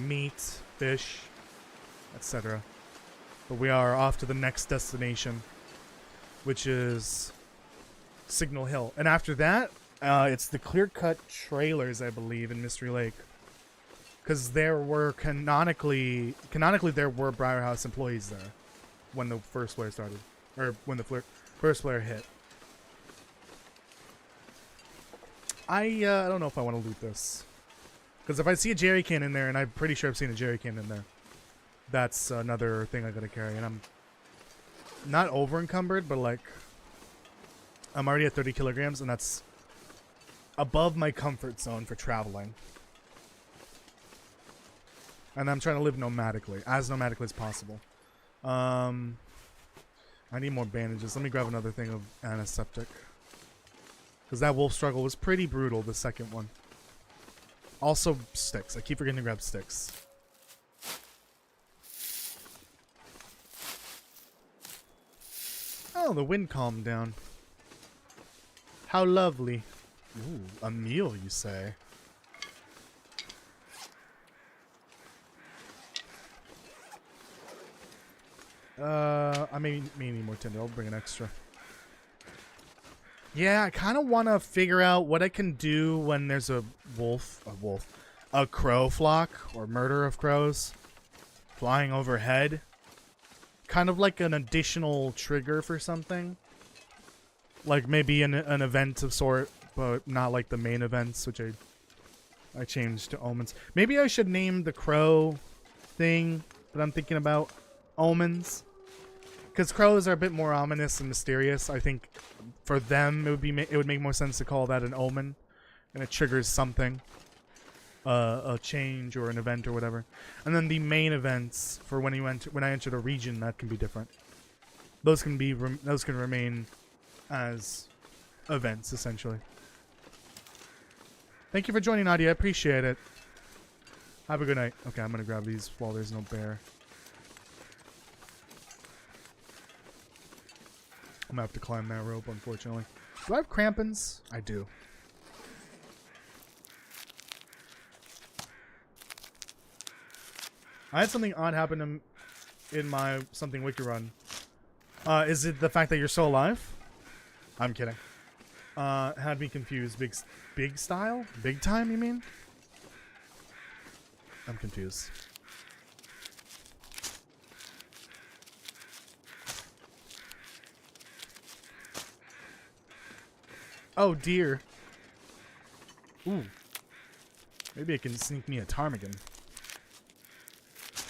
meat, fish, etc. But we are off to the next destination, which is Signal Hill. And after that, it's the clear-cut trailers, I believe, in Mystery Lake. Because there were canonically there were Briarhouse employees there when the first flare started. Or when the first flare hit. I don't know if I want to loot this. Because if I see a jerry can in there, and I'm pretty sure I've seen a jerry can in there, that's another thing I gotta carry. And I'm not over encumbered, but like I'm already at 30 kilograms, and that's above my comfort zone for traveling. And I'm trying to live nomadically, as nomadically as possible. I need more bandages. Let me grab another thing of antiseptic. Because that wolf struggle was pretty brutal, the second one. Also, sticks. I keep forgetting to grab sticks. Oh, the wind calmed down. How lovely. Ooh, a meal, you say? I may need more tinder. I'll bring an extra. Yeah, I kind of want to figure out what I can do when there's a crow flock or murder of crows flying overhead. Kind of like an additional trigger for something. Like maybe an event of sort, but not like the main events, which I changed to omens. Maybe I should name the crow thing that I'm thinking about omens. Because crows are a bit more ominous and mysterious. I think for them it would make more sense to call that an omen, and it triggers something, a change or an event or whatever. And then the main events for when I entered a region, that can be different. Those can remain as events essentially. Thank you for joining, Nadia. I appreciate it. Have a good night. Okay, I'm gonna grab these while there's no bear. I'm gonna have to climb that rope, unfortunately. Do I have crampons? I do. I had something odd happen in my Something Wiki run. Is it the fact that you're still alive? I'm kidding. Had me confused. Big style? Big time, you mean? I'm confused. Oh dear. Ooh. Maybe I can sneak me a ptarmigan.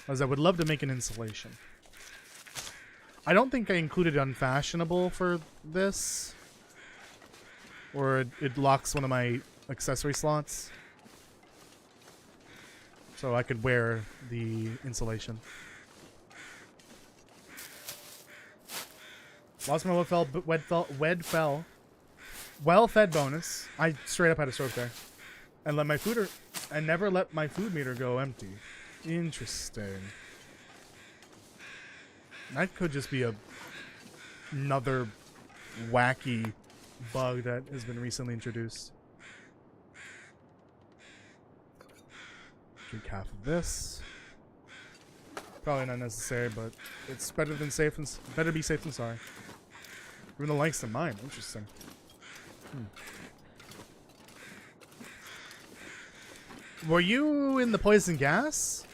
As I would love to make an insulation. I don't think I included unfashionable for this. Or it locks one of my accessory slots. So I could wear the insulation. Lost my well-fed bonus. I straight up had a stroke there. And never let my food meter go empty. Interesting. That could just be another wacky bug that has been recently introduced. Drink half of this. Probably not necessary, but it's better than safe and better be safe than sorry. Even the likes of mine. Interesting. Were you in the poison gas?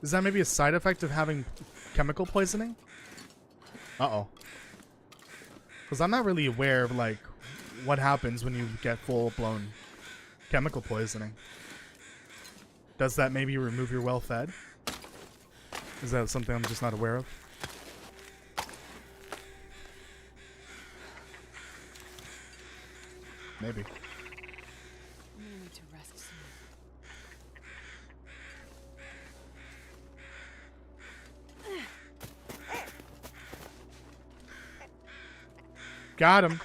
Is that maybe a side effect of having chemical poisoning? Uh-oh. Because I'm not really aware of, like, what happens when you get full-blown Chemical poisoning. Does that maybe remove your well fed? Is that something I'm just not aware of? Maybe. I'm gonna need to rest soon. Got him.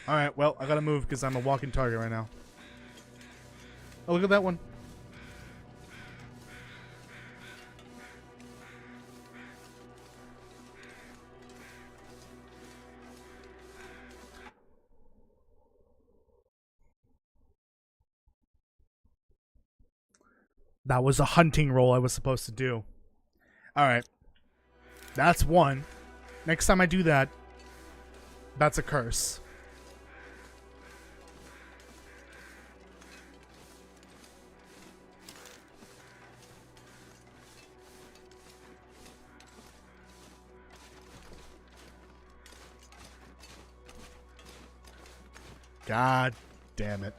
Alright, well, I gotta move because I'm a walking target right now. Oh, look at that one. That was a hunting roll I was supposed to do. Alright. That's one. Next time I do that, that's a curse. God damn it.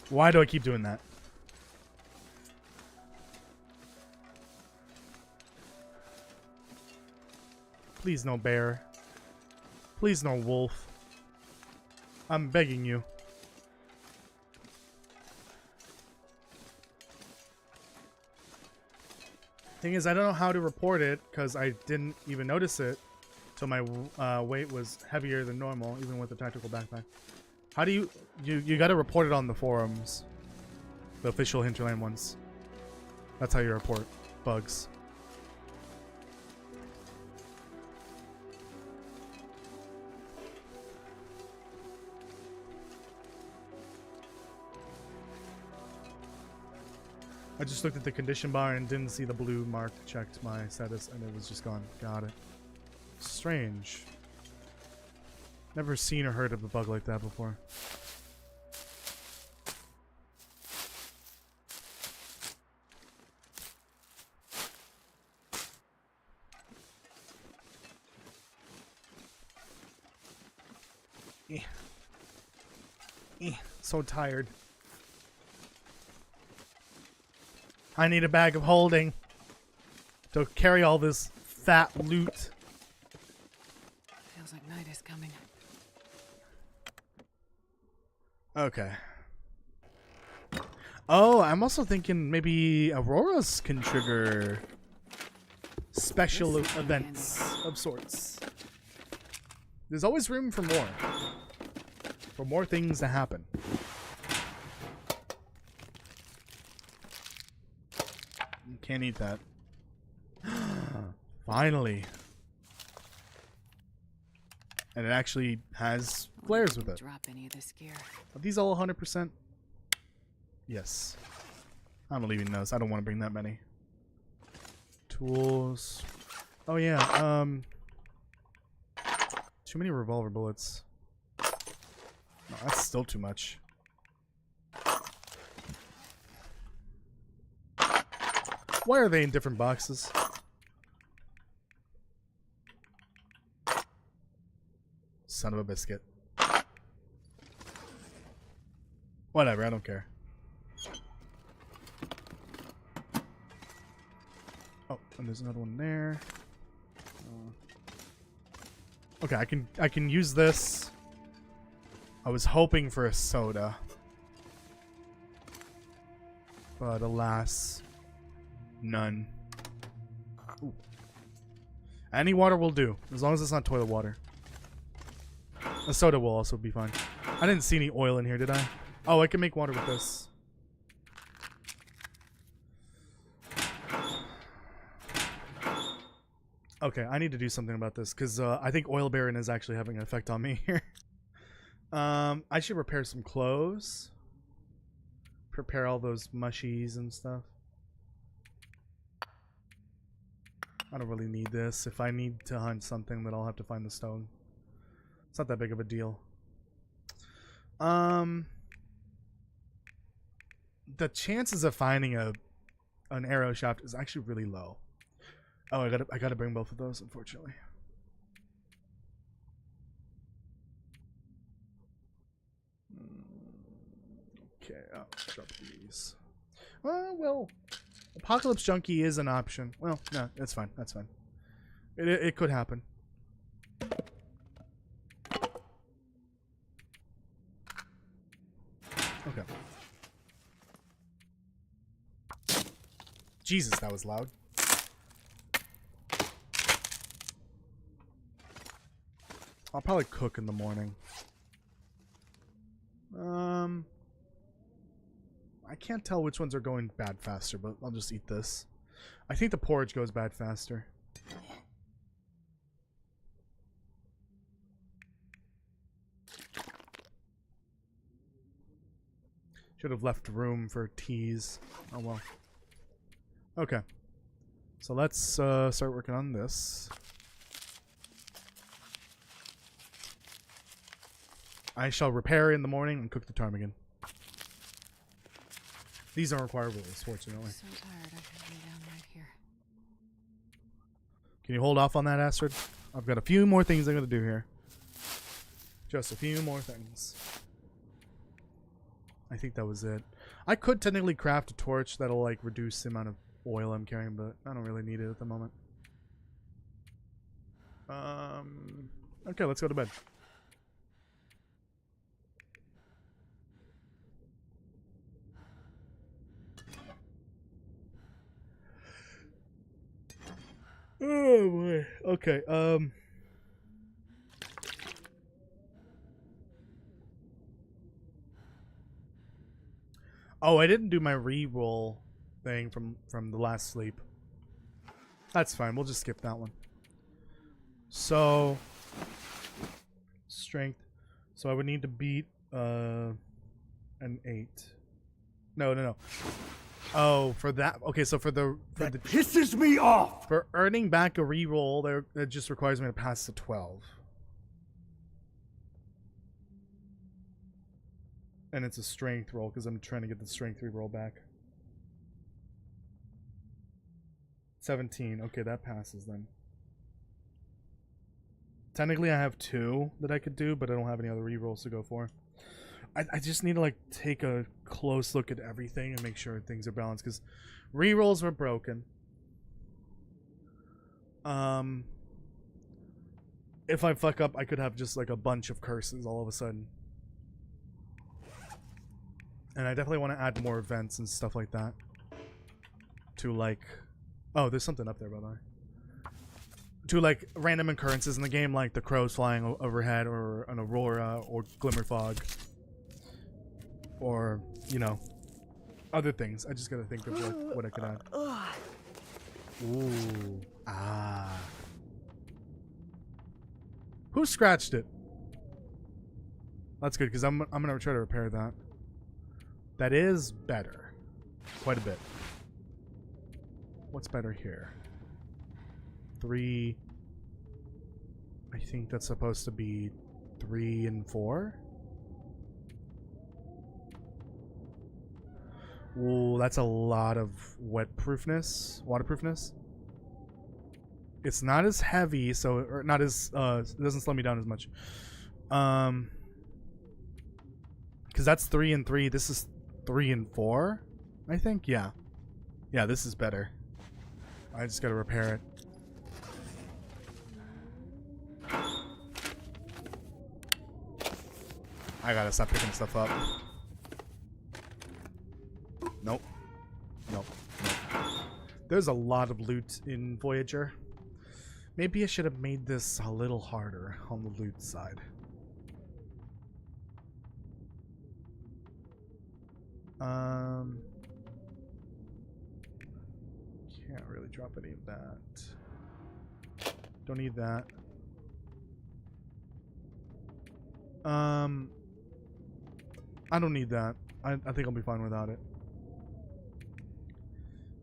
Why do I keep doing that? Please no bear. Please no wolf. I'm begging you. Thing is, I don't know how to report it because I didn't even notice it till my weight was heavier than normal, even with the tactical backpack. How do you got to report it on the forums, the official Hinterland ones. That's how you report bugs. I just looked at the condition bar and didn't see the blue mark, checked my status, and it was just gone. Got it. Strange. Never seen or heard of a bug like that before. So tired. I need a bag of holding to carry all this fat loot. Feels like night is coming. Okay. Oh, I'm also thinking maybe Auroras can trigger special events of sorts. There's always room for more. For more things to happen. Can't eat that. Finally. And it actually has flares with it. Drop any of this gear. Are these all 100%? Yes. I'm leaving those. I don't want to bring that many. Tools. Oh yeah, too many revolver bullets. No, that's still too much. Why are they in different boxes? Son of a biscuit. Whatever, I don't care. Oh, and there's another one there. Okay, I can use this. I was hoping for a soda, but alas, none. Ooh. Any water will do, as long as it's not toilet water. A soda will also be fine. I didn't see any oil in here, did I? Oh, I can make water with this. Okay, I need to do something about this, because I think oil baron is actually having an effect on me here. I should repair some clothes. Prepare all those mushies and stuff. I don't really need this. If I need to hunt something, then I'll have to find the stone. It's not that big of a deal. The chances of finding an arrow shaft is actually really low. Oh, I gotta bring both of those, unfortunately. Okay, I'll drop these. Well, Apocalypse Junkie is an option. Well, no, that's fine. That's fine. It could happen. Okay. Jesus, that was loud. I'll probably cook in the morning. I can't tell which ones are going bad faster, but I'll just eat this. I think the porridge goes bad faster. Should have left room for teas. Oh well. Okay. So let's start working on this. I shall repair in the morning and cook the ptarmigan. These don't require rules, fortunately. So tired, I could lay down right here. Can you hold off on that, Astrid? I've got a few more things I'm going to do here. Just a few more things. I think that was it. I could technically craft a torch that'll like reduce the amount of oil I'm carrying, but I don't really need it at the moment. Okay, let's go to bed. Oh boy. Okay. Oh, I didn't do my re-roll thing from the last sleep. That's fine. We'll just skip that one. So, strength. So I would need to beat an 8. No. Oh, for that. Okay, so for the Pisses me off! for earning back a re-roll, that just requires me to pass the 12. And it's a strength roll because I'm trying to get the strength re-roll back. 17. Okay, that passes then. Technically, I have 2 that I could do, but I don't have any other re-rolls to go for. I just need to like take a close look at everything and make sure things are balanced because re-rolls were broken. If I fuck up, I could have just like a bunch of curses all of a sudden. And I definitely want to add more events and stuff like that. To like... Oh, there's something up there, by the way. To like random occurrences in the game, like the crows flying overhead, or an aurora, or glimmer fog. Or, you know, other things. I just gotta think of like, what I could add. Ooh. Ah. Who scratched it? That's good, because I'm gonna try to repair that. That is better. Quite a bit. What's better here? 3. I think that's supposed to be 3 and 4. Ooh, that's a lot of waterproofness. It's not as heavy, so or not as it doesn't slow me down as much. Because that's 3 and 3. This is 3 and 4. I think, yeah. Yeah, this is better. I just gotta repair it. I gotta stop picking stuff up. Nope. There's a lot of loot in Voyager. Maybe I should have made this a little harder on the loot side. Can't really drop any of that. Don't need that. I don't need that. I think I'll be fine without it.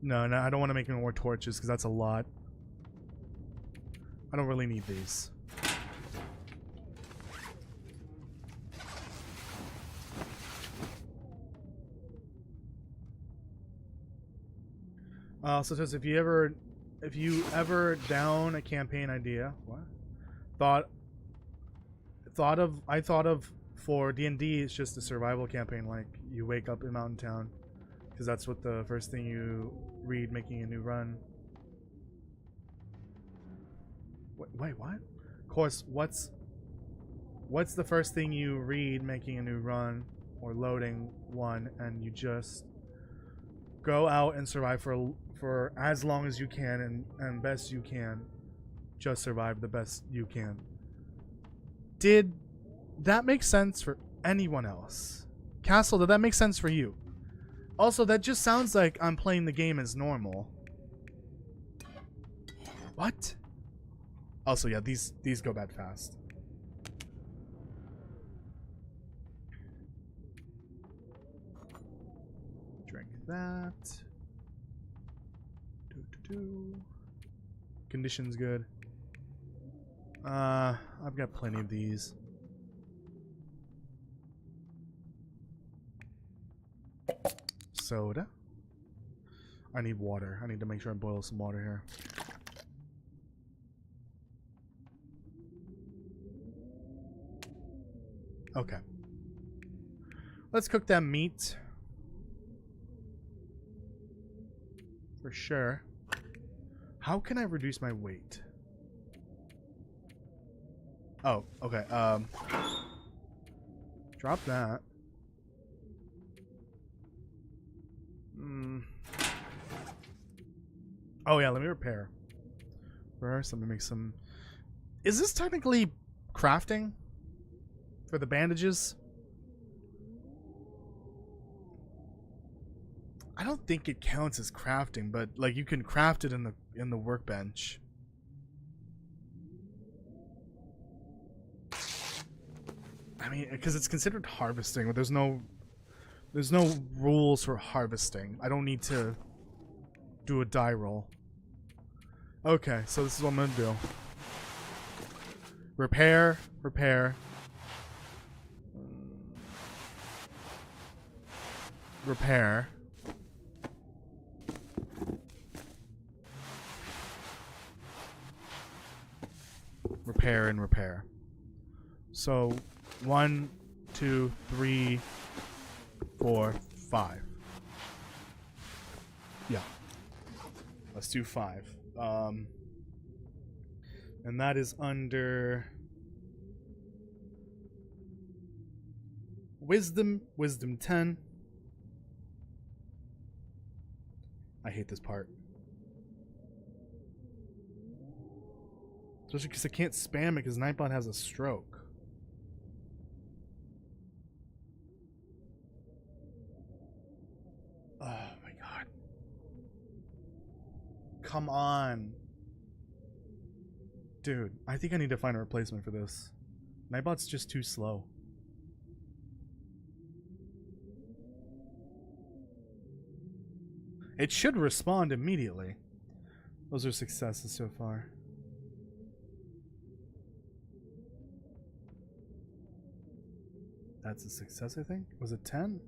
No, I don't want to make any more torches because that's a lot. I don't really need these. So it says if you ever down a campaign idea, what? I thought of for D&D, it's just a survival campaign. Like, you wake up in Mountain Town, because that's what the first thing you read making a new run. Wait, what? Of course, what's the first thing you read making a new run or loading one, and you just go out and survive for as long as you can and best you can. Just survive the best you can. Did that make sense for anyone else? Castle, did that make sense for you? Also, that just sounds like I'm playing the game as normal. What? Also, yeah, these go bad fast. Drink that. Condition's good. I've got plenty of these. Soda. I need water. I need to make sure I boil some water here. Okay. Let's cook that meat. For sure. How can I reduce my weight? Oh, okay. Drop that. Oh yeah, let me repair. First, let me make some... Is this technically crafting? For the bandages? I don't think it counts as crafting, but like you can craft it in the workbench. I mean, because it's considered harvesting, but there's no rules for harvesting. I don't need to do a die roll. Okay, so this is what I'm gonna do. Repair, repair. Repair. Repair and repair. So 1, 2, 3, 4, 5. Yeah. Let's do 5. And that is under wisdom 10. I hate this part. Especially because I can't spam it because Nightbot has a stroke. Oh my god. Come on. Dude, I think I need to find a replacement for this. Nightbot's just too slow. It should respond immediately. Those are successes so far. That's a success, I think. Was it 10?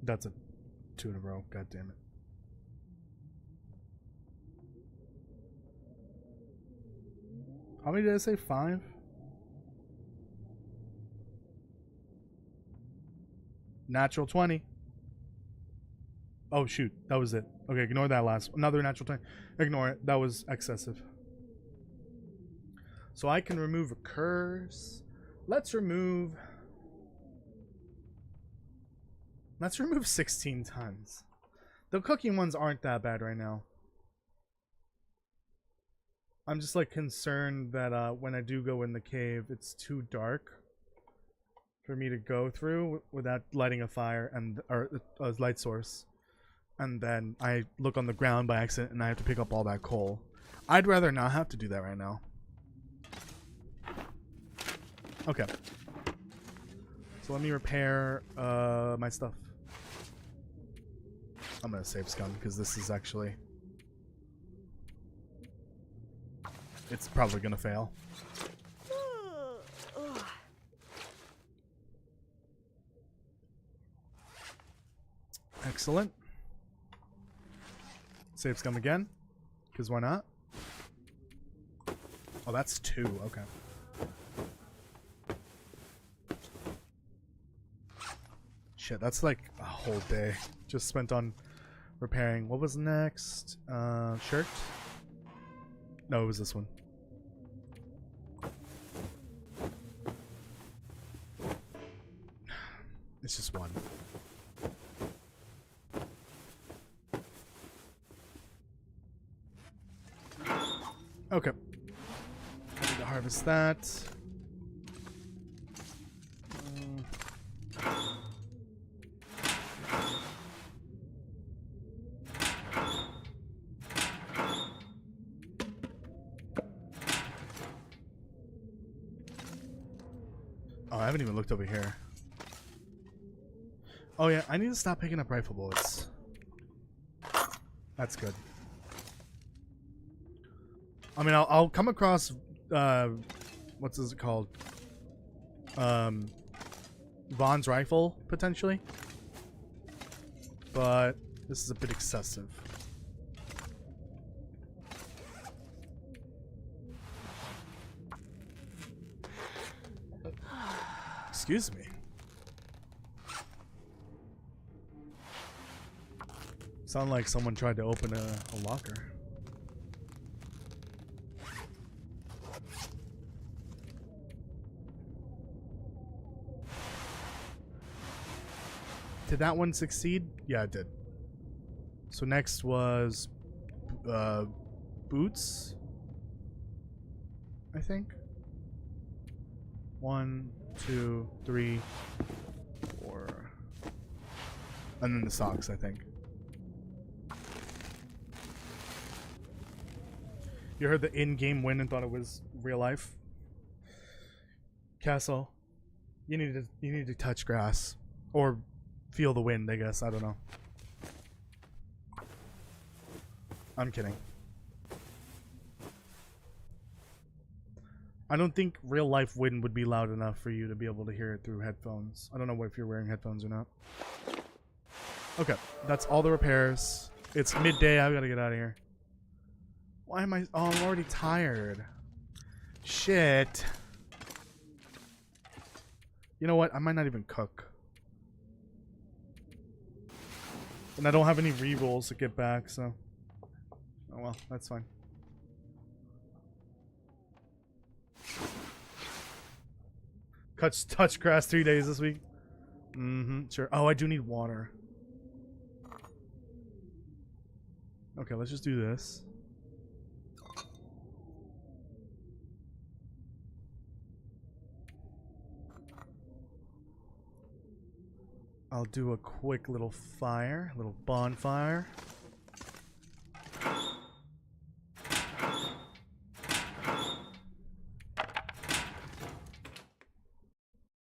That's a 2 in a row. God damn it. How many did I say? 5? Natural 20. Oh shoot, that was it. Okay, ignore that last. Another natural 20. Ignore it. That was excessive. So I can remove a curse. Let's remove 16 tons. The cooking ones aren't that bad right now. I'm just like concerned that when I do go in the cave, it's too dark for me to go through without lighting a fire or a light source. And then I look on the ground by accident and I have to pick up all that coal. I'd rather not have to do that right now. Okay. So let me repair my stuff. I'm gonna save scum because this is actually... It's probably gonna fail. Excellent. Save scum again, because why not? Oh, that's 2. Okay. Shit, that's like a whole day just spent on repairing. What was next? Shirt? No, it was this one. It's just one. Okay. I need to harvest that. Oh, I haven't even looked over here. Oh yeah, I need to stop picking up rifle bullets. That's good. I mean, I'll come across, what's it called? Vaughn's rifle, potentially. But this is a bit excessive. Excuse me. Sound like someone tried to open a locker. Did that one succeed? Yeah, it did. So next was boots, I think. 1, 2, 3, 4, and then the socks, I think. You heard the in-game win and thought it was real life. Castle, you need to touch grass or feel the wind, I guess. I don't know. I'm kidding. I don't think real life wind would be loud enough for you to be able to hear it through headphones. I don't know if you're wearing headphones or not. Okay, that's all the repairs. It's midday. I've got to get out of here. Why am I... Oh, I'm already tired. Shit. You know what? I might not even cook. And I don't have any rerolls to get back, so... Oh well, that's fine. Touch grass 3 days this week. Sure. Oh, I do need water. Okay, let's just do this. I'll do a quick little fire, little bonfire.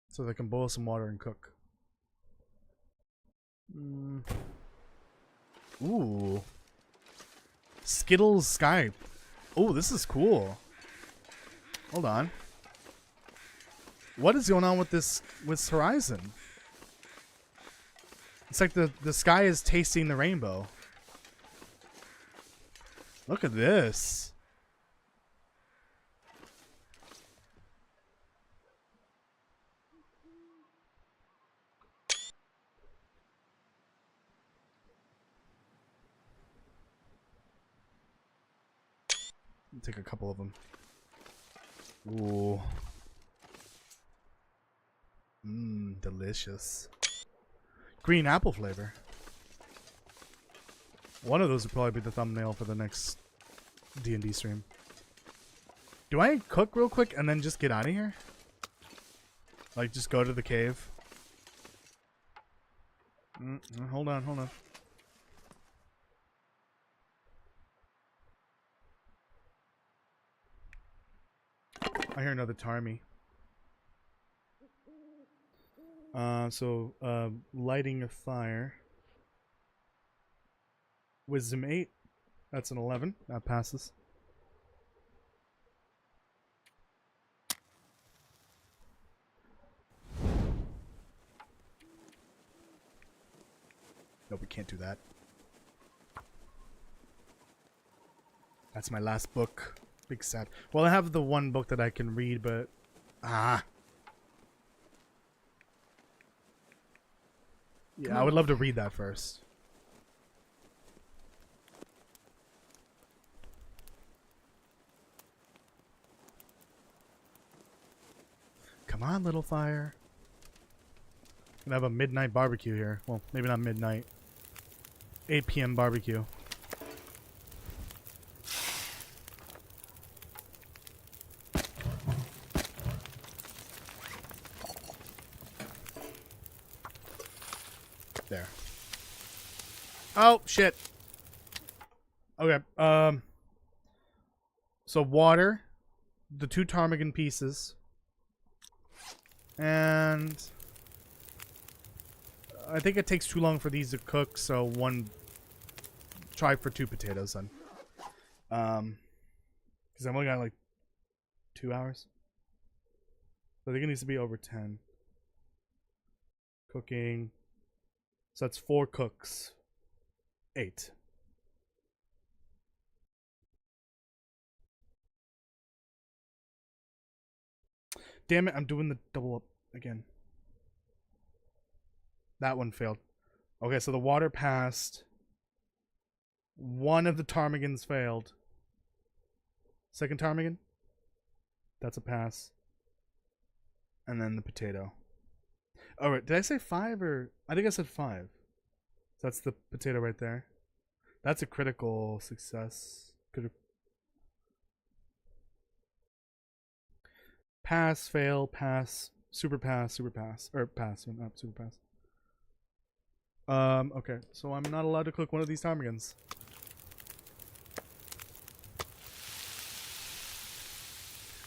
So they can boil some water and cook. Ooh. Skittles Skype. Oh, this is cool. Hold on. What is going on with this horizon? It's like the sky is tasting the rainbow. Look at this. I'll take a couple of them. Ooh. Delicious. Green apple flavor. One of those would probably be the thumbnail for the next D&D stream. Do I cook real quick and then just get out of here? Like, just go to the cave? Hold on, hold on. I hear another Tarmy. Lighting a fire. Wisdom 8. That's an 11. That passes. Nope, we can't do that. That's my last book. Big sad. Well, I have the one book that I can read, but... Yeah, I would love to read that first. Come on, little fire. Gonna have a midnight barbecue here. Well, maybe not midnight. 8 p.m. barbecue. There. Oh, shit. Okay. So water, the 2 ptarmigan pieces, and I think it takes too long for these to cook, so try for 2 potatoes then. Because I've only got like 2 hours. So I think it needs to be over 10. Cooking. So that's 4 cooks. 8. Damn it, I'm doing the double up again. That one failed. Okay, so the water passed. One of the ptarmigans failed. Second ptarmigan? That's a pass. And then the potato. Alright, did I say 5 or... I think I said 5. So that's the potato right there. That's a critical success. Pass, fail, pass, super pass, super pass. Or pass, not super pass. Okay, so I'm not allowed to cook one of these ptarmigans.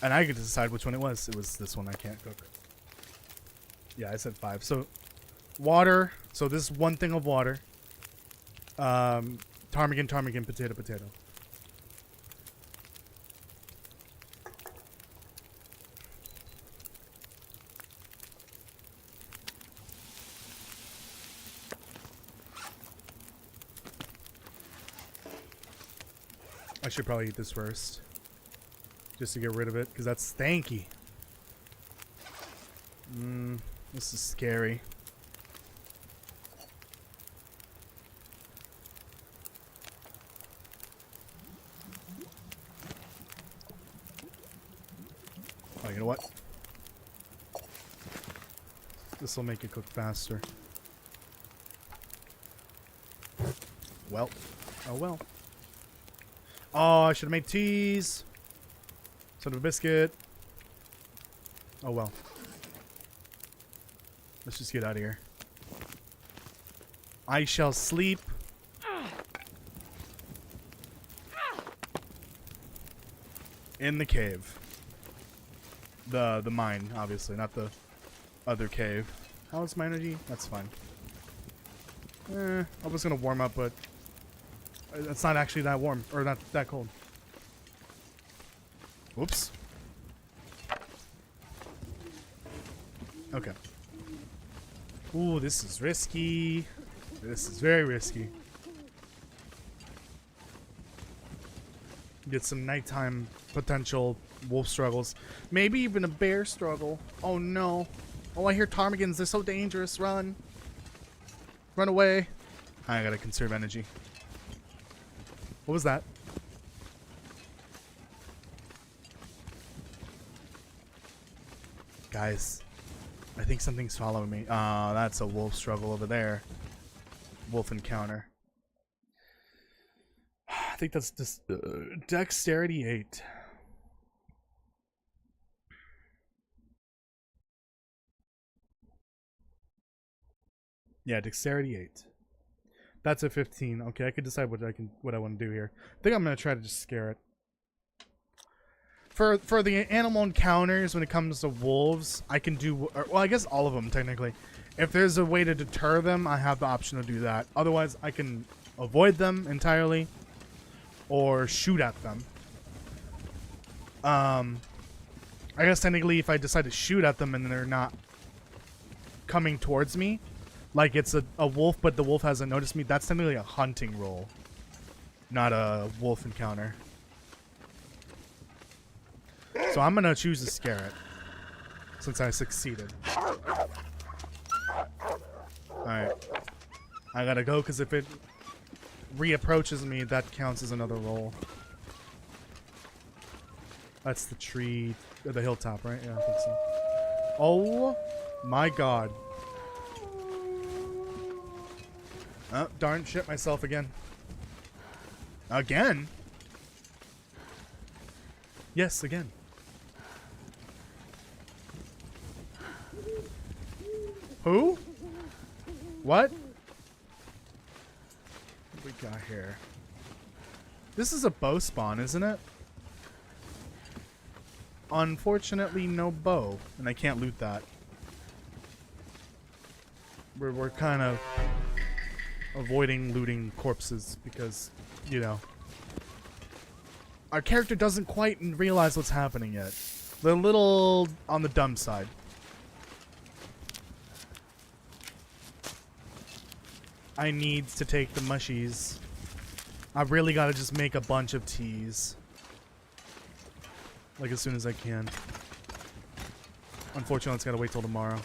And I get to decide which one it was. It was this one I can't cook. Yeah, I said 5. So, water. So this is 1 thing of water. Ptarmigan, ptarmigan, potato, potato. I should probably eat this first. Just to get rid of it, because that's stanky. This is scary. Oh, you know what? This will make it cook faster. Well. Oh well. Oh, I should have made teas. Son of a biscuit. Oh well. Let's just get out of here. I shall sleep. In the cave. The mine, obviously, not the other cave. How's my energy? That's fine. I was gonna warm up, but it's not actually that warm, or not that cold. Whoops. Okay. Ooh, this is risky. This is very risky. Get some nighttime potential wolf struggles. Maybe even a bear struggle. Oh no. Oh, I hear ptarmigans. They're so dangerous. Run. Run away. I gotta conserve energy. What was that? Guys, I think something's following me. That's a wolf struggle over there. Wolf encounter. I think that's just dexterity 8. Yeah, dexterity 8. That's a 15. Okay, I can decide what I want to do here. I think I'm gonna try to just scare it. For the animal encounters, when it comes to wolves, I can do, well, I guess all of them technically. If there's a way to deter them, I have the option to do that. Otherwise, I can avoid them entirely or shoot at them. I guess technically, if I decide to shoot at them and they're not coming towards me, like it's a wolf, but the wolf hasn't noticed me, that's technically a hunting roll, not a wolf encounter. So I'm gonna choose to scare it, since I succeeded. Alright. I gotta go, because if it reapproaches me, that counts as another roll. That's the tree, the hilltop, right? Yeah, I think so. Oh my god. Oh, darn, shit myself again. Again? Yes, again. Who? What? What we got here? This is a bow spawn, isn't it? Unfortunately, no bow, and I can't loot that. We're kind of avoiding looting corpses because, you know, our character doesn't quite realize what's happening yet. They're a little on the dumb side. I need to take the mushies. I really gotta just make a bunch of teas. Like as soon as I can. Unfortunately, it's gotta wait till tomorrow.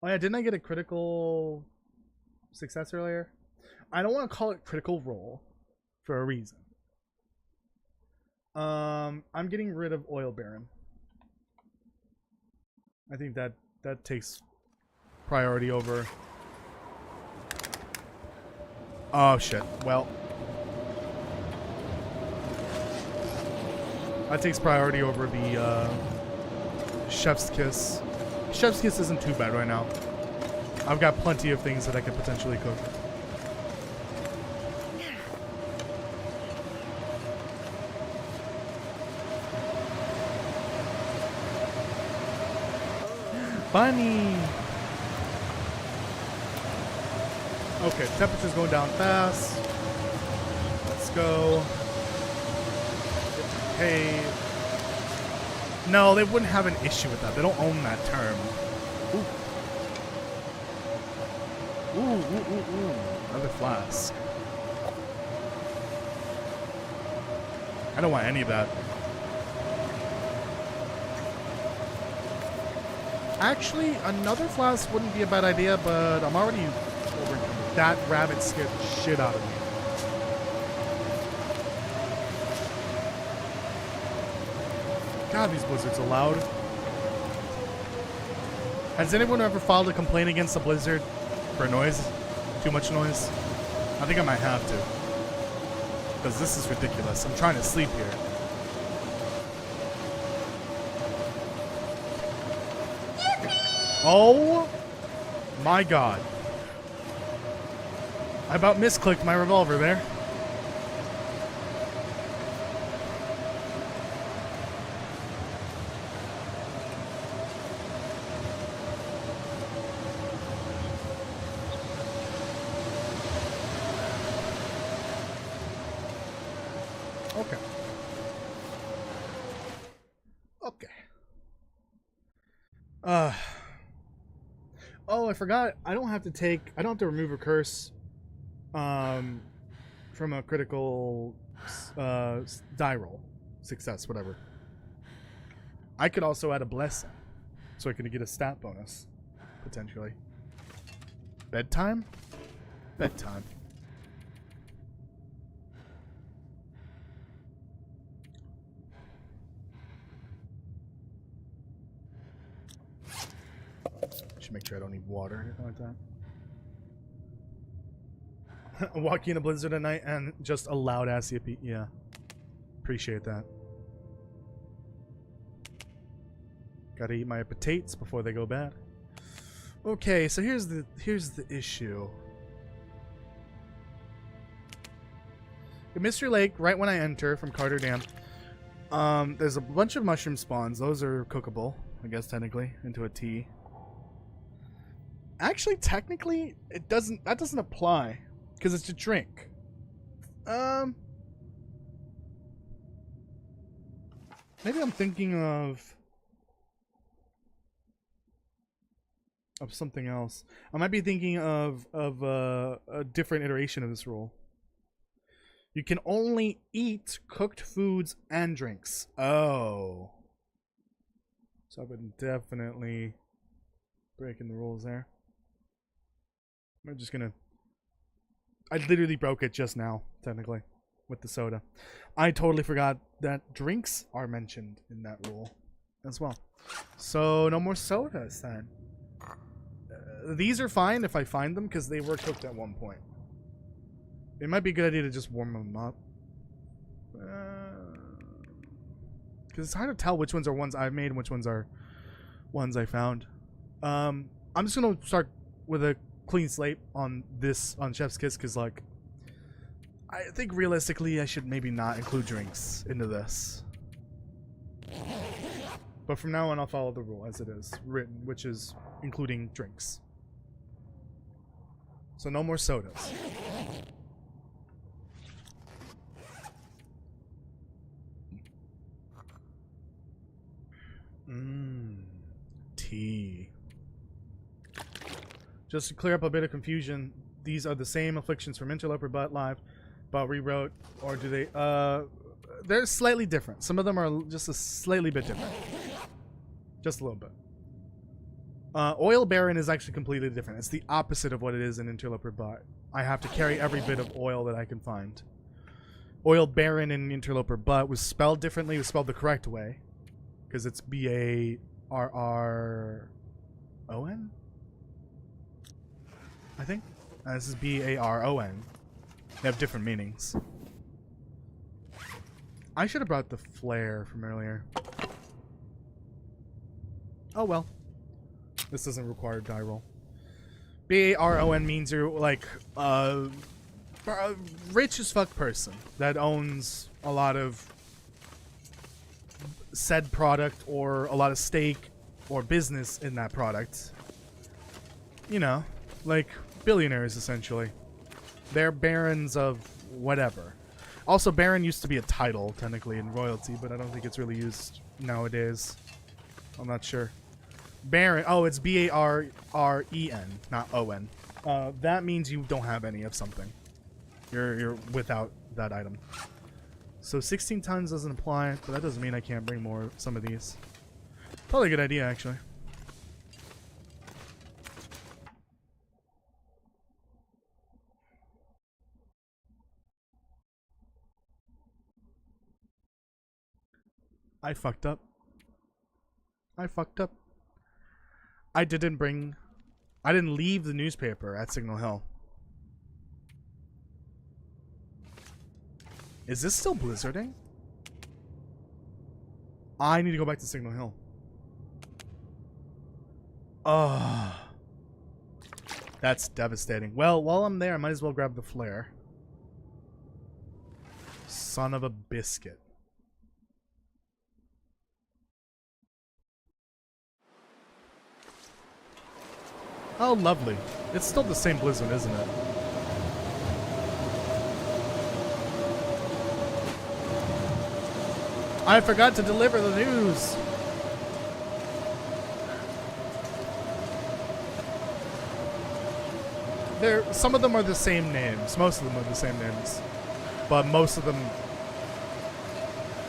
Oh yeah, didn't I get a critical success earlier? I don't want to call it critical role for a reason. I'm getting rid of Oil Baron. I think that takes priority over. Oh shit. Well, that takes priority over the Chef's Kiss. Chef's Kiss isn't too bad right now. I've got plenty of things that I could potentially cook. Bunny! Okay, temperature's going down fast. Let's go. Hey. No, they wouldn't have an issue with that. They don't own that term. Ooh. Ooh. Another flask. I don't want any of that. Actually, another flask wouldn't be a bad idea, but I'm already over. That rabbit scared the shit out of me. God, these blizzards are loud. Has anyone ever filed a complaint against the blizzard for noise? Too much noise? I think I might have to. Because this is ridiculous. I'm trying to sleep here. Oh my god. I about misclicked my revolver there. Okay. Okay. Oh, I forgot. I don't have to remove a curse from a critical die roll. Success, whatever. I could also add a blessing. So I could get a stat bonus. Potentially. Bedtime? Bedtime. Should make sure I don't need water or anything like that. Walking in a blizzard at night and just a loud ass yippee. Yeah. Appreciate that. Gotta eat my potatoes before they go bad. Okay, so here's the issue. The Mystery Lake, right when I enter from Carter Dam, there's a bunch of mushroom spawns. Those are cookable, I guess technically, into a tea. Actually, technically, that doesn't apply because it's a drink. Maybe I'm thinking of something else. I might be thinking of a different iteration of this rule. You can only eat cooked foods and drinks. Oh. So I would definitely Breaking the rules there. I'm just gonna... I literally broke it just now, technically, with the soda. I totally forgot that drinks are mentioned in that rule as well. So, no more sodas then. These are fine if I find them, because they were cooked at one point. It might be a good idea to just warm them up. Because it's hard to tell which ones are ones I've made and which ones are ones I found. I'm just going to start with a clean slate on this, on Chef's Kiss, because, like, I think realistically I should maybe not include drinks into this. But from now on, I'll follow the rule as it is written, which is including drinks. So no more sodas. Tea. Just to clear up a bit of confusion, these are the same afflictions from Interloper but live, but rewrote, or do they? They're slightly different. Some of them are just a slightly bit different. Just a little bit. Oil Baron is actually completely different. It's the opposite of what it is in Interloper Butt. I have to carry every bit of oil that I can find. Oil Baron in Interloper Butt was spelled differently. It was spelled the correct way. Because it's B-A-R-R-O-N? I think. This is B-A-R-O-N. They have different meanings. I should have brought the flare from earlier. Oh well. This doesn't require die roll. B-A-R-O-N means you're like a rich as fuck person that owns a lot of said product or a lot of stake or business in that product. You know, like billionaires essentially. They're barons of whatever. Also, baron used to be a title technically in royalty, but I don't think it's really used nowadays. I'm not sure. Baron. Oh, it's B-A-R-R-E-N, not O-N. That means you don't have any of something. You're without that item. So 16 tons doesn't apply, but that doesn't mean I can't bring more some of these. Probably a good idea, actually. I fucked up. I didn't leave the newspaper at Signal Hill. Is this still blizzarding? I need to go back to Signal Hill. Oh. That's devastating. Well, while I'm there, I might as well grab the flare. Son of a biscuit. Oh, lovely. It's still the same blizzard, isn't it? I forgot to deliver the news. Some of them are the same names. Most of them are the same names. But most of them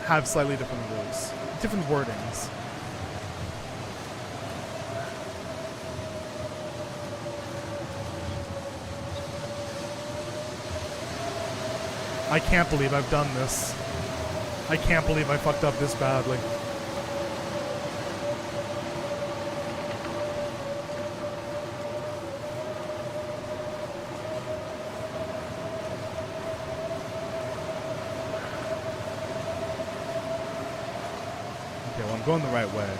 have slightly different rules. Different wordings. I can't believe I've done this. I can't believe I fucked up this badly. Okay, well, I'm going the right way.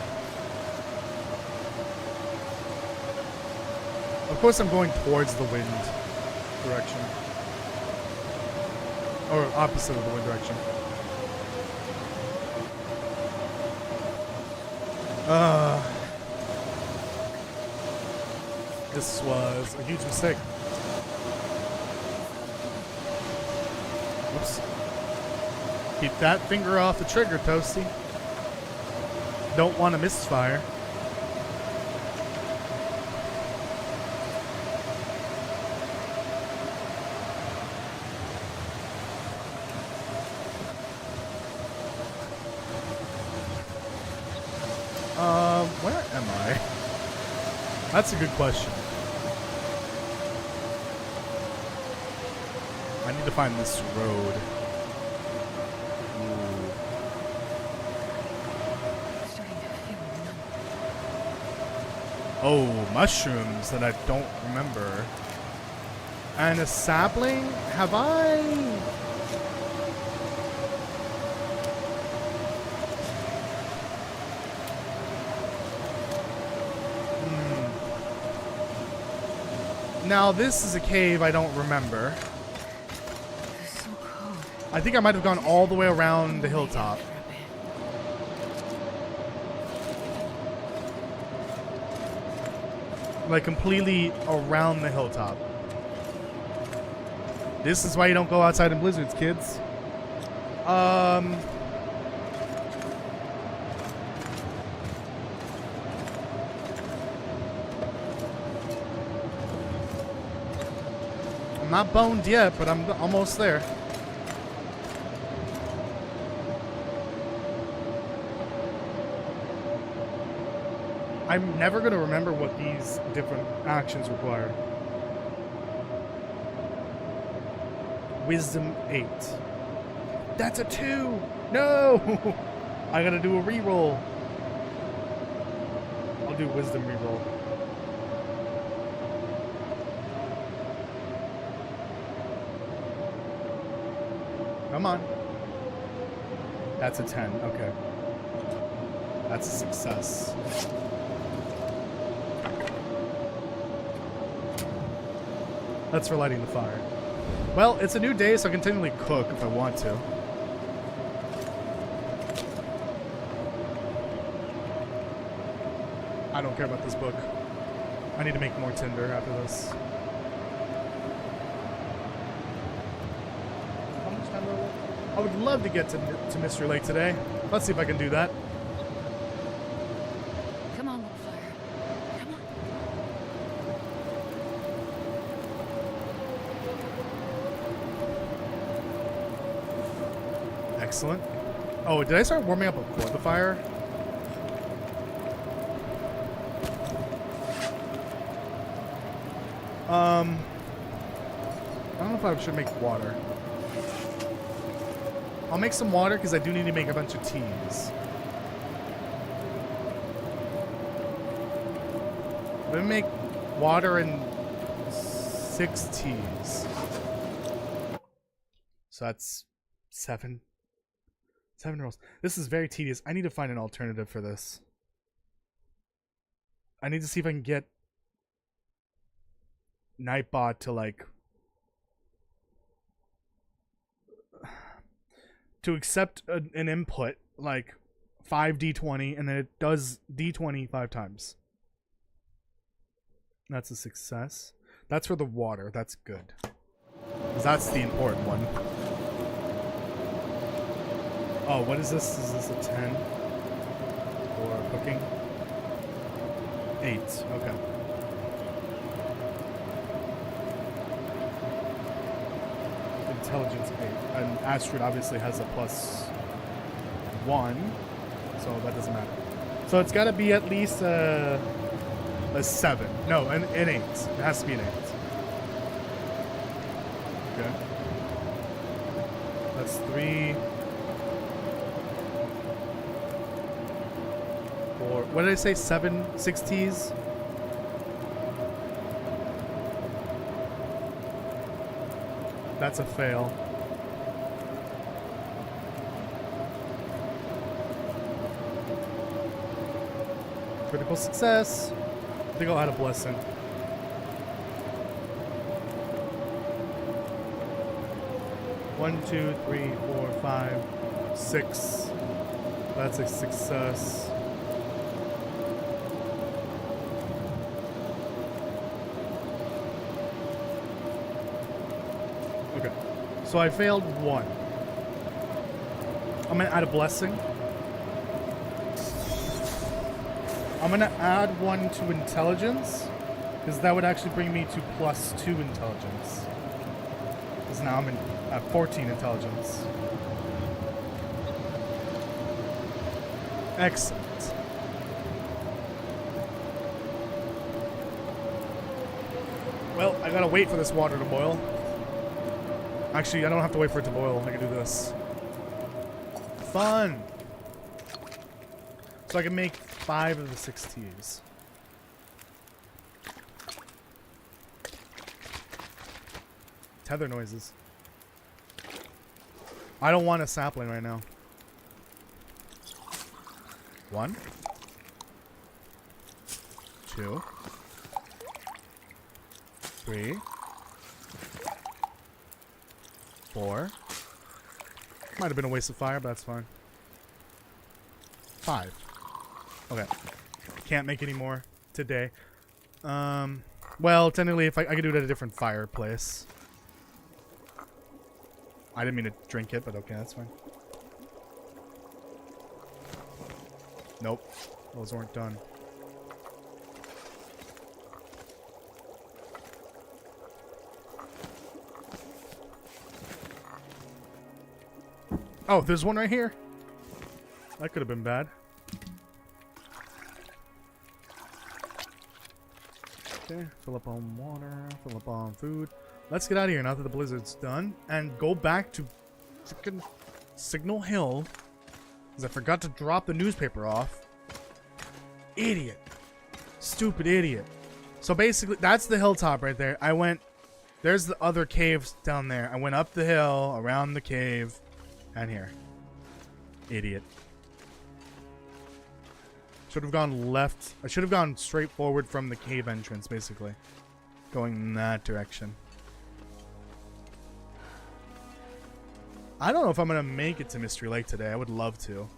Of course, I'm going towards the wind direction. Or opposite of the wind direction. This was a huge mistake. Whoops. Keep that finger off the trigger, Toasty. Don't want to misfire. Where am I? That's a good question. I need to find this road. Ooh. Starting to feel numb. Oh, mushrooms that I don't remember. And a sapling? Have I? Now this is a cave I don't remember. It's so cold. I think I might have gone all the way around the hilltop. For a bit. Like completely around the hilltop. This is why you don't go outside in blizzards, kids. I'm not boned yet, but I'm almost there. I'm never going to remember what these different actions require. Wisdom 8. That's a 2! No! I gotta do a reroll. I'll do wisdom reroll. Come on. That's a 10. Okay. That's a success. That's for lighting the fire. Well, it's a new day, so I can continually cook if I want to. I don't care about this book. I need to make more tinder after this. How much time do I have? I would love to get to Mystery Lake today. Let's see if I can do that. Come on, little fire. Come on. Excellent. Oh, did I start warming up before the fire? I don't know if I should make water. I'll make some water because I do need to make a bunch of teas. I'm gonna make water and 6 teas. So that's 7 rolls. This is very tedious. I need to find an alternative for this. I need to see if I can get Nightbot to like to accept an input like 5d20 and then it does d20 5 times. That's a success. That's for the water. That's good. 'Cause that's the important one. Oh, what is this? Is this a 10 for cooking? 8. Okay. Intelligence 8. And Astrid obviously has a +1, so that doesn't matter. So it's got to be at least a 7. No, an 8. It has to be an 8. Okay. That's 3, 4. What did I say? 6 teas? That's a fail. Critical success. I think I'll add a blessing. One, 2, 3, 4, 5, 6. That's a success. Okay. So I failed 1. I'm gonna add a blessing. I'm gonna add 1 to intelligence, because that would actually bring me to +2 intelligence. Because now I'm at 14 intelligence. Excellent. Well, I gotta wait for this water to boil. Actually, I don't have to wait for it to boil. I can do this. Fun! So I can make 5 of the 6 teas. Tether noises. I don't want a sapling right now. 1, 2, 3, 4. Might have been a waste of fire, but that's fine. 5. Okay. Can't make any more today. Well, technically, if I could do it at a different fireplace. I didn't mean to drink it, but okay, that's fine. Nope. Those weren't done. Oh, there's one right here. That could have been bad. Okay, fill up on water, fill up on food. Let's get out of here now that the blizzard's done and go back to freaking Signal Hill because I forgot to drop the newspaper off. Idiot. Stupid idiot. So basically, that's the hilltop right there. I went... There's the other caves down there. I went up the hill, around the cave, and here. Idiot. Should have gone left. I should have gone straight forward from the cave entrance, basically. Going in that direction. I don't know if I'm going to make it to Mystery Lake today. I would love to.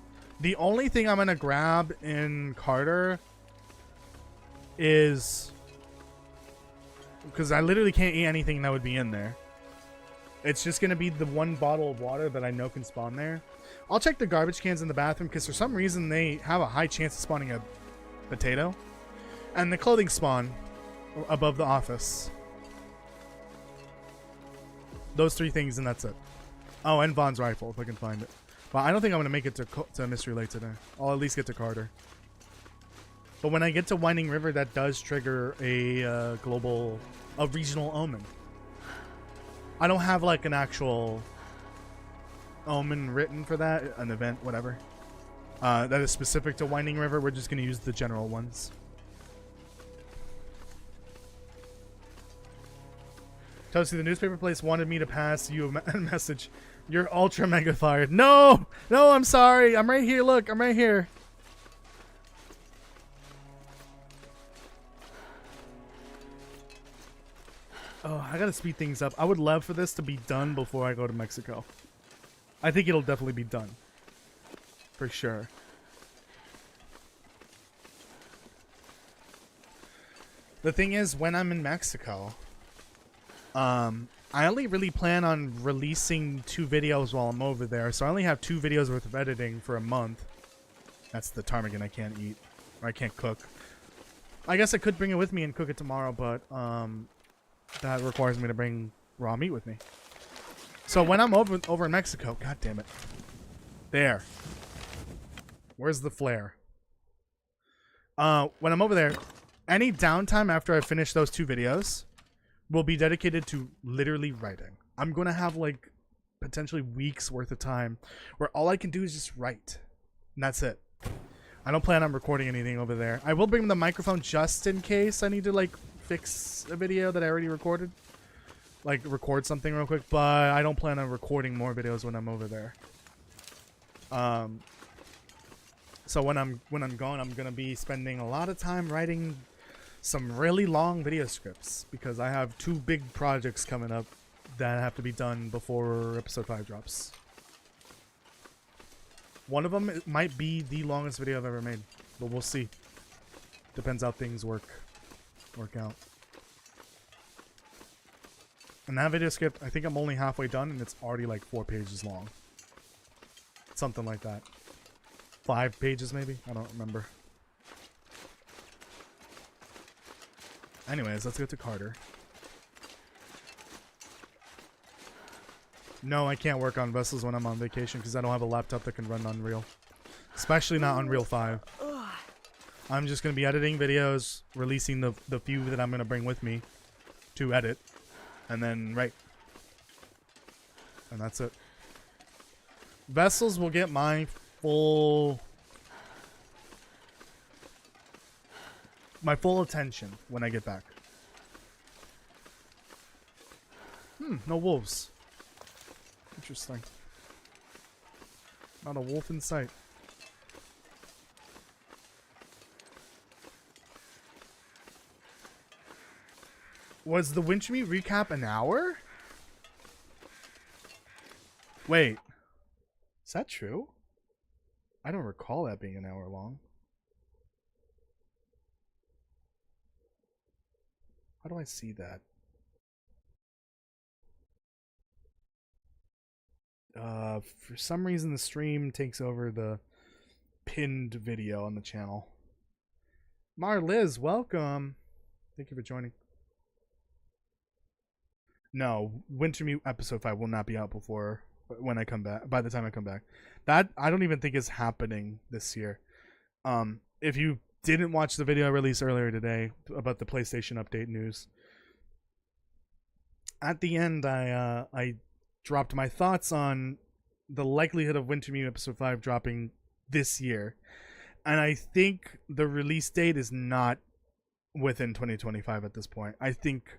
The only thing I'm going to grab in Carter is... Because I literally can't eat anything that would be in there. It's just going to be the one bottle of water that I know can spawn there. I'll check the garbage cans in the bathroom because for some reason they have a high chance of spawning a potato. And the clothing spawn above the office. Those 3 things and that's it. Oh, and Vaughn's rifle if I can find it. But I don't think I'm going to make it to Mystery Lake today. I'll at least get to Carter. But when I get to Winding River, that does trigger a regional omen. I don't have like an actual omen written for that, an event, whatever. That is specific to Winding River. We're just going to use the general ones. Toasty, the newspaper place wanted me to pass you a message. You're ultra mega fired. No! No, I'm sorry. I'm right here. Look, I'm right here. Oh, I gotta speed things up. I would love for this to be done before I go to Mexico. I think it'll definitely be done. For sure. The thing is, when I'm in Mexico, I only really plan on releasing 2 videos while I'm over there. So I only have 2 videos worth of editing for a month. That's the ptarmigan I can't eat. Or I can't cook. I guess I could bring it with me and cook it tomorrow, but that requires me to bring raw meat with me. So when I'm over in Mexico, god damn it. There. Where's the flare? When I'm over there, any downtime after I finish those 2 videos will be dedicated to literally writing. I'm going to have like potentially weeks worth of time where all I can do is just write. And that's it. I don't plan on recording anything over there. I will bring the microphone just in case I need to like fix a video that I already recorded. Like record something real quick, but I don't plan on recording more videos when I'm over there. So when I'm gone, I'm gonna be spending a lot of time writing some really long video scripts because I have 2 big projects coming up that have to be done before episode 5 drops. One of them might be the longest video I've ever made, but we'll see. Depends how things work out. And that video script, I think I'm only halfway done and it's already like 4 pages long. Something like that. 5 pages maybe? I don't remember. Anyways, let's go to Carter. No, I can't work on vessels when I'm on vacation because I don't have a laptop that can run Unreal. Especially not Unreal 5. I'm just going to be editing videos, releasing the few that I'm going to bring with me to edit, and then write. And that's it. Vessels will get my full attention when I get back. No wolves. Interesting. Not a wolf in sight. Was the Winter Meat recap an hour? Wait. Is that true? I don't recall that being an hour long. How do I see that? For some reason the stream takes over the pinned video on the channel. Liz, welcome. Thank you for joining. No, Wintermute episode 5 will not be out before when I come back. By the time I come back, that I don't even think is happening this year. If you didn't watch the video I released earlier today about the PlayStation update news, at the end I dropped my thoughts on the likelihood of Wintermute episode 5 dropping this year, and I think the release date is not within 2025 at this point. I think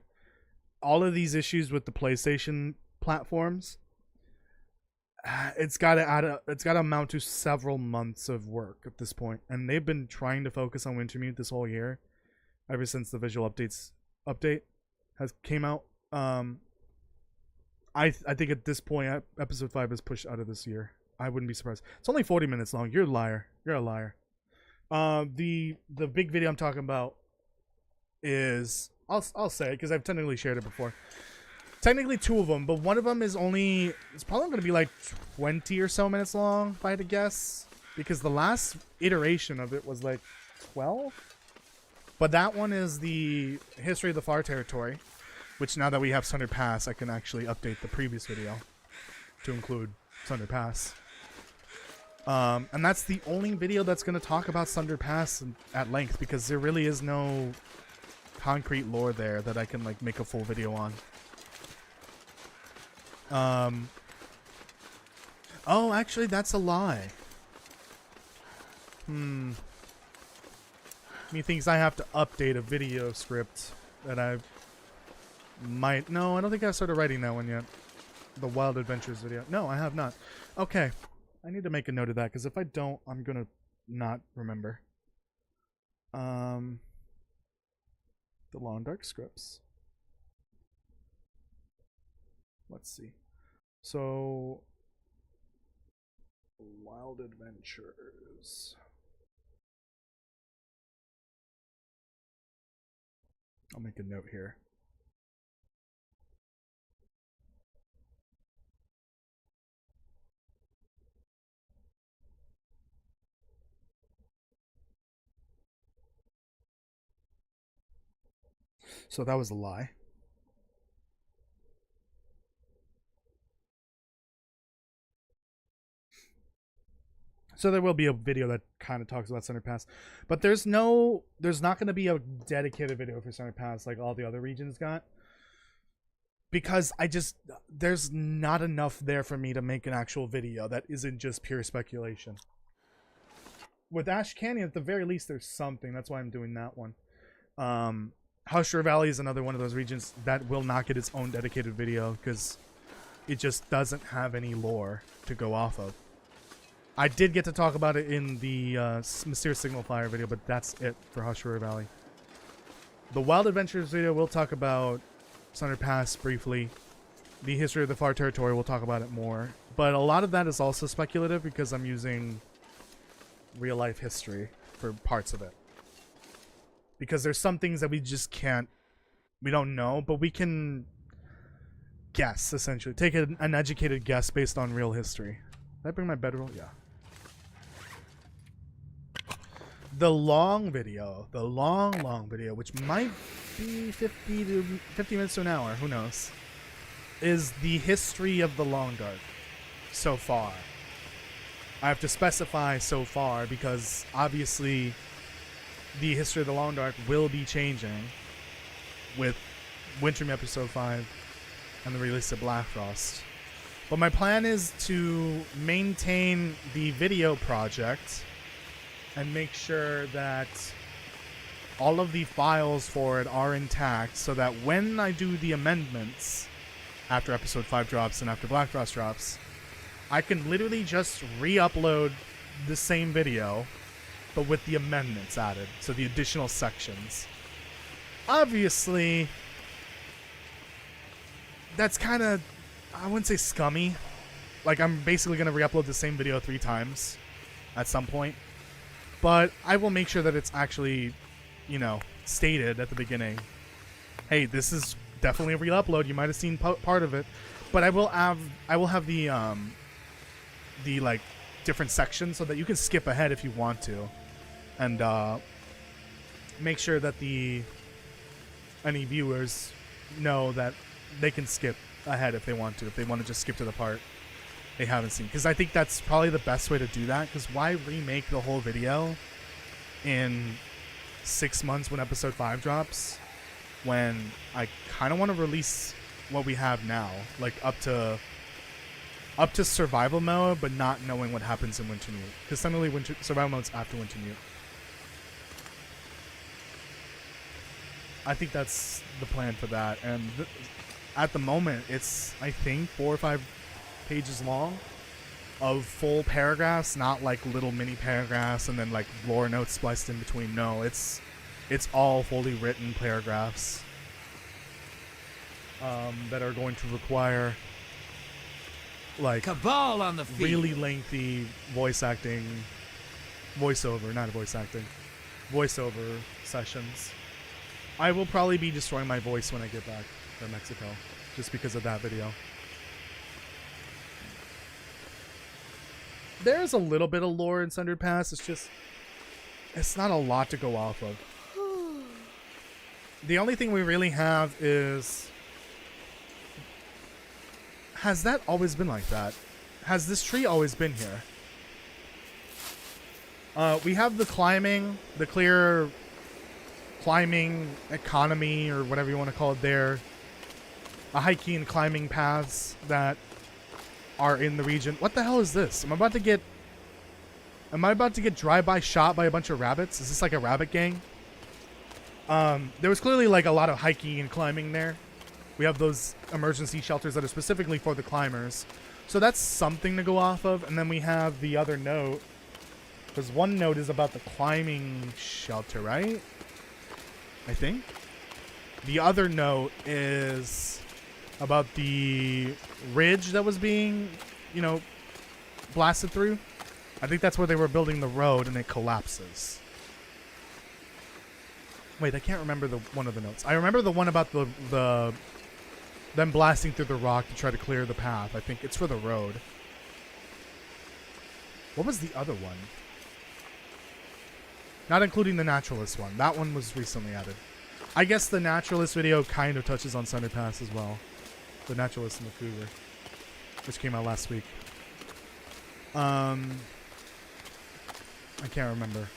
all of these issues with the PlayStation platforms, it's got to amount to several months of work at this point, and they've been trying to focus on Wintermute this whole year, ever since the visual update has came out. I think at this point, episode 5 is pushed out of this year. I wouldn't be surprised. It's only 40 minutes long. You're a liar. You're a liar. The big video I'm talking about is, I'll say it because I've technically shared it before. Technically 2 of them, but one of them is it's probably going to be like 20 or so minutes long, if I had to guess, because the last iteration of it was like 12. But that one is the history of the Far Territory, which now that we have Sunder Pass, I can actually update the previous video to include Sunder Pass. And that's the only video that's going to talk about Sunder Pass at length, because there really is no concrete lore there that I can like make a full video on. Oh, actually, that's a lie. Methinks I have to update a video script that I might... No, I don't think I've started writing that one yet. The Wild Adventures video. No, I have not. Okay. I need to make a note of that, because if I don't, I'm gonna not remember. The Long Dark scripts. Let's see. So... Wild Adventures... I'll make a note here. So that was a lie. So there will be a video that kind of talks about Sunder Pass, but there's not going to be a dedicated video for Sunder Pass like all the other regions got, because there's not enough there for me to make an actual video that isn't just pure speculation. With Ash Canyon, at the very least, there's something. That's why I'm doing that one. Hushra Valley is another one of those regions that will not get its own dedicated video because it just doesn't have any lore to go off of. I did get to talk about it in the Mysterious Signal Fire video, but that's it for Hushra Valley. The Wild Adventures video, we'll talk about Sunder Pass briefly. The history of the Far Territory, we'll talk about it more. But a lot of that is also speculative because I'm using real-life history for parts of it. Because there's some things that we just we don't know, but we can guess, essentially. Take an educated guess based on real history. Did I bring my bedroll? Yeah. The long video, long video, which might be 50 minutes to an hour, who knows, is the history of the Long Dark so far. I have to specify so far because obviously the history of the Long Dark will be changing with Winter Meat Episode 5 and the release of Black Frost. But my plan is to maintain the video project and make sure that all of the files for it are intact so that when I do the amendments after Episode 5 drops and after Black Frost drops, I can literally just re-upload the same video but with the amendments added, so the additional sections. Obviously, that's kind of, I wouldn't say scummy. Like, I'm basically going to re-upload the same video 3 times at some point. But I will make sure that it's actually, you know, stated at the beginning. Hey, this is definitely a re-upload. You might have seen part of it. But I will have the like, different sections so that you can skip ahead if you want to. And make sure that any viewers know that they can skip ahead if they want to just skip to the part they haven't seen, because I think that's probably the best way to do that, because why remake the whole video in 6 months when Episode 5 drops when I kind of want to release what we have now, like up to survival mode, but not knowing what happens in Winter Mute, because suddenly survival mode's after Winter Mute. I think that's the plan for that, and at the moment it's, I think, 4 or 5 pages long of full paragraphs, not like little mini paragraphs and then like lore notes spliced in between. No, it's all fully written paragraphs that are going to require like Cabal on the feet. Really lengthy voiceover sessions. I will probably be destroying my voice when I get back from Mexico, just because of that video. There's a little bit of lore in Sundered Pass. It's not a lot to go off of. The only thing we really have is, has that always been like that? Has this tree always been here? We have the clear climbing economy, or whatever you want to call it there. Hiking and climbing paths that are in the region. What the hell is this? Am I about to get drive-by shot by a bunch of rabbits? Is this like a rabbit gang? There was clearly like a lot of hiking and climbing there. We have those emergency shelters that are specifically for the climbers. So that's something to go off of. And then we have the other note. Because one note is about the climbing shelter, right? I think. The other note is about the ridge that was being, you know, blasted through. I think that's where they were building the road and it collapses. Wait, I can't remember one of the notes. I remember the one about them blasting through the rock to try to clear the path. I think it's for the road. What was the other one? Not including the Naturalist one. That one was recently added. I guess the Naturalist video kind of touches on Sundered Pass as well. The Naturalist and the Cougar, which came out last week. I can't remember.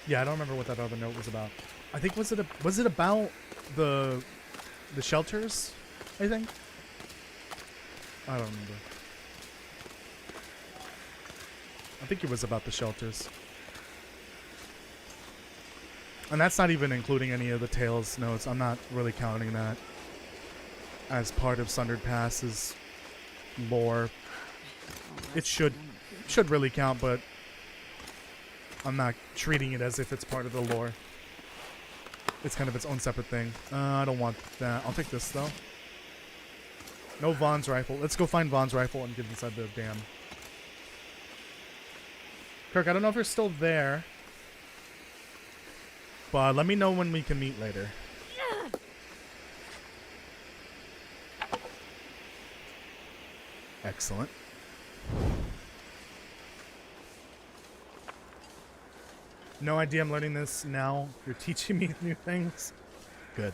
Yeah, I don't remember what that other note was about. I think was it about the shelters? I think. I don't remember. I think it was about the shelters. And that's not even including any of the Tales notes. I'm not really counting that as part of Sundered Pass's lore. It should really count, but I'm not treating it as if it's part of the lore. It's kind of its own separate thing. I don't want that. I'll take this, though. No Vaughn's rifle. Let's go find Vaughn's rifle and get inside the dam. Kirk, I don't know if you're still there, but let me know when we can meet later. Excellent. No idea I'm learning this now. You're teaching me new things. Good.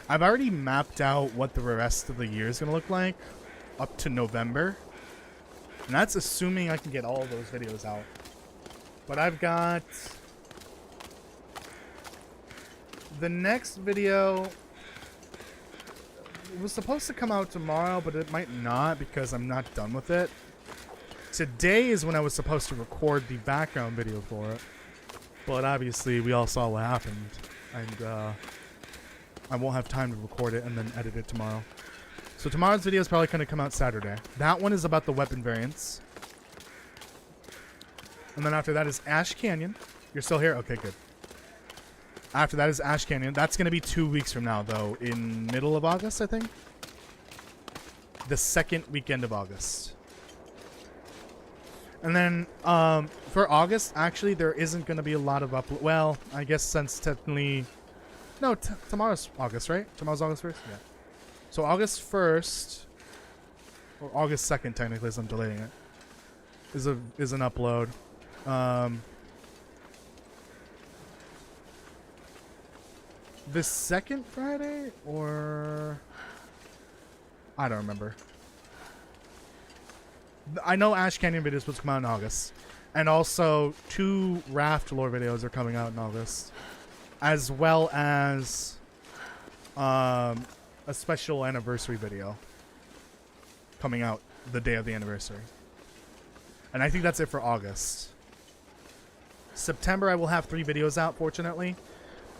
I've already mapped out what the rest of the year is going to look like up to November. And that's assuming I can get all of those videos out. But I've got... the next video... it was supposed to come out tomorrow, but it might not because I'm not done with it. Today is when I was supposed to record the background video for it. But obviously, we all saw what happened. And I won't have time to record it and then edit it tomorrow. So tomorrow's video is probably going to come out Saturday. That one is about the weapon variants. And then after that is Ash Canyon. You're still here? Okay, good. After that is Ash Canyon. That's going to be 2 weeks from now, though. In middle of August, I think. The second weekend of August. And then for August, actually, there isn't going to be a lot of upload. Well, I guess since technically... no, tomorrow's August, right? Tomorrow's August 1st? Yeah. So August 1st, or August 2nd, technically, as I'm delaying it, is an upload. The second Friday, or... I don't remember. I know Ash Canyon videos will come out in August. And also, 2 Raft lore videos are coming out in August. As well as a special anniversary video coming out the day of the anniversary. And I think that's it for August. September, I will have 3 videos out, fortunately.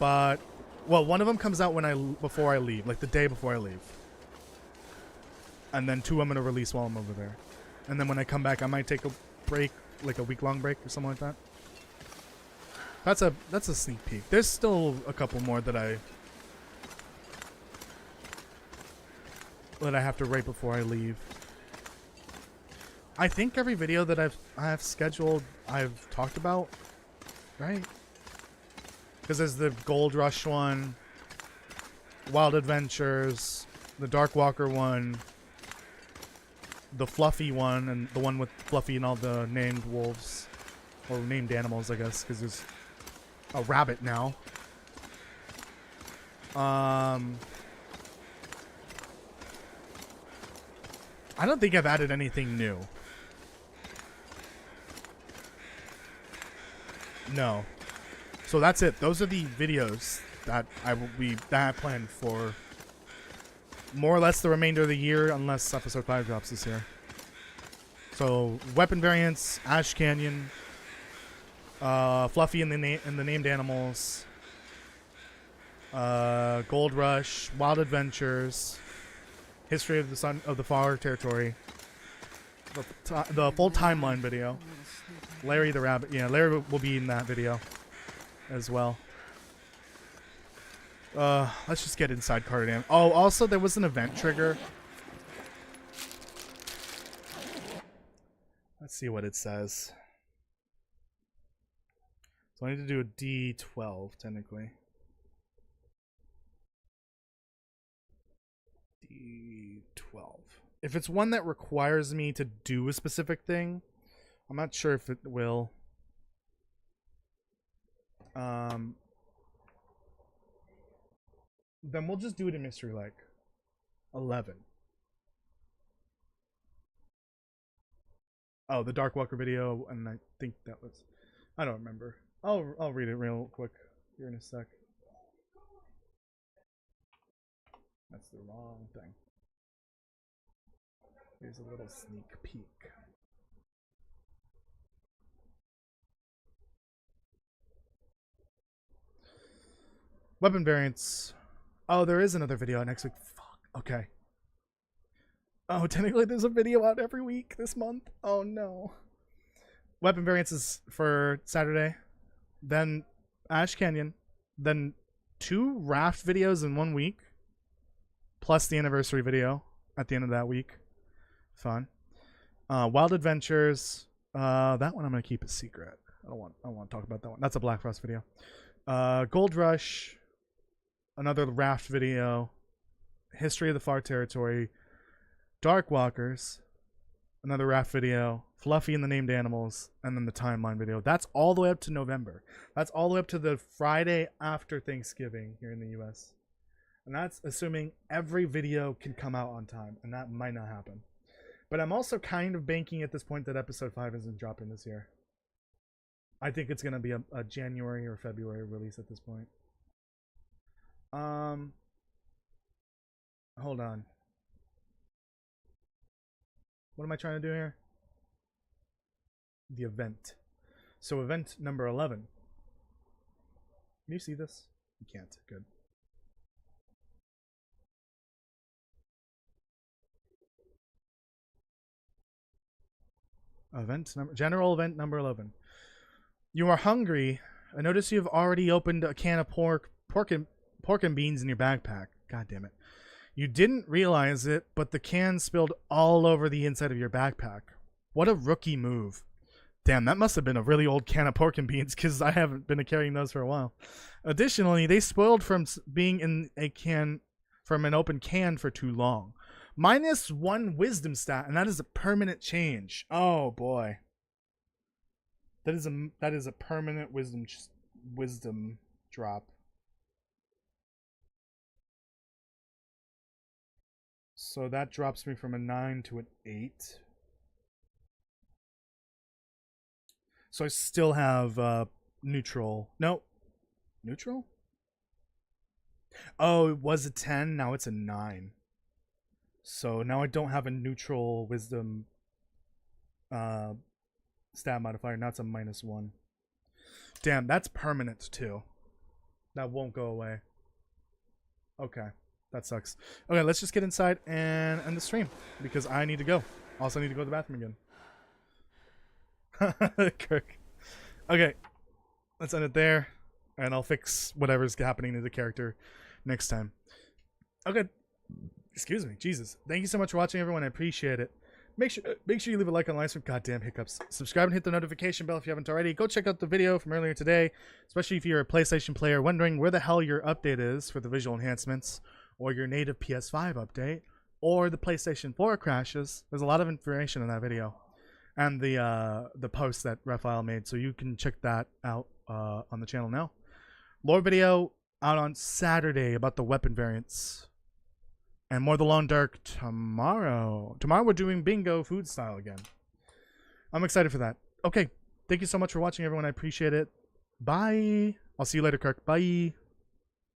But, well, one of them comes out before I leave, like the day before I leave. And then 2 I'm going to release while I'm over there. And then when I come back, I might take a break, like a week-long break or something like that. That's a sneak peek. There's still a couple more that I have to write before I leave. I think every video that I have scheduled, I've talked about, right? Because there's the Gold Rush one, Wild Adventures, the Dark Walker one, the Fluffy one, and the one with Fluffy and all the named wolves. Or named animals, I guess, because there's a rabbit now. I don't think I've added anything new. No. So that's it. Those are the videos that I planned for more or less the remainder of the year, unless episode 5 drops this year. So weapon variants, Ash Canyon, Fluffy and the named animals, Gold Rush, Wild Adventures, History of the Far Territory, the full timeline video, Larry the Rabbit. Yeah, Larry will be in that video as well. Let's just get inside Cardam. Oh, also there was an event trigger. Let's see what it says. So I need to do a D12 technically. D12. If it's one that requires me to do a specific thing, I'm not sure if it will. Then we'll just do it in mystery, like 11. Oh, the Dark Walker video, and I think that was... I don't remember. I'll read it real quick here in a sec. That's the wrong thing. Here's a little sneak peek. Weapon variants. Oh, there is another video next week. Fuck. Okay. Oh, technically there's a video out every week this month. Oh no. Weapon variants is for Saturday. Then Ash Canyon. Then 2 Raft videos in 1 week. Plus the anniversary video at the end of that week. Fun. Wild Adventures. That one I'm gonna keep a secret. I don't want to talk about that one. That's a Black Frost video. Gold Rush. Another Raft video. History of the Far Territory. Dark Walkers. Another Raft video. Fluffy and the Named Animals. And then the timeline video. That's all the way up to November. That's all the way up to the Friday after Thanksgiving here in the US. And that's assuming every video can come out on time. And that might not happen. But I'm also kind of banking at this point that episode 5 isn't dropping this year. I think it's going to be a January or February release at this point. Hold on. What am I trying to do here? The event. So event number 11. Can you see this? You can't. Good. General event number 11. You are hungry. I notice you've already opened a can of pork and beans in your backpack. God damn it. You didn't realize it, but the can spilled all over the inside of your backpack. What a rookie move. Damn, that must have been a really old can of pork and beans, because I haven't been carrying those for a while. Additionally, they spoiled from being in a can, from an open can for too long. -1 wisdom stat, and that is a permanent change. Oh boy. That is a permanent wisdom drop. So that drops me from a 9 to an 8. So I still have neutral. No. Neutral? Oh, it was a 10, now it's a 9. So now I don't have a neutral wisdom stat modifier. Now it's a -1. Damn, that's permanent too. That won't go away. Okay, that sucks. Okay, let's just get inside and end the stream because I need to go. Also, I need to go to the bathroom again. Kirk. Okay, let's end it there, and I'll fix whatever's happening to the character next time. Okay. Excuse me, Jesus. Thank you so much for watching, everyone. I appreciate it. Make sure you leave a like on live stream. Goddamn hiccups. Subscribe and hit the notification bell if you haven't already. Go check out the video from earlier today, especially if you're a PlayStation player wondering where the hell your update is for the visual enhancements, or your native PS5 update, or the PlayStation 4 crashes. There's a lot of information in that video, and the post that Raphael made, so you can check that out on the channel now. Lore video out on Saturday about the weapon variants. And more The Lone Dark tomorrow. Tomorrow we're doing bingo food style again. I'm excited for that. Okay. Thank you so much for watching, everyone. I appreciate it. Bye. I'll see you later, Kirk. Bye.